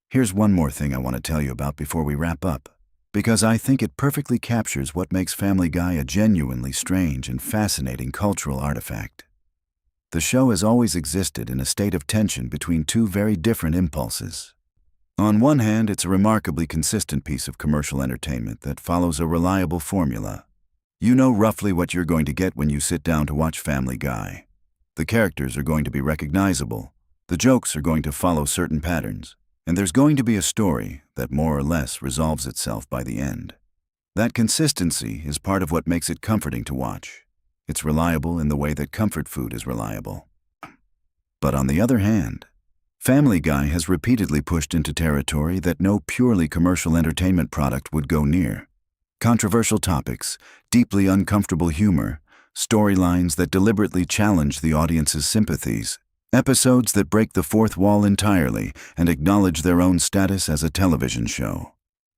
Here's one more thing I want to tell you about before we wrap up, because I think it perfectly captures what makes Family Guy a genuinely strange and fascinating cultural artifact. The show has always existed in a state of tension between two very different impulses. On one hand, it's a remarkably consistent piece of commercial entertainment that follows a reliable formula. You know roughly what you're going to get when you sit down to watch Family Guy. The characters are going to be recognizable, the jokes are going to follow certain patterns, and there's going to be a story that more or less resolves itself by the end. That consistency is part of what makes it comforting to watch. It's reliable in the way that comfort food is reliable. But on the other hand, Family Guy has repeatedly pushed into territory that no purely commercial entertainment product would go near. Controversial topics, deeply uncomfortable humor, storylines that deliberately challenge the audience's sympathies, episodes that break the fourth wall entirely and acknowledge their own status as a television show.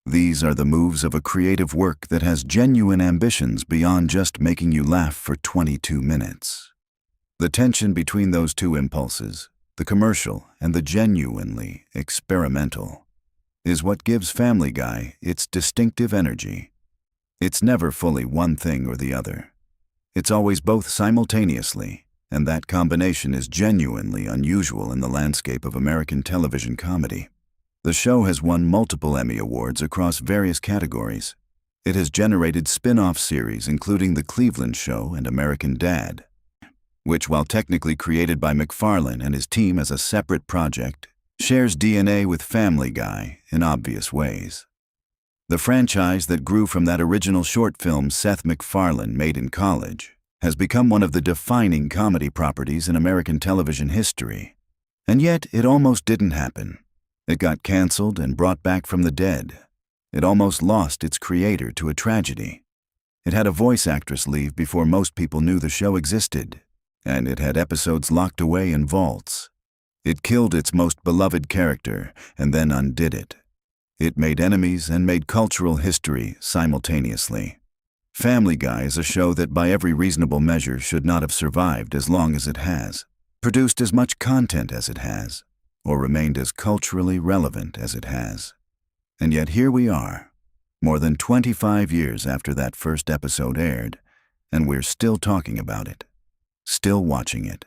These are the moves of a creative work that has genuine ambitions beyond just making you laugh for 22 minutes. The tension between those two impulses, the commercial and the genuinely experimental, is what gives Family Guy its distinctive energy. It's never fully one thing or the other. It's always both simultaneously, and that combination is genuinely unusual in the landscape of American television comedy. The show has won multiple Emmy Awards across various categories. It has generated spin-off series including The Cleveland Show and American Dad, which, while technically created by MacFarlane and his team as a separate project, shares DNA with Family Guy in obvious ways. The franchise that grew from that original short film Seth MacFarlane made in college has become one of the defining comedy properties in American television history. And yet, it almost didn't happen. It got canceled and brought back from the dead. It almost lost its creator to a tragedy. It had a voice actress leave before most people knew the show existed, and it had episodes locked away in vaults. It killed its most beloved character and then undid it. It made enemies and made cultural history simultaneously. Family Guy is a show that by every reasonable measure should not have survived as long as it has, produced as much content as it has, or remained as culturally relevant as it has. And yet here we are, more than 25 years after that first episode aired, and we're still talking about it, still watching it,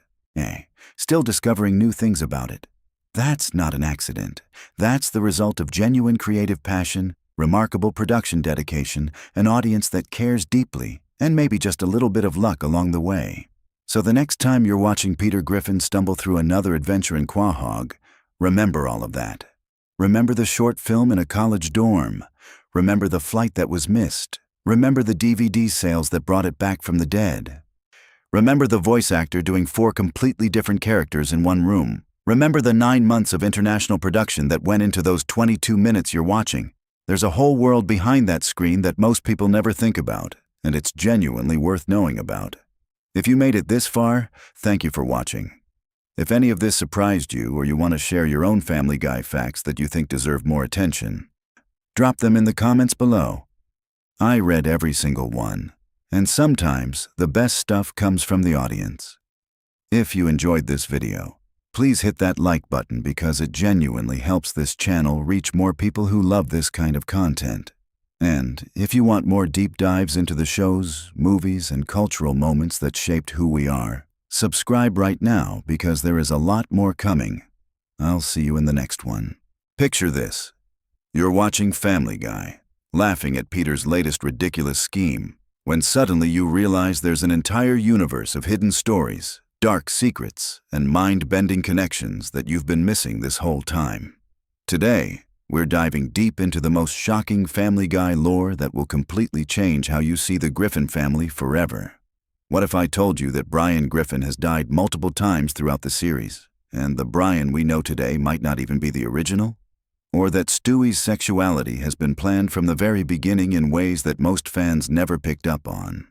still discovering new things about it. That's not an accident. That's the result of genuine creative passion, remarkable production dedication, an audience that cares deeply, and maybe just a little bit of luck along the way. So the next time you're watching Peter Griffin stumble through another adventure in Quahog, remember all of that. Remember the short film in a college dorm. Remember the flight that was missed. Remember the DVD sales that brought it back from the dead. Remember the voice actor doing 4 completely different characters in one room. Remember the 9 months of international production that went into those 22 minutes you're watching. There's a whole world behind that screen that most people never think about, and it's genuinely worth knowing about. If you made it this far, thank you for watching. If any of this surprised you or you want to share your own Family Guy facts that you think deserve more attention, drop them in the comments below. I read every single one, and sometimes the best stuff comes from the audience. If you enjoyed this video, please hit that like button because it genuinely helps this channel reach more people who love this kind of content. And if you want more deep dives into the shows, movies, and cultural moments that shaped who we are, subscribe right now because there is a lot more coming. I'll see you in the next one. Picture this. You're watching Family Guy, laughing at Peter's latest ridiculous scheme, when suddenly you realize there's an entire universe of hidden stories, dark secrets, and mind-bending connections that you've been missing this whole time. Today, we're diving deep into the most shocking Family Guy lore that will completely change how you see the Griffin family forever. What if I told you that Brian Griffin has died multiple times throughout the series, and the Brian we know today might not even be the original? Or that Stewie's sexuality has been planned from the very beginning in ways that most fans never picked up on?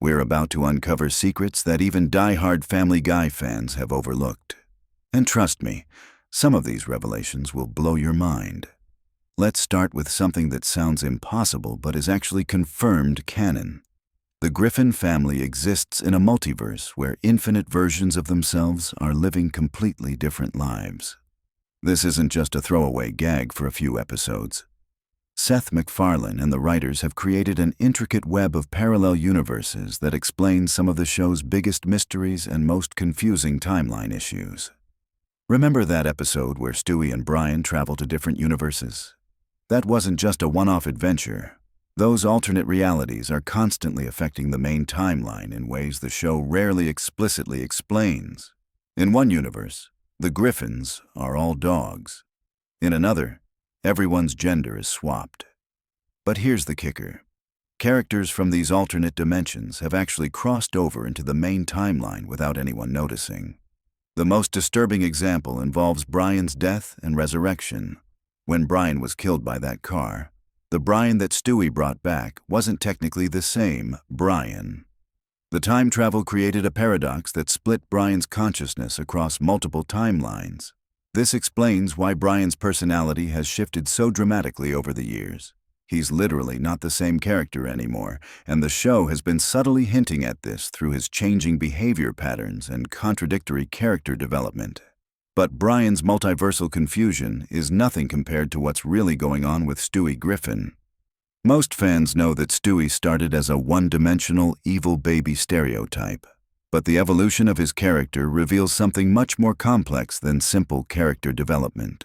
We're about to uncover secrets that even die-hard Family Guy fans have overlooked. And trust me, some of these revelations will blow your mind. Let's start with something that sounds impossible but is actually confirmed canon. The Griffin family exists in a multiverse where infinite versions of themselves are living completely different lives. This isn't just a throwaway gag for a few episodes. Seth MacFarlane and the writers have created an intricate web of parallel universes that explain some of the show's biggest mysteries and most confusing timeline issues. Remember that episode where Stewie and Brian travel to different universes? That wasn't just a one-off adventure. Those alternate realities are constantly affecting the main timeline in ways the show rarely explicitly explains. In one universe, the Griffins are all dogs. In another, everyone's gender is swapped. But here's the kicker. Characters from these alternate dimensions have actually crossed over into the main timeline without anyone noticing. The most disturbing example involves Brian's death and resurrection. When Brian was killed by that car, the Brian that Stewie brought back wasn't technically the same Brian. The time travel created a paradox that split Brian's consciousness across multiple timelines. This explains why Brian's personality has shifted so dramatically over the years. He's literally not the same character anymore, and the show has been subtly hinting at this through his changing behavior patterns and contradictory character development. But Brian's multiversal confusion is nothing compared to what's really going on with Stewie Griffin. Most fans know that Stewie started as a one-dimensional evil baby stereotype. But the evolution of his character reveals something much more complex than simple character development.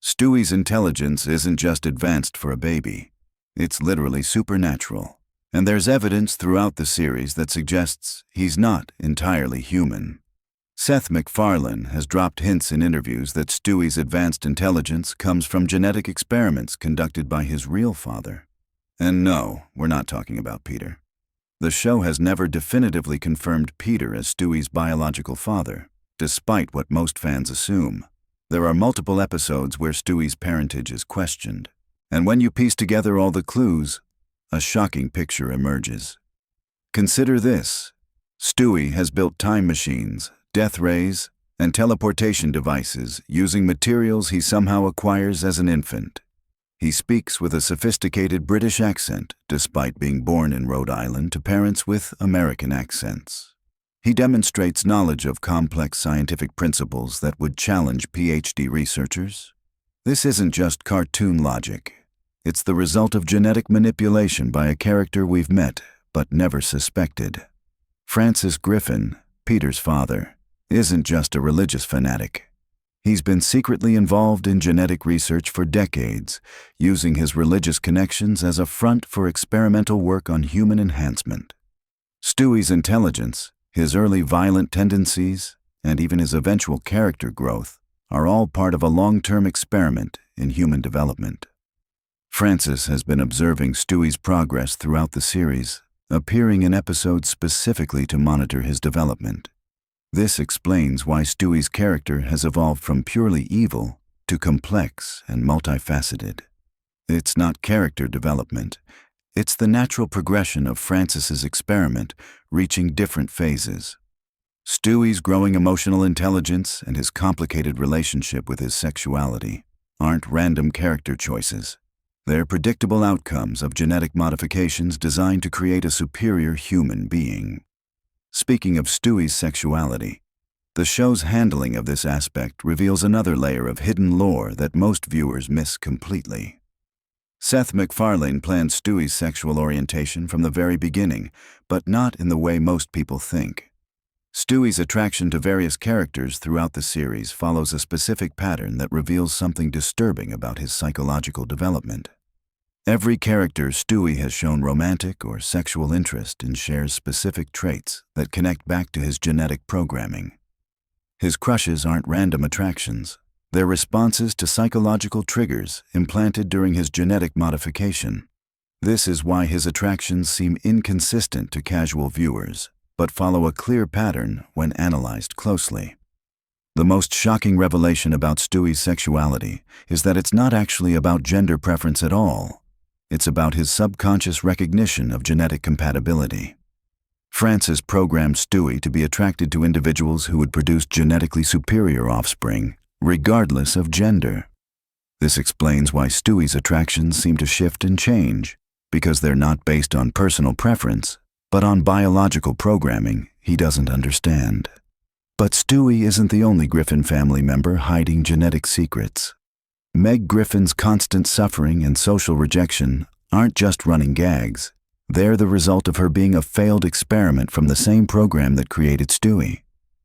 Stewie's intelligence isn't just advanced for a baby. It's literally supernatural. And there's evidence throughout the series that suggests he's not entirely human. Seth MacFarlane has dropped hints in interviews that Stewie's advanced intelligence comes from genetic experiments conducted by his real father. And no, we're not talking about Peter. The show has never definitively confirmed Peter as Stewie's biological father, despite what most fans assume. There are multiple episodes where Stewie's parentage is questioned, and when you piece together all the clues, a shocking picture emerges. Consider this. Stewie has built time machines, death rays, and teleportation devices using materials he somehow acquires as an infant. He speaks with a sophisticated British accent, despite being born in Rhode Island to parents with American accents. He demonstrates knowledge of complex scientific principles that would challenge PhD researchers. This isn't just cartoon logic. It's the result of genetic manipulation by a character we've met but never suspected. Francis Griffin, Peter's father, isn't just a religious fanatic. He's been secretly involved in genetic research for decades, using his religious connections as a front for experimental work on human enhancement. Stewie's intelligence, his early violent tendencies, and even his eventual character growth are all part of a long-term experiment in human development. Francis has been observing Stewie's progress throughout the series, appearing in episodes specifically to monitor his development. This explains why Stewie's character has evolved from purely evil to complex and multifaceted. It's not character development. It's the natural progression of Francis's experiment, reaching different phases. Stewie's growing emotional intelligence and his complicated relationship with his sexuality aren't random character choices. They're predictable outcomes of genetic modifications designed to create a superior human being. Speaking of Stewie's sexuality, the show's handling of this aspect reveals another layer of hidden lore that most viewers miss completely. Seth MacFarlane planned Stewie's sexual orientation from the very beginning, but not in the way most people think. Stewie's attraction to various characters throughout the series follows a specific pattern that reveals something disturbing about his psychological development. Every character Stewie has shown romantic or sexual interest in shares specific traits that connect back to his genetic programming. His crushes aren't random attractions. They're responses to psychological triggers implanted during his genetic modification. This is why his attractions seem inconsistent to casual viewers, but follow a clear pattern when analyzed closely. The most shocking revelation about Stewie's sexuality is that it's not actually about gender preference at all. It's about his subconscious recognition of genetic compatibility. Francis programmed Stewie to be attracted to individuals who would produce genetically superior offspring, regardless of gender. This explains why Stewie's attractions seem to shift and change, because they're not based on personal preference, But on biological programming, he doesn't understand. But Stewie isn't the only Griffin family member hiding genetic secrets. Meg Griffin's constant suffering and social rejection aren't just running gags. They're the result of her being a failed experiment from the same program that created Stewie.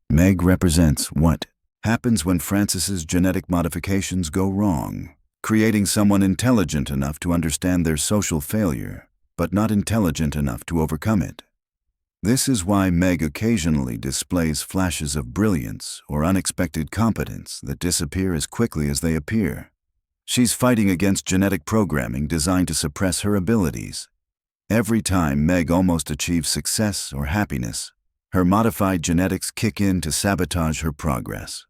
Meg represents what happens when Francis's genetic modifications go wrong, creating someone intelligent enough to understand their social failure, but not intelligent enough to overcome it. This is why Meg occasionally displays flashes of brilliance or unexpected competence that disappear as quickly as they appear. She's fighting against genetic programming designed to suppress her abilities. Every time Meg almost achieves success or happiness, her modified genetics kick in to sabotage her progress.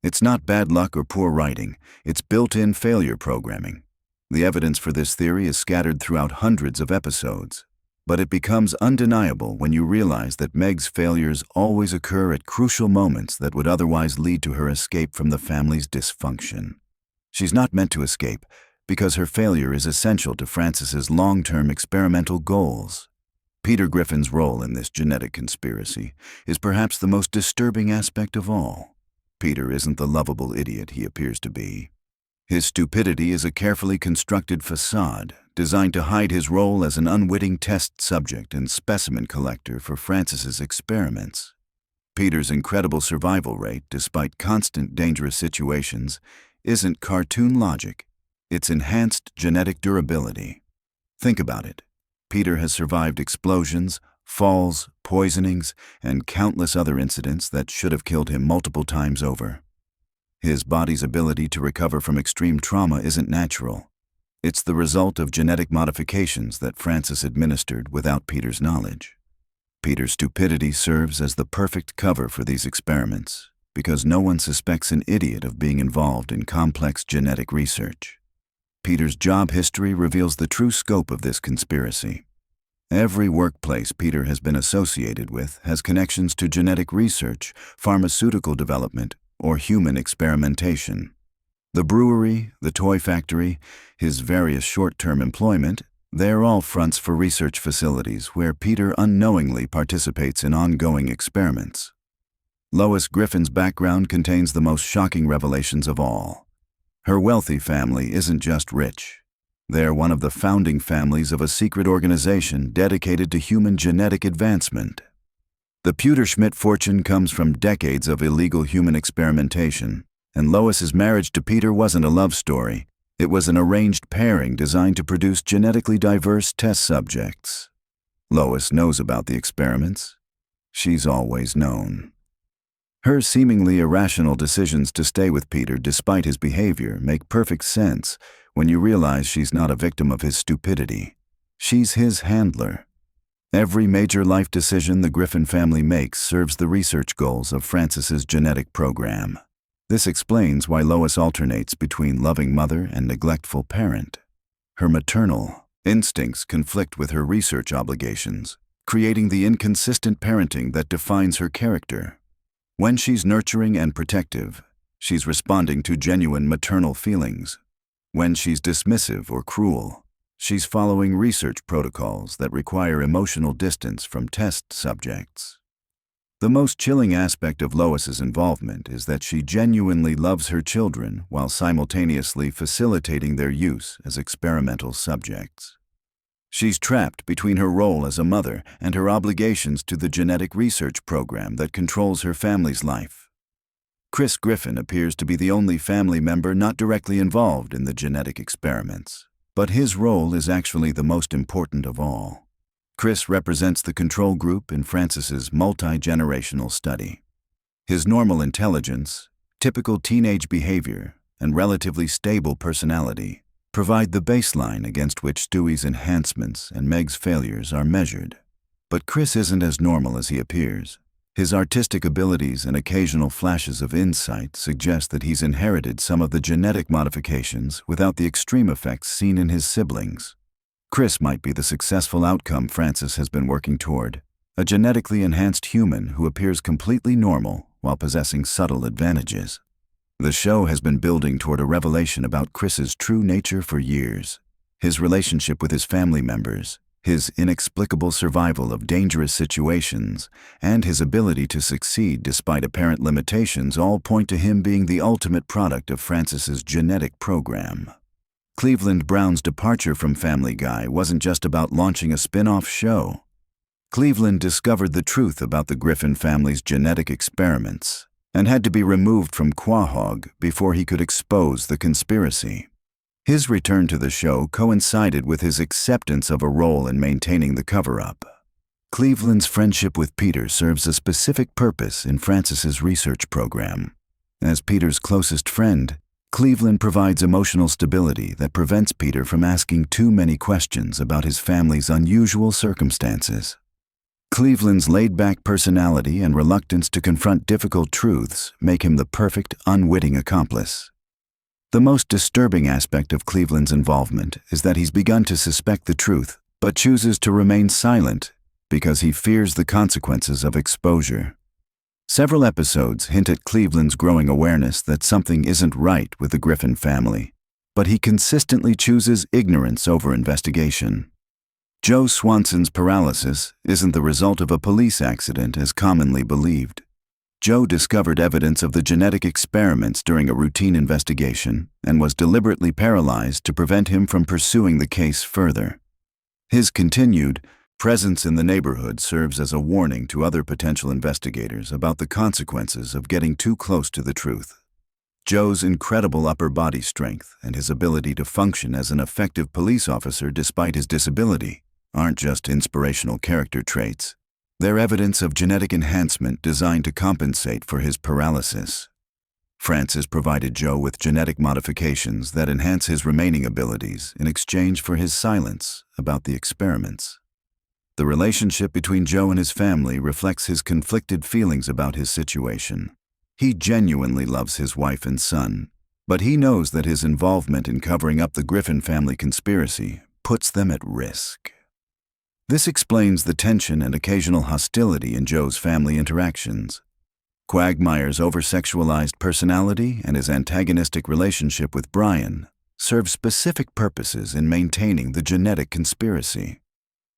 It's not bad luck or poor writing, it's built-in failure programming. The evidence for this theory is scattered throughout hundreds of episodes, but it becomes undeniable when you realize that Meg's failures always occur at crucial moments that would otherwise lead to her escape from the family's dysfunction. She's not meant to escape because her failure is essential to Francis's long-term experimental goals. Peter Griffin's role in this genetic conspiracy is perhaps the most disturbing aspect of all. Peter isn't the lovable idiot he appears to be. His stupidity is a carefully constructed facade designed to hide his role as an unwitting test subject and specimen collector for Francis's experiments. Peter's incredible survival rate, despite constant dangerous situations, isn't cartoon logic. It's enhanced genetic durability. Think about it. Peter has survived explosions, falls, poisonings, and countless other incidents that should have killed him multiple times over. His body's ability to recover from extreme trauma isn't natural. It's the result of genetic modifications that Francis administered without Peter's knowledge. Peter's stupidity serves as the perfect cover for these experiments because no one suspects an idiot of being involved in complex genetic research. Peter's job history reveals the true scope of this conspiracy. Every workplace Peter has been associated with has connections to genetic research, pharmaceutical development, or human experimentation. The brewery, the toy factory, his various short-term employment, they're all fronts for research facilities where Peter unknowingly participates in ongoing experiments. Lois Griffin's background contains the most shocking revelations of all. Her wealthy family isn't just rich. They're one of the founding families of a secret organization dedicated to human genetic advancement. The Pewter-Schmidt fortune comes from decades of illegal human experimentation, and Lois's marriage to Peter wasn't a love story. It was an arranged pairing designed to produce genetically diverse test subjects. Lois knows about the experiments. She's always known. Her seemingly irrational decisions to stay with Peter despite his behavior make perfect sense when you realize she's not a victim of his stupidity. She's his handler. Every major life decision the Griffin family makes serves the research goals of Francis's genetic program. This explains why Lois alternates between loving mother and neglectful parent. Her maternal instincts conflict with her research obligations, creating the inconsistent parenting that defines her character. When she's nurturing and protective, she's responding to genuine maternal feelings. When she's dismissive or cruel, she's following research protocols that require emotional distance from test subjects. The most chilling aspect of Lois's involvement is that she genuinely loves her children while simultaneously facilitating their use as experimental subjects. She's trapped between her role as a mother and her obligations to the genetic research program that controls her family's life. Chris Griffin appears to be the only family member not directly involved in the genetic experiments, but his role is actually the most important of all. Chris represents the control group in Francis's multi-generational study. His normal intelligence, typical teenage behavior, and relatively stable personality provide the baseline against which Stewie's enhancements and Meg's failures are measured. But Chris isn't as normal as he appears. His artistic abilities and occasional flashes of insight suggest that he's inherited some of the genetic modifications without the extreme effects seen in his siblings. Chris might be the successful outcome Francis has been working toward, a genetically enhanced human who appears completely normal while possessing subtle advantages. The show has been building toward a revelation about Chris's true nature for years. His relationship with his family members, His inexplicable survival of dangerous situations, and his ability to succeed despite apparent limitations all point to him being the ultimate product of Francis's genetic program. Cleveland Brown's departure from Family Guy wasn't just about launching a spin-off show. Cleveland discovered the truth about the Griffin family's genetic experiments and had to be removed from Quahog before he could expose the conspiracy. His return to the show coincided with his acceptance of a role in maintaining the cover-up. Cleveland's friendship with Peter serves a specific purpose in Francis's research program. As Peter's closest friend, Cleveland provides emotional stability that prevents Peter from asking too many questions about his family's unusual circumstances. Cleveland's laid-back personality and reluctance to confront difficult truths make him the perfect, unwitting accomplice. The most disturbing aspect of Cleveland's involvement is that he's begun to suspect the truth, but chooses to remain silent because he fears the consequences of exposure. Several episodes hint at Cleveland's growing awareness that something isn't right with the Griffin family, but he consistently chooses ignorance over investigation. Joe Swanson's paralysis isn't the result of a police accident as commonly believed. Joe discovered evidence of the genetic experiments during a routine investigation and was deliberately paralyzed to prevent him from pursuing the case further. His continued presence in the neighborhood serves as a warning to other potential investigators about the consequences of getting too close to the truth. Joe's incredible upper body strength and his ability to function as an effective police officer despite his disability aren't just inspirational character traits. They're evidence of genetic enhancement designed to compensate for his paralysis. Francis provided Joe with genetic modifications that enhance his remaining abilities in exchange for his silence about the experiments. The relationship between Joe and his family reflects his conflicted feelings about his situation. He genuinely loves his wife and son, but he knows that his involvement in covering up the Griffin family conspiracy puts them at risk. This explains the tension and occasional hostility in Joe's family interactions. Quagmire's over-sexualized personality and his antagonistic relationship with Brian serve specific purposes in maintaining the genetic conspiracy.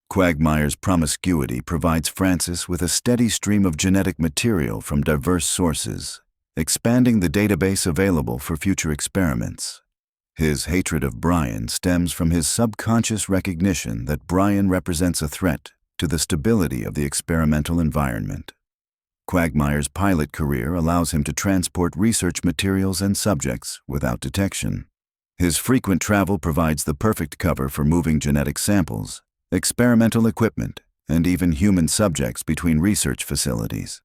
Quagmire's promiscuity provides Francis with a steady stream of genetic material from diverse sources, expanding the database available for future experiments. His hatred of Brian stems from his subconscious recognition that Brian represents a threat to the stability of the experimental environment. Quagmire's pilot career allows him to transport research materials and subjects without detection. His frequent travel provides the perfect cover for moving genetic samples, experimental equipment, and even human subjects between research facilities.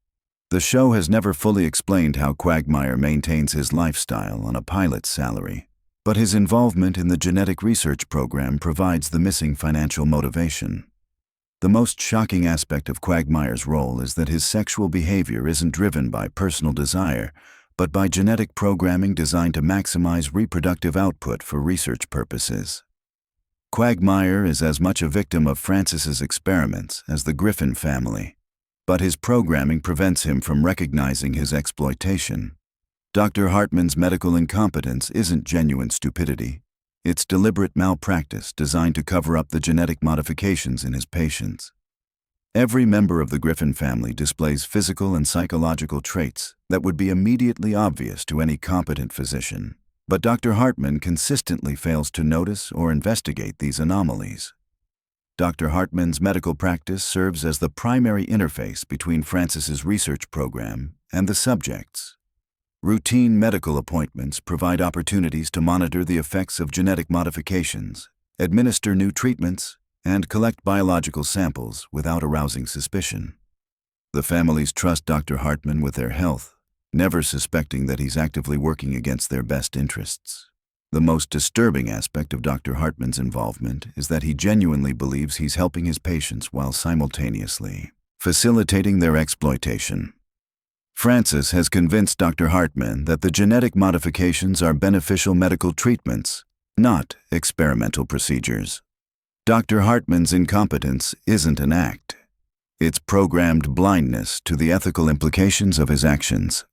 The show has never fully explained how Quagmire maintains his lifestyle on a pilot's salary, but his involvement in the genetic research program provides the missing financial motivation. The most shocking aspect of Quagmire's role is that his sexual behavior isn't driven by personal desire, but by genetic programming designed to maximize reproductive output for research purposes. Quagmire is as much a victim of Francis's experiments as the Griffin family, but his programming prevents him from recognizing his exploitation. Dr. Hartman's medical incompetence isn't genuine stupidity. It's deliberate malpractice designed to cover up the genetic modifications in his patients. Every member of the Griffin family displays physical and psychological traits that would be immediately obvious to any competent physician, but Dr. Hartman consistently fails to notice or investigate these anomalies. Dr. Hartman's medical practice serves as the primary interface between Francis's research program and the subjects. Routine medical appointments provide opportunities to monitor the effects of genetic modifications, administer new treatments, and collect biological samples without arousing suspicion. The families trust Dr. Hartman with their health, never suspecting that he's actively working against their best interests. The most disturbing aspect of Dr. Hartman's involvement is that he genuinely believes he's helping his patients while simultaneously facilitating their exploitation. Francis has convinced Dr. Hartman that the genetic modifications are beneficial medical treatments, not experimental procedures. Dr. Hartman's incompetence isn't an act. It's programmed blindness to the ethical implications of his actions.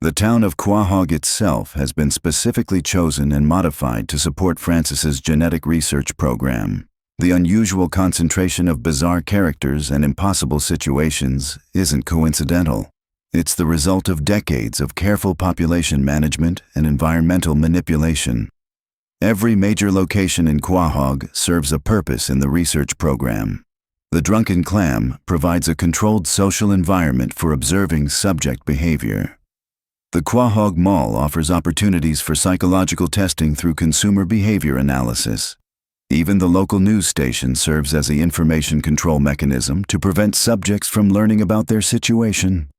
The town of Quahog itself has been specifically chosen and modified to support Francis's genetic research program. The unusual concentration of bizarre characters and impossible situations isn't coincidental. It's the result of decades of careful population management and environmental manipulation. Every major location in Quahog serves a purpose in the research program. The Drunken Clam provides a controlled social environment for observing subject behavior. The Quahog Mall offers opportunities for psychological testing through consumer behavior analysis. Even the local news station serves as the information control mechanism to prevent subjects from learning about their situation.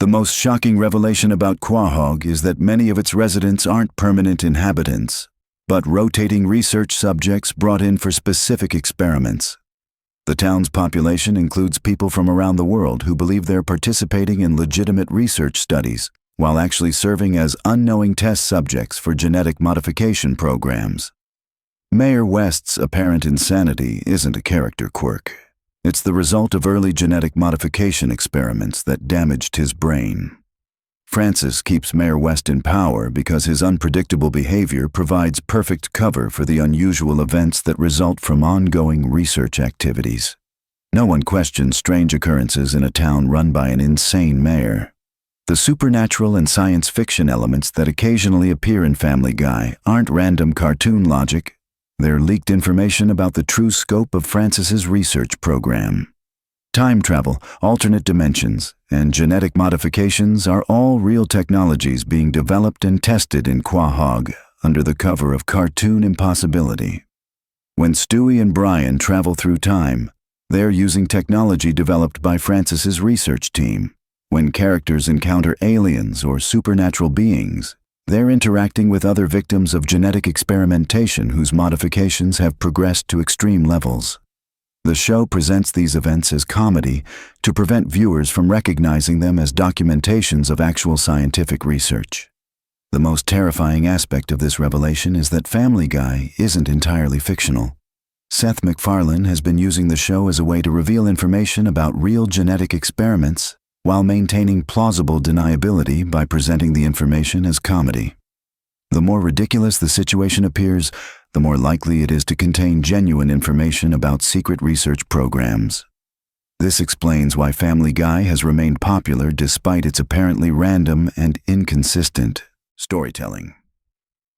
The most shocking revelation about Quahog is that many of its residents aren't permanent inhabitants, but rotating research subjects brought in for specific experiments. The town's population includes people from around the world who believe they're participating in legitimate research studies, while actually serving as unknowing test subjects for genetic modification programs. Mayor West's apparent insanity isn't a character quirk. It's the result of early genetic modification experiments that damaged his brain. Francis keeps Mayor West in power because his unpredictable behavior provides perfect cover for the unusual events that result from ongoing research activities. No one questions strange occurrences in a town run by an insane mayor. The supernatural and science fiction elements that occasionally appear in Family Guy aren't random cartoon logic. They're leaked information about the true scope of Francis's research program. Time travel, alternate dimensions, and genetic modifications are all real technologies being developed and tested in Quahog under the cover of cartoon impossibility. When Stewie and Brian travel through time, they're using technology developed by Francis's research team. When characters encounter aliens or supernatural beings, they're interacting with other victims of genetic experimentation whose modifications have progressed to extreme levels. The show presents these events as comedy to prevent viewers from recognizing them as documentations of actual scientific research. The most terrifying aspect of this revelation is that Family Guy isn't entirely fictional. Seth MacFarlane has been using the show as a way to reveal information about real genetic experiments while maintaining plausible deniability by presenting the information as comedy. The more ridiculous the situation appears, the more likely it is to contain genuine information about secret research programs. This explains why Family Guy has remained popular despite its apparently random and inconsistent storytelling.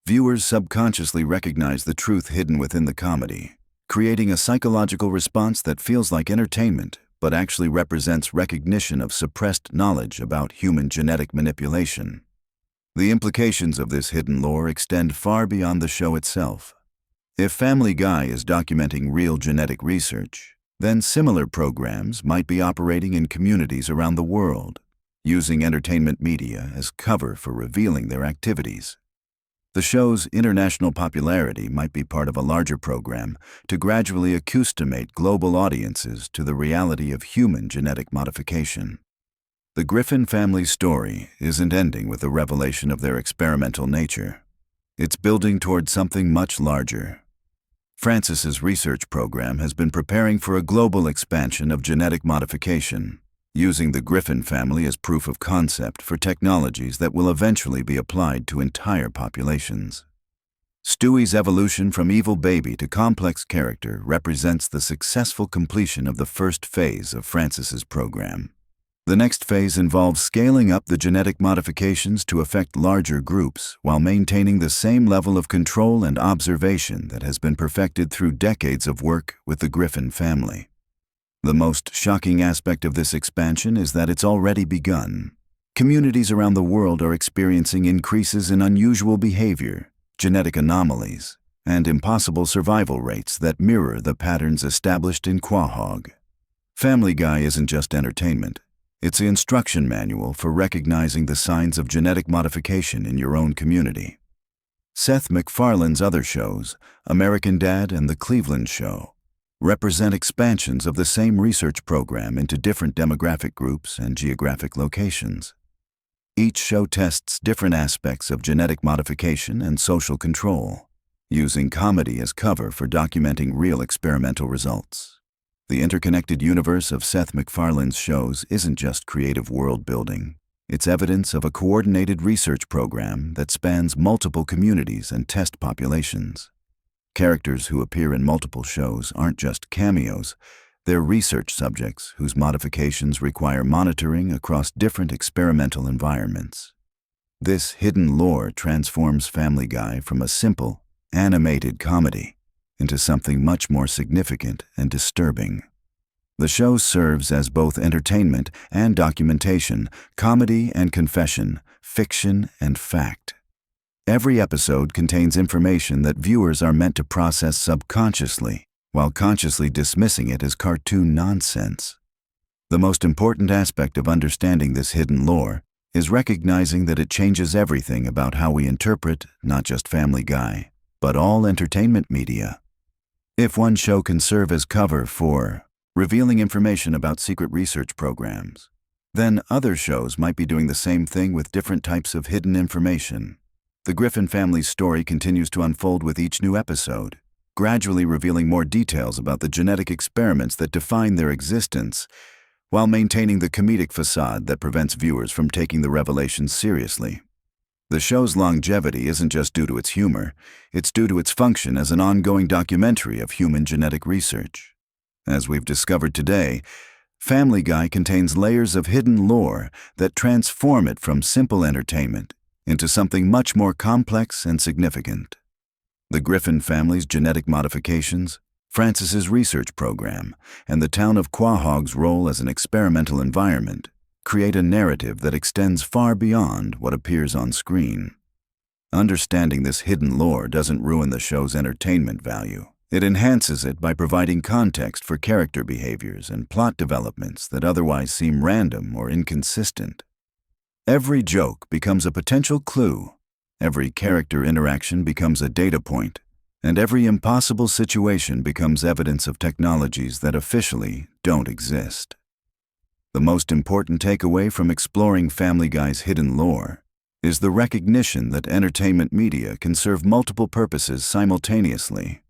Viewers subconsciously recognize the truth hidden within the comedy, creating a psychological response that feels like entertainment, but actually represents recognition of suppressed knowledge about human genetic manipulation. The implications of this hidden lore extend far beyond the show itself. If Family Guy is documenting real genetic research, then similar programs might be operating in communities around the world, using entertainment media as cover for revealing their activities. The show's international popularity might be part of a larger program to gradually accustomate global audiences to the reality of human genetic modification. The Griffin family's story isn't ending with the revelation of their experimental nature. It's building towards something much larger. Francis's research program has been preparing for a global expansion of genetic modification, using the Griffin family as proof of concept for technologies that will eventually be applied to entire populations. Stewie's evolution from evil baby to complex character represents the successful completion of the first phase of Francis's program. The next phase involves scaling up the genetic modifications to affect larger groups while maintaining the same level of control and observation that has been perfected through decades of work with the Griffin family. The most shocking aspect of this expansion is that it's already begun. Communities around the world are experiencing increases in unusual behavior, genetic anomalies, and impossible survival rates that mirror the patterns established in Quahog. Family Guy isn't just entertainment. It's the instruction manual for recognizing the signs of genetic modification in your own community. Seth MacFarlane's other shows, American Dad and The Cleveland Show, represent expansions of the same research program into different demographic groups and geographic locations. Each show tests different aspects of genetic modification and social control, using comedy as cover for documenting real experimental results. The interconnected universe of Seth MacFarlane's shows isn't just creative world building. It's evidence of a coordinated research program that spans multiple communities and test populations. Characters who appear in multiple shows aren't just cameos, they're research subjects whose modifications require monitoring across different experimental environments. This hidden lore transforms Family Guy from a simple, animated comedy into something much more significant and disturbing. The show serves as both entertainment and documentation, comedy and confession, fiction and fact. Every episode contains information that viewers are meant to process subconsciously, while consciously dismissing it as cartoon nonsense. The most important aspect of understanding this hidden lore is recognizing that it changes everything about how we interpret not just Family Guy, but all entertainment media. If one show can serve as cover for revealing information about secret research programs, then other shows might be doing the same thing with different types of hidden information. The Griffin family's story continues to unfold with each new episode, gradually revealing more details about the genetic experiments that define their existence, while maintaining the comedic facade that prevents viewers from taking the revelations seriously. The show's longevity isn't just due to its humor, it's due to its function as an ongoing documentary of human genetic research. As we've discovered today, Family Guy contains layers of hidden lore that transform it from simple entertainment into something much more complex and significant. The Griffin family's genetic modifications, Francis's research program, and the town of Quahog's role as an experimental environment create a narrative that extends far beyond what appears on screen. Understanding this hidden lore doesn't ruin the show's entertainment value. It enhances it by providing context for character behaviors and plot developments that otherwise seem random or inconsistent. Every joke becomes a potential clue, every character interaction becomes a data point, and every impossible situation becomes evidence of technologies that officially don't exist. The most important takeaway from exploring Family Guy's hidden lore is the recognition that entertainment media can serve multiple purposes simultaneously.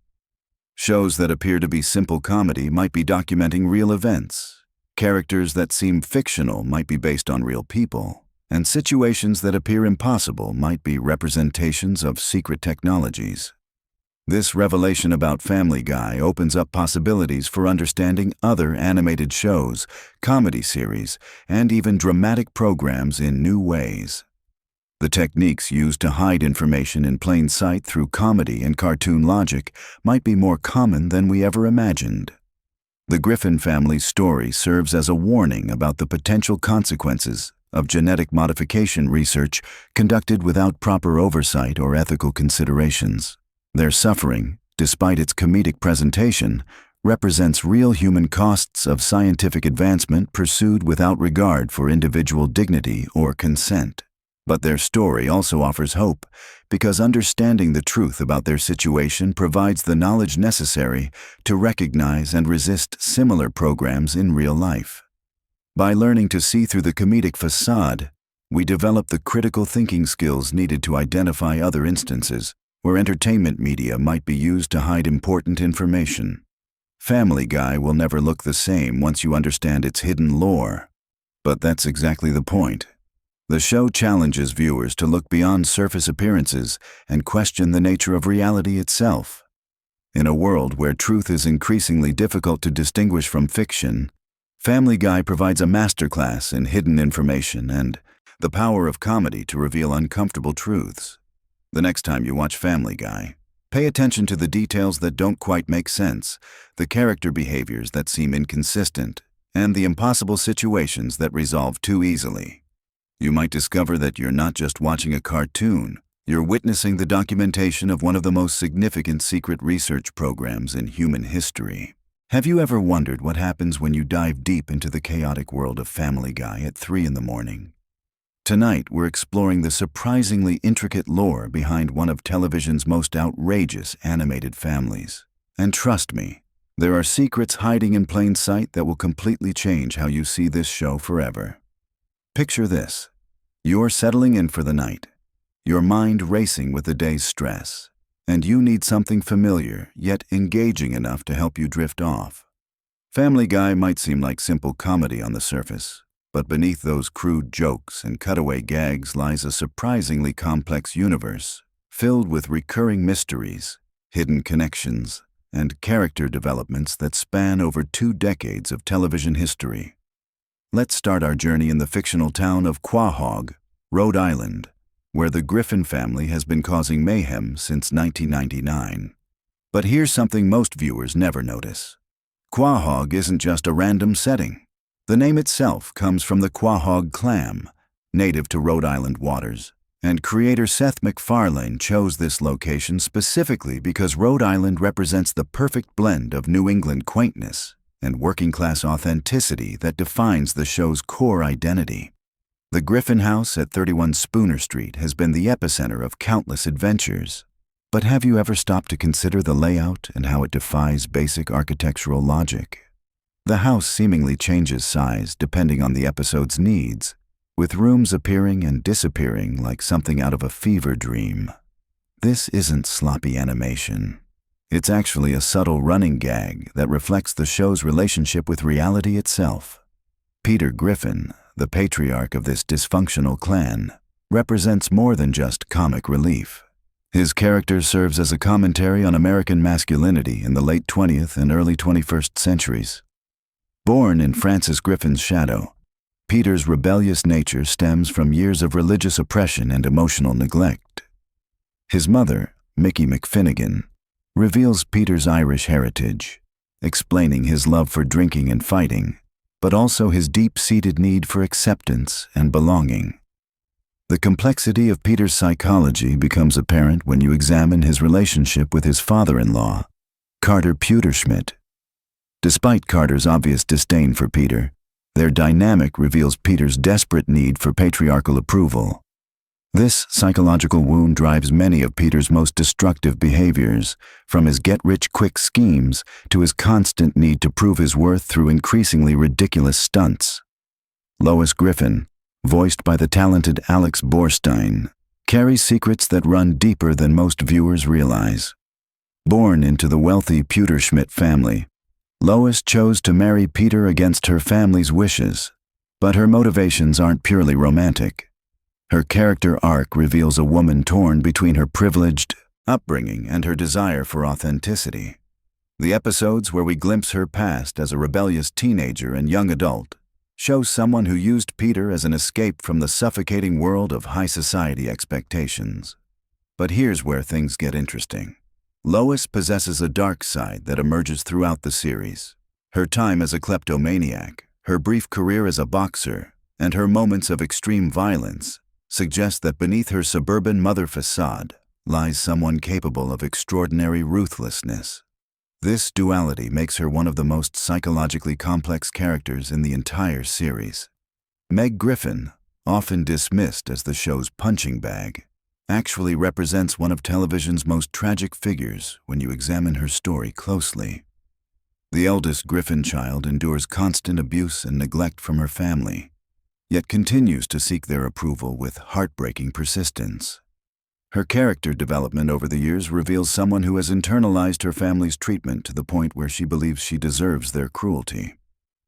Shows that appear to be simple comedy might be documenting real events. Characters that seem fictional might be based on real people. And situations that appear impossible might be representations of secret technologies. This revelation about Family Guy opens up possibilities for understanding other animated shows, comedy series, and even dramatic programs in new ways. The techniques used to hide information in plain sight through comedy and cartoon logic might be more common than we ever imagined. The Griffin family's story serves as a warning about the potential consequences of genetic modification research conducted without proper oversight or ethical considerations. Their suffering, despite its comedic presentation, represents real human costs of scientific advancement pursued without regard for individual dignity or consent. But their story also offers hope, because understanding the truth about their situation provides the knowledge necessary to recognize and resist similar programs in real life. By learning to see through the comedic facade, we develop the critical thinking skills needed to identify other instances where entertainment media might be used to hide important information. Family Guy will never look the same once you understand its hidden lore. But that's exactly the point. The show challenges viewers to look beyond surface appearances and question the nature of reality itself. In a world where truth is increasingly difficult to distinguish from fiction, Family Guy provides a masterclass in hidden information and the power of comedy to reveal uncomfortable truths. The next time you watch Family Guy, pay attention to the details that don't quite make sense, the character behaviors that seem inconsistent, and the impossible situations that resolve too easily. You might discover that you're not just watching a cartoon, you're witnessing the documentation of one of the most significant secret research programs in human history. Have you ever wondered what happens when you dive deep into the chaotic world of Family Guy at 3 in the morning? Tonight, we're exploring the surprisingly intricate lore behind one of television's most outrageous animated families. And trust me, there are secrets hiding in plain sight that will completely change how you see this show forever. Picture this. You're settling in for the night, your mind racing with the day's stress, and you need something familiar yet engaging enough to help you drift off. Family Guy might seem like simple comedy on the surface, but beneath those crude jokes and cutaway gags lies a surprisingly complex universe, filled with recurring mysteries, hidden connections, and character developments that span over 2 decades of television history. Let's start our journey in the fictional town of Quahog, Rhode Island, where the Griffin family has been causing mayhem since 1999. But here's something most viewers never notice. Quahog isn't just a random setting. The name itself comes from the Quahog clam, native to Rhode Island waters, and creator Seth MacFarlane chose this location specifically because Rhode Island represents the perfect blend of New England quaintness and working-class authenticity that defines the show's core identity. The Griffin House at 31 Spooner Street has been the epicenter of countless adventures. But have you ever stopped to consider the layout and how it defies basic architectural logic? The house seemingly changes size depending on the episode's needs, with rooms appearing and disappearing like something out of a fever dream. This isn't sloppy animation. It's actually a subtle running gag that reflects the show's relationship with reality itself. Peter Griffin, the patriarch of this dysfunctional clan, represents more than just comic relief. His character serves as a commentary on American masculinity in the late 20th and early 21st centuries. Born in Francis Griffin's shadow, Peter's rebellious nature stems from years of religious oppression and emotional neglect. His mother, Mickey McFinnigan, reveals Peter's Irish heritage, explaining his love for drinking and fighting, but also his deep-seated need for acceptance and belonging. The complexity of Peter's psychology becomes apparent when you examine his relationship with his father-in-law, Carter Pewterschmidt. Despite Carter's obvious disdain for Peter, their dynamic reveals Peter's desperate need for patriarchal approval. This psychological wound drives many of Peter's most destructive behaviors, from his get-rich-quick schemes to his constant need to prove his worth through increasingly ridiculous stunts. Lois Griffin, voiced by the talented Alex Borstein, carries secrets that run deeper than most viewers realize. Born into the wealthy Pewterschmidt family, Lois chose to marry Peter against her family's wishes, but her motivations aren't purely romantic. Her character arc reveals a woman torn between her privileged upbringing and her desire for authenticity. The episodes where we glimpse her past as a rebellious teenager and young adult show someone who used Peter as an escape from the suffocating world of high society expectations. But here's where things get interesting. Lois possesses a dark side that emerges throughout the series. Her time as a kleptomaniac, her brief career as a boxer, and her moments of extreme violence suggest that beneath her suburban mother facade lies someone capable of extraordinary ruthlessness. This duality makes her one of the most psychologically complex characters in the entire series. Meg Griffin, often dismissed as the show's punching bag, actually represents one of television's most tragic figures when you examine her story closely. The eldest Griffin child endures constant abuse and neglect from her family, yet continues to seek their approval with heartbreaking persistence. Her character development over the years reveals someone who has internalized her family's treatment to the point where she believes she deserves their cruelty.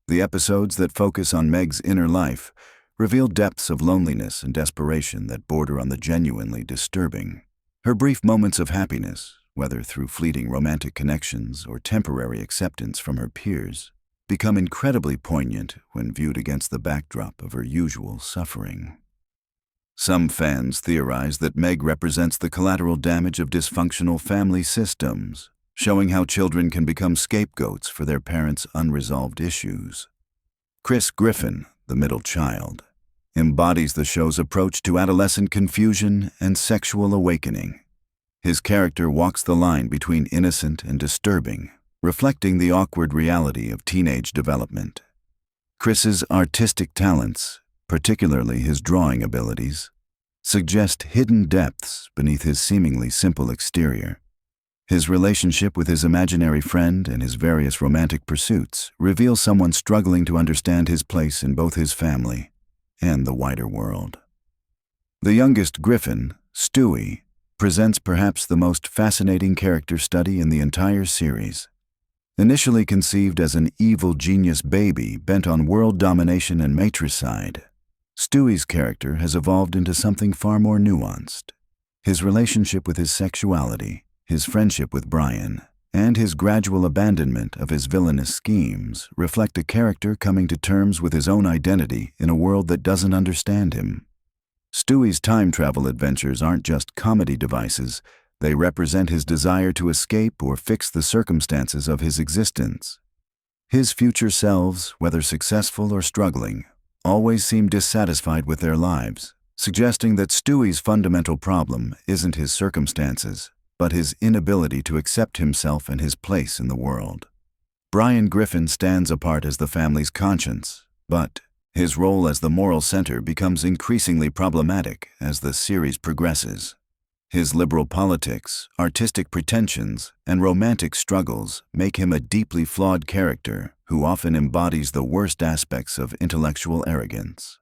The episodes that focus on Meg's inner life reveal depths of loneliness and desperation that border on the genuinely disturbing. Her brief moments of happiness, whether through fleeting romantic connections or temporary acceptance from her peers, become incredibly poignant when viewed against the backdrop of her usual suffering. Some fans theorize that Meg represents the collateral damage of dysfunctional family systems, showing how children can become scapegoats for their parents' unresolved issues. Chris Griffin, the middle child, embodies the show's approach to adolescent confusion and sexual awakening. His character walks the line between innocent and disturbing, reflecting the awkward reality of teenage development. Chris's artistic talents, particularly his drawing abilities, suggest hidden depths beneath his seemingly simple exterior. His relationship with his imaginary friend and his various romantic pursuits reveal someone struggling to understand his place in both his family and the wider world. The youngest Griffin, Stewie, presents perhaps the most fascinating character study in the entire series. Initially conceived as an evil genius baby bent on world domination and matricide, Stewie's character has evolved into something far more nuanced. His relationship with his sexuality, his friendship with Brian, and his gradual abandonment of his villainous schemes reflect a character coming to terms with his own identity in a world that doesn't understand him. Stewie's time travel adventures aren't just comedy devices, they represent his desire to escape or fix the circumstances of his existence. His future selves, whether successful or struggling, always seem dissatisfied with their lives, suggesting that Stewie's fundamental problem isn't his circumstances, but his inability to accept himself and his place in the world. Brian Griffin stands apart as the family's conscience, but his role as the moral center becomes increasingly problematic as the series progresses. His liberal politics, artistic pretensions, and romantic struggles make him a deeply flawed character who often embodies the worst aspects of intellectual arrogance.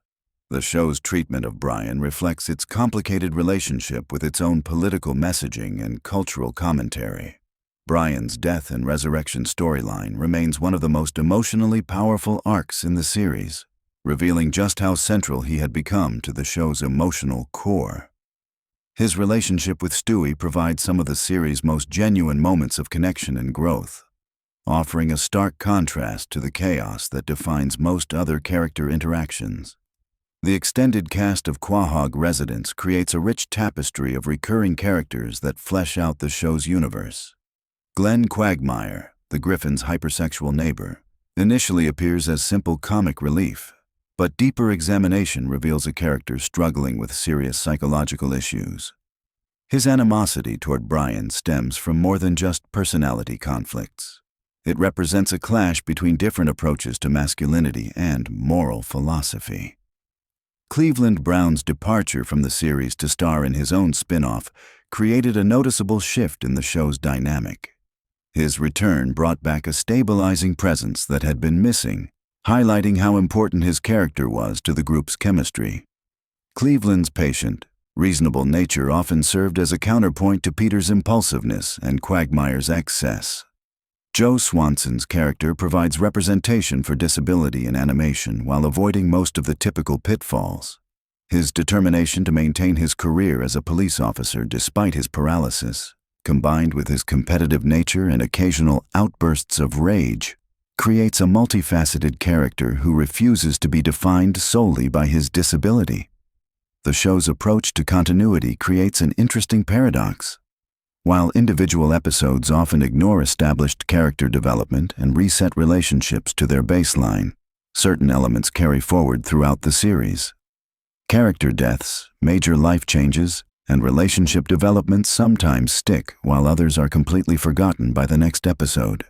The show's treatment of Brian reflects its complicated relationship with its own political messaging and cultural commentary. Brian's death and resurrection storyline remains one of the most emotionally powerful arcs in the series, revealing just how central he had become to the show's emotional core. His relationship with Stewie provides some of the series' most genuine moments of connection and growth, offering a stark contrast to the chaos that defines most other character interactions. The extended cast of Quahog residents creates a rich tapestry of recurring characters that flesh out the show's universe. Glenn Quagmire, the Griffin's hypersexual neighbor, initially appears as simple comic relief, but deeper examination reveals a character struggling with serious psychological issues. His animosity toward Brian stems from more than just personality conflicts. It represents a clash between different approaches to masculinity and moral philosophy. Cleveland Brown's departure from the series to star in his own spin-off created a noticeable shift in the show's dynamic. His return brought back a stabilizing presence that had been missing, highlighting how important his character was to the group's chemistry. Cleveland's patient, reasonable nature often served as a counterpoint to Peter's impulsiveness and Quagmire's excess. Joe Swanson's character provides representation for disability in animation while avoiding most of the typical pitfalls. His determination to maintain his career as a police officer despite his paralysis, combined with his competitive nature and occasional outbursts of rage, creates a multifaceted character who refuses to be defined solely by his disability. The show's approach to continuity creates an interesting paradox. While individual episodes often ignore established character development and reset relationships to their baseline, certain elements carry forward throughout the series. Character deaths, major life changes, and relationship developments sometimes stick while others are completely forgotten by the next episode.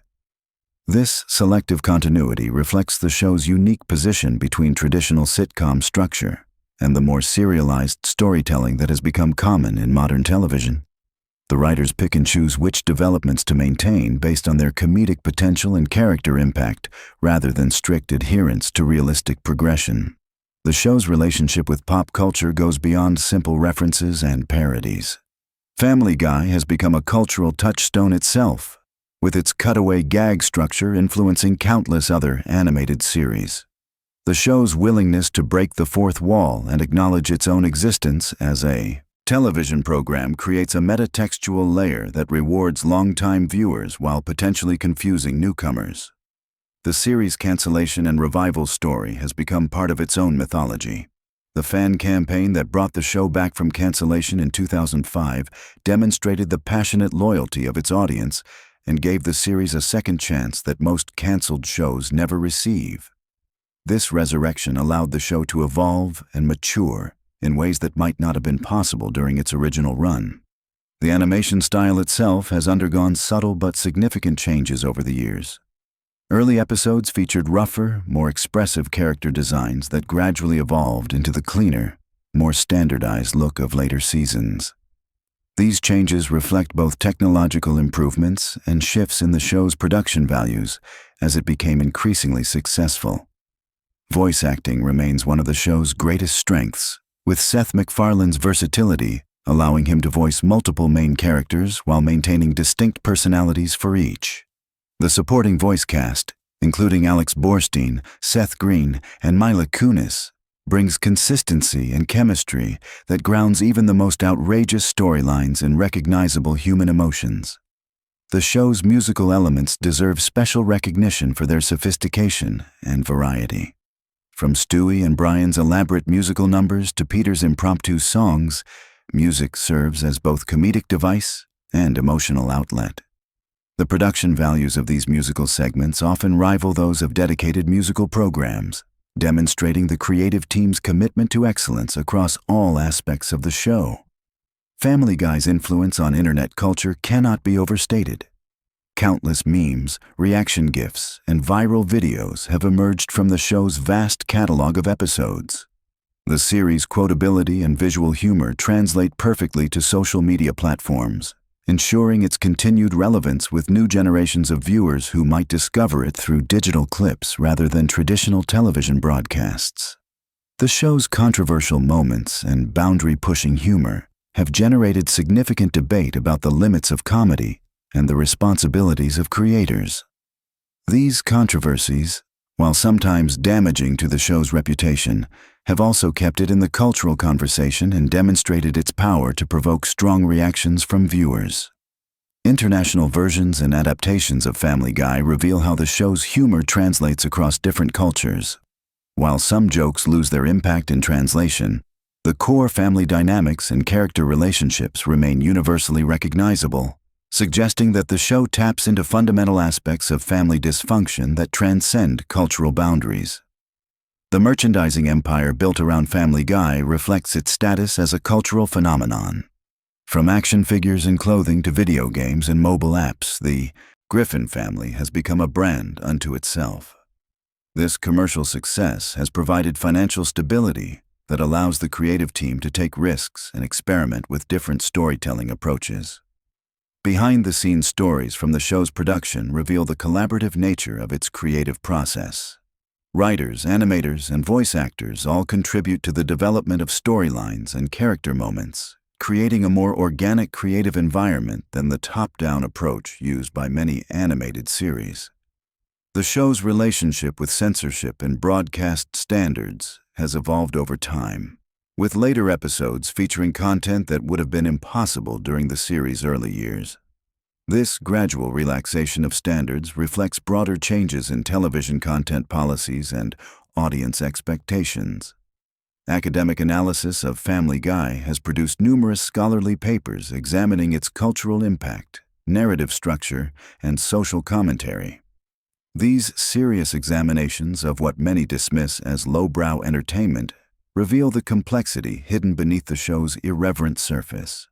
This selective continuity reflects the show's unique position between traditional sitcom structure and the more serialized storytelling that has become common in modern television. The writers pick and choose which developments to maintain based on their comedic potential and character impact, rather than strict adherence to realistic progression. The show's relationship with pop culture goes beyond simple references and parodies. Family Guy has become a cultural touchstone itself, with its cutaway gag structure influencing countless other animated series. The show's willingness to break the fourth wall and acknowledge its own existence as a television program creates a metatextual layer that rewards longtime viewers while potentially confusing newcomers. The series' cancellation and revival story has become part of its own mythology. The fan campaign that brought the show back from cancellation in 2005 demonstrated the passionate loyalty of its audience and gave the series a second chance that most canceled shows never receive. This resurrection allowed the show to evolve and mature in ways that might not have been possible during its original run. The animation style itself has undergone subtle but significant changes over the years. Early episodes featured rougher, more expressive character designs that gradually evolved into the cleaner, more standardized look of later seasons. These changes reflect both technological improvements and shifts in the show's production values as it became increasingly successful. Voice acting remains one of the show's greatest strengths, with Seth MacFarlane's versatility allowing him to voice multiple main characters while maintaining distinct personalities for each. The supporting voice cast, including Alex Borstein, Seth Green, and Mila Kunis, brings consistency and chemistry that grounds even the most outrageous storylines in recognizable human emotions. The show's musical elements deserve special recognition for their sophistication and variety. From Stewie and Brian's elaborate musical numbers to Peter's impromptu songs, music serves as both comedic device and emotional outlet. The production values of these musical segments often rival those of dedicated musical programs, demonstrating the creative team's commitment to excellence across all aspects of the show. Family Guy's influence on internet culture cannot be overstated. Countless memes, reaction GIFs, and viral videos have emerged from the show's vast catalog of episodes. The series' quotability and visual humor translate perfectly to social media platforms, ensuring its continued relevance with new generations of viewers who might discover it through digital clips rather than traditional television broadcasts. The show's controversial moments and boundary-pushing humor have generated significant debate about the limits of comedy and the responsibilities of creators. These controversies, while sometimes damaging to the show's reputation, have also kept it in the cultural conversation and demonstrated its power to provoke strong reactions from viewers. International versions and adaptations of Family Guy reveal how the show's humor translates across different cultures. While some jokes lose their impact in translation, the core family dynamics and character relationships remain universally recognizable, suggesting that the show taps into fundamental aspects of family dysfunction that transcend cultural boundaries. The merchandising empire built around Family Guy reflects its status as a cultural phenomenon. From action figures and clothing to video games and mobile apps, the Griffin family has become a brand unto itself. This commercial success has provided financial stability that allows the creative team to take risks and experiment with different storytelling approaches. Behind-the-scenes stories from the show's production reveal the collaborative nature of its creative process. Writers, animators, and voice actors all contribute to the development of storylines and character moments, creating a more organic creative environment than the top-down approach used by many animated series. The show's relationship with censorship and broadcast standards has evolved over time, with later episodes featuring content that would have been impossible during the series' early years. This gradual relaxation of standards reflects broader changes in television content policies and audience expectations. Academic analysis of Family Guy has produced numerous scholarly papers examining its cultural impact, narrative structure, and social commentary. These serious examinations of what many dismiss as lowbrow entertainment reveal the complexity hidden beneath the show's irreverent surface.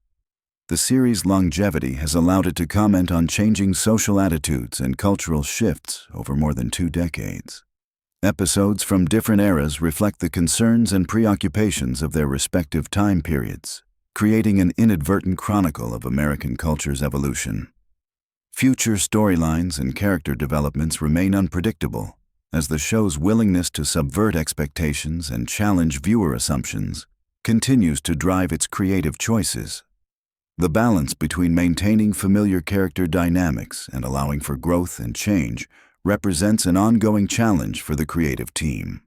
The series' longevity has allowed it to comment on changing social attitudes and cultural shifts over more than 2 decades. Episodes from different eras reflect the concerns and preoccupations of their respective time periods, creating an inadvertent chronicle of American culture's evolution. Future storylines and character developments remain unpredictable, as the show's willingness to subvert expectations and challenge viewer assumptions continues to drive its creative choices. The balance between maintaining familiar character dynamics and allowing for growth and change represents an ongoing challenge for the creative team.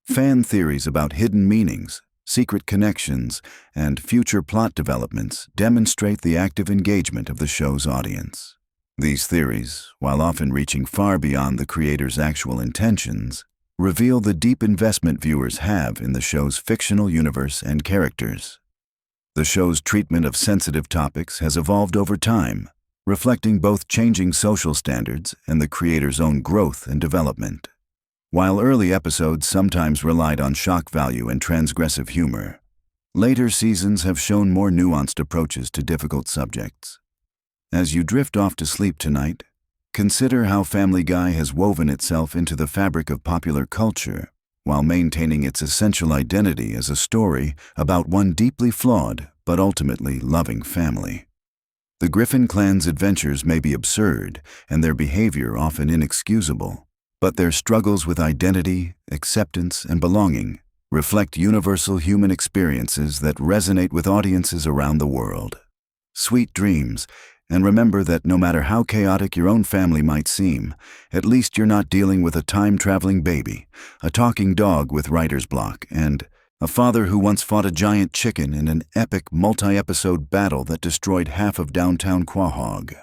Fan theories about hidden meanings, secret connections, and future plot developments demonstrate the active engagement of the show's audience. These theories, while often reaching far beyond the creator's actual intentions, reveal the deep investment viewers have in the show's fictional universe and characters. The show's treatment of sensitive topics has evolved over time, reflecting both changing social standards and the creator's own growth and development. While early episodes sometimes relied on shock value and transgressive humor, later seasons have shown more nuanced approaches to difficult subjects. As you drift off to sleep tonight, consider how Family Guy has woven itself into the fabric of popular culture while maintaining its essential identity as a story about one deeply flawed but ultimately loving family. The Griffin clan's adventures may be absurd and their behavior often inexcusable, but their struggles with identity, acceptance, and belonging reflect universal human experiences that resonate with audiences around the world. Sweet dreams, and remember that no matter how chaotic your own family might seem, at least you're not dealing with a time-traveling baby, a talking dog with writer's block, and A father who once fought a giant chicken in an epic multi-episode battle that destroyed half of downtown Quahog.